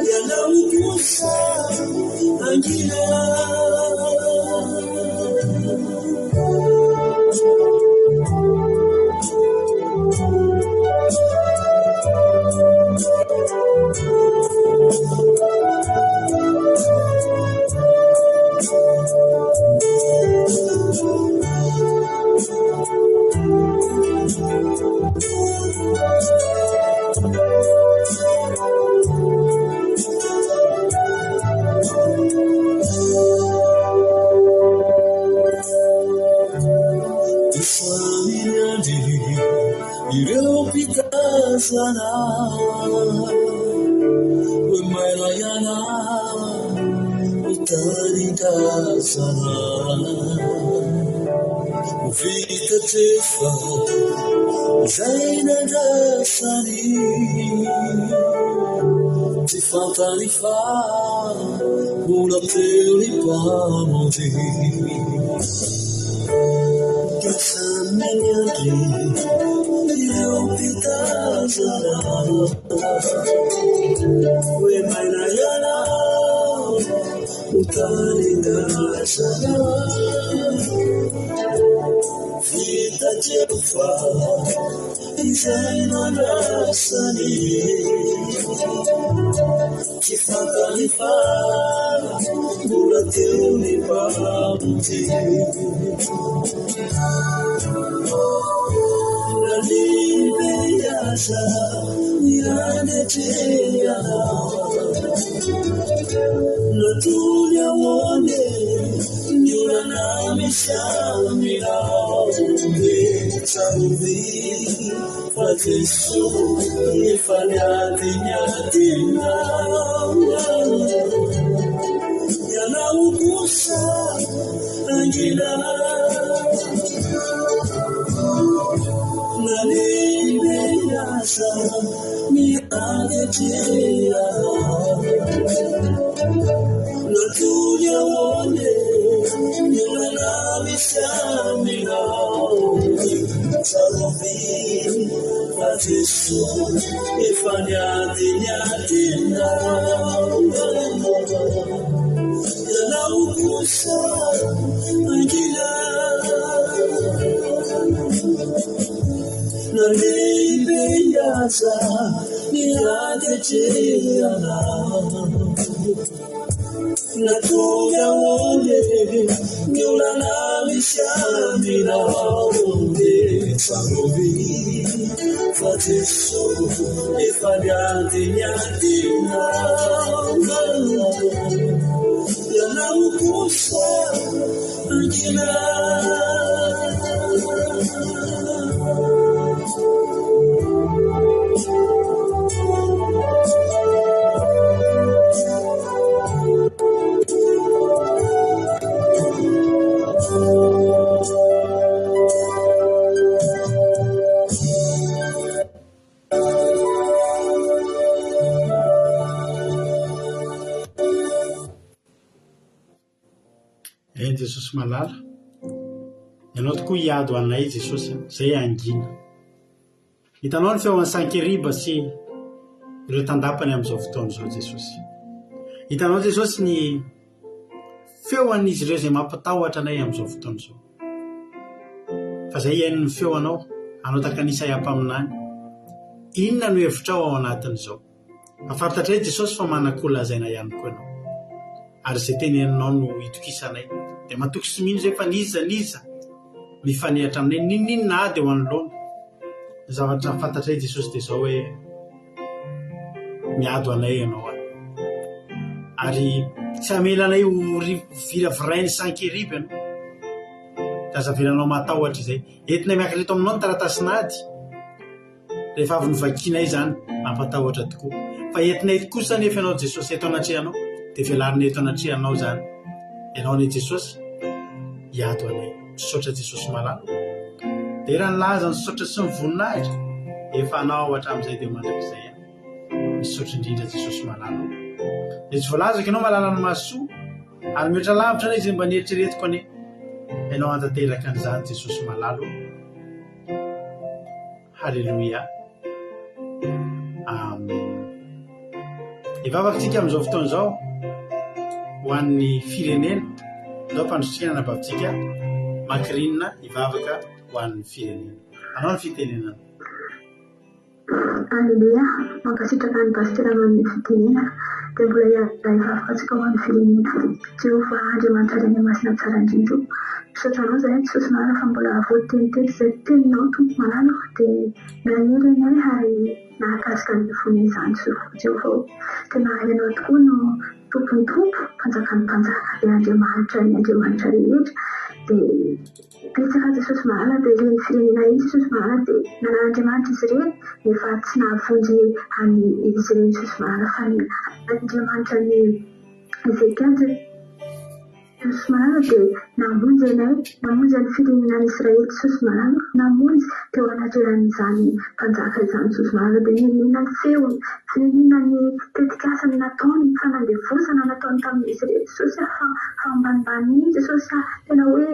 Yana ukusta Angina ireo pitazana hoe maina iana hotanindrazana hovitatrefa zay nandrasany tsy fantany fa mbola teo ny mpamonjy kasananyandry ireo pitazana hoe maina iana hotanindrazana vitatrefa izay nandrasany tsy fantany fa mbola teo ny mpamonjy nalibe iasa irandetreana natony ahoane ny olana misy aminao de tsarovy fa Jeso efa niady niadinao ianao kosa angina nalibe iasa miadetreana natony ahoane ny olana misy aminao tsarovy fa Jeso efa niady niadinao ianao kosa angina nalibe iasa miadetreana natony ahoane ny olana misy aminao de tsarovy fa Jeso efa niady niadinao ianao kosa angina Jesosy malala ianao tokoa hiady ho anay Jesosy zay angina hitanao ny feoan'ny sankeriba sy ireo tandapany amin'izao fotoana izao Jesosy hitanao Jesosy ny feoan'izy ireo zay mampatahotra anay amin'izao fotoana izao fa zay iain'ny feoanao anao takanisa iampaminany inona no hevitrao ao anatin'izao afafantatray Jesosy fa manakolazaina ihany koa ianao ary zay teneninao no hitokisanay dia matoky sy mino zay fa niza mifanehatra aminay ninninna ady eo anoloana zavatra fantatray Jesosy dia zao hoe miady anay ianao ary tsy hamelanay ho viravirainy sankeriby ianao tazavelanao matahotra izay entinay miankireto aminao ny taratasinady rehefa avy novakianay zany mampatahotra tokoa fa entinay kosa nefa ianao Jesosy eto anatrehanao dia velarina eto anatrehanao zany ianao ny Jesosy hiady anay misaotra Jesosy malala dia raha nilaza ny saotra sy ny voninahitra efa anao hatramin'izay dia mandrakizay misaotra indrindra Jesosy malala dia tsy voalazako ianao malala ny masoa ary mihoatra lavitra anay izay mba nieritreretiko ane ianao antanteraka an'izany Jesosy malala halleluia amen ivavakantsika amin'izao fotoana izao ho an'ny firenena izao mpandrotsika anabavintsika makirinina ivavaka ho an'ny firenena anao ny fitenenana Alleluia, mankasitraka ny pasiteraman'ny fitenena dia mbola ivavakantsika ho an'ny firenena Jehova Andriamanitra ny masina tsara indrindra misaotra anao zay Jesosy malala fa mbola voatenitety izay teninao tompo malala dia mianery anay ary nahakasika ny fony izany Jehova tena ianao tokoa no tompony tompo mpanjakan'ny mpanjaka dia Andriamanitra ny Andriamanitra rehetra dia betsaka Jesosy malala dia ireny firenena iny Jesosy malala dia nanan'Andriamanitra izy ireny nefa tsy nahavonjy any izy ireny Jesosy malala fa ny Andriamanitra ny Ezekiel Jesosy malala dia namonjy ny firenena ny Israely Jesosy malala namonjy teo anatin'izany mpanjaka izany Jesosy malala dia nihinana ny feony firenena ny tetikasany nataony fanandevosana nataony tamin'izy ireny Jesosy fa ambanimbany iny Jesosy tena hoe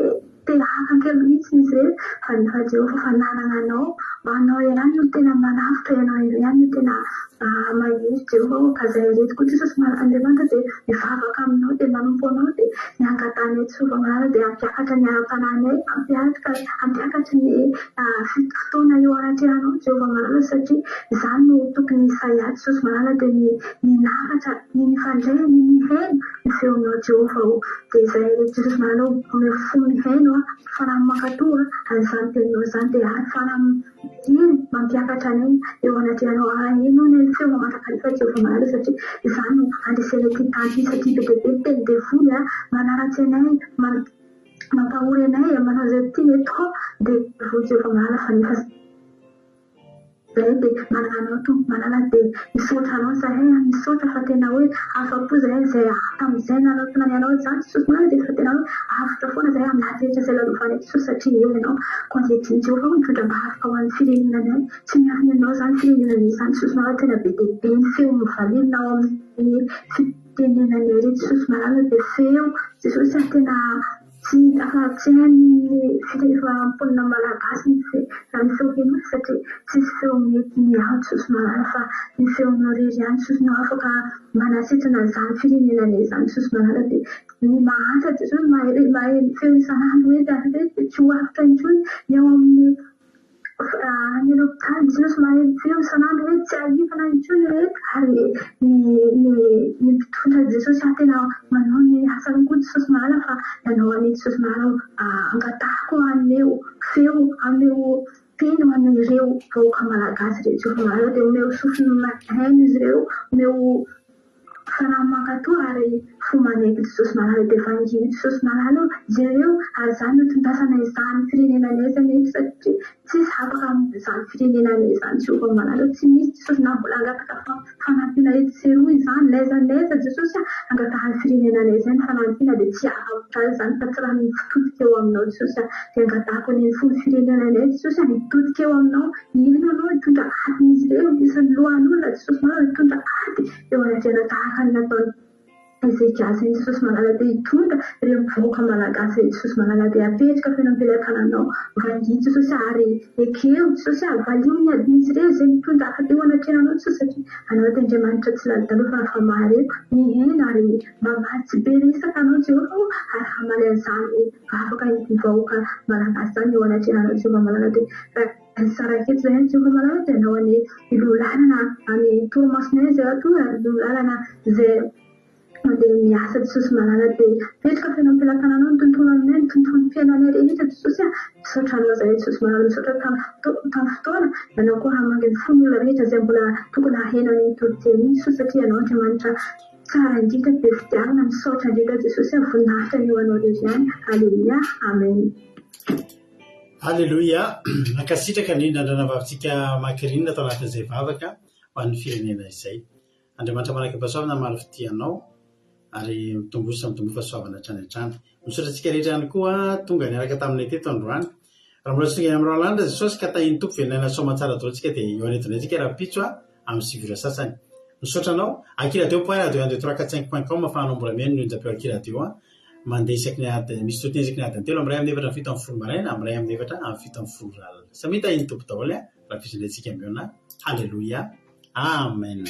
te-haka-kely mihitsy izy ireny fa nefa Jehova fa nanana anao ihany no tena manafitra ianao ihany no tena mahery Jehova ka izay reto koa Jesosy malala Andriamanitra dia mivavaka aminao dia manompo anao dia niangatanay Jesova malala dia ampiakatra ny ara-pananay ampiakatra ny fotoana eo anatrehanao Jehova malala satria izany no tokony Isaia Jesosy malala dia ninafatra ny mifandray ny miheno ny feonao Jehova dia izay reto Jesosy malala ome fo miheno fanahy mankatoa an'izany teninao izany dia fanahy iny mampiakatra ny eo anatrehanao ino ny feo mamantakalifa Jehova malala satria izany no andesena ity tany satria be dia teny devoly manaratsy anay mampahory anay manao izay tiany atao dia vo Jehova malala fa nefa zay dia manananao tompo malala dia misaotra anao zahay misaotra fa tena hoe afa-po zahay izay tamin'izay nanatona ny anao izany Jesosy malala dia fa tena hoe afatra foana zahay amin'ny rehetra izay lalovanay Jesosy satria eo ianao konjediny Jehova mitondra-bahafaka ho an'ny firenenanay tsy miafiny anao izany firenenanay izany Jesosy malala tena be dia be ny feo mivalinao amin'ny fitenenanay reto Jesosy malala dia feo Jesosy tena tsy hainy fitefaramponina malagasy ny feo heno satria tsisy feo mety miaho Jesosy malala fa ny feonao rery ihany Jesosy no afaka manasitrana izany firenenanay izany Jesosy malala dia ny mahantra Jesosy mahay feo isanandro hoe dia tsy ho afaka intsony ny ao amin'ny ny lopitaly Jesosy mahay feo isanandro hoe tsy ahifana intsony reto ary ny mpitondra Jesosy tena manao ny asany koa Jesosy malala fa nanao any Jesosy malala angatahako aneo feo aneo teny an'ireo vahoaka malagasy ireo Jesosy malala dia omeo sofiny mahainy izy ireo omeo fanahy mankatoa ary fo manaiky Jesosy malala dia vanginy Jesosy malala izy ireo ary izany no tondasana izany firenenanay izany satria tsisy afaka amin'izany firenenanay izany Jehova malala tsy misy Jesosy na mbola angataka fanampiana ety seroa izany laizanaiza Jesosy angatahan'ny firenenanay izay ny fanampiana dia tsy afaka izany fa tsy raha mitodika eo aminao Jesosy dia angatahako ny fony firenenanay Jesosy mitodika eo aminao ino anao hitondra ady izy ireo isan'ny lohan'olona Jesosy malala hitondra ady eo anatrehana tahaka ny nataony Ezekiel izay Jesosy malala dia hitondra ireo mivoaka malagasy Jesosy malala dia apetraka feno am-pelatananao vanginy Jesosy ary ekeo Jesosy valio ny adin'izy ireo izay mitondra afaka eo anatrehanao Jesosy satria anao Andriamanitra tsy lalidaloha fa mahareko mihena ary mamaly tsy be resaka anao Jehova ary hamaly an'izany afaka hivahoaka malagasy izany eo anatrehanao Jehova malala dia saraketo zay Jehova malala dia anao any ilolalana any toromasonay izay ato ary ilolalana izay mandeha miasa Jesosy malala dia petraka feno am-pelatananao ny tontolo aminay ny tontolo fiainanay rehetra Jesosy misaotra anao izay Jesosy malala misaotra tamin'ny fotoana ianao koa hamangy ny fony olona rehetra izay mbola tokony haheno ny toloteny iny Jesosy satria ianao Andriamanitra tsara indrindra be fidiarana misaotra indrindra Jesosy voninahitra ny eo anao rery ihany Alleluia Amen. Alleluia ankasitraka indrindra andranavavitsika makirinina tao anatin'izay vavaka ho an'ny firenena izay Andriamanitra manaiky pasoavana maro fidianao ary mitombosa mitombo fahasoavana hatrany hatrany misaotratsika rehetra ihany koa tonga niaraka taminay teto androany raha mbola tsonga amin'ny rahalandra Jesosy ka tahiny tompo venana soamantsara dolotsika dia eo anetonaytsika raha pitso amin'ny sivira sasany misaotranao akiradio po radio andeo 345.com afahanao mbola mihaino ny onjapeo akiradio mandeha isaky ny misy toteny isaky ny adiny telo amin'ny ray amin'ny efatra amin'ny fito amin'ny folo maraina amin'ny ray amin'ny efatra amin'ny fito amin'ny folo ralina samy tahiny tompo daholo raha pitso antsika miona Alleluia Amen.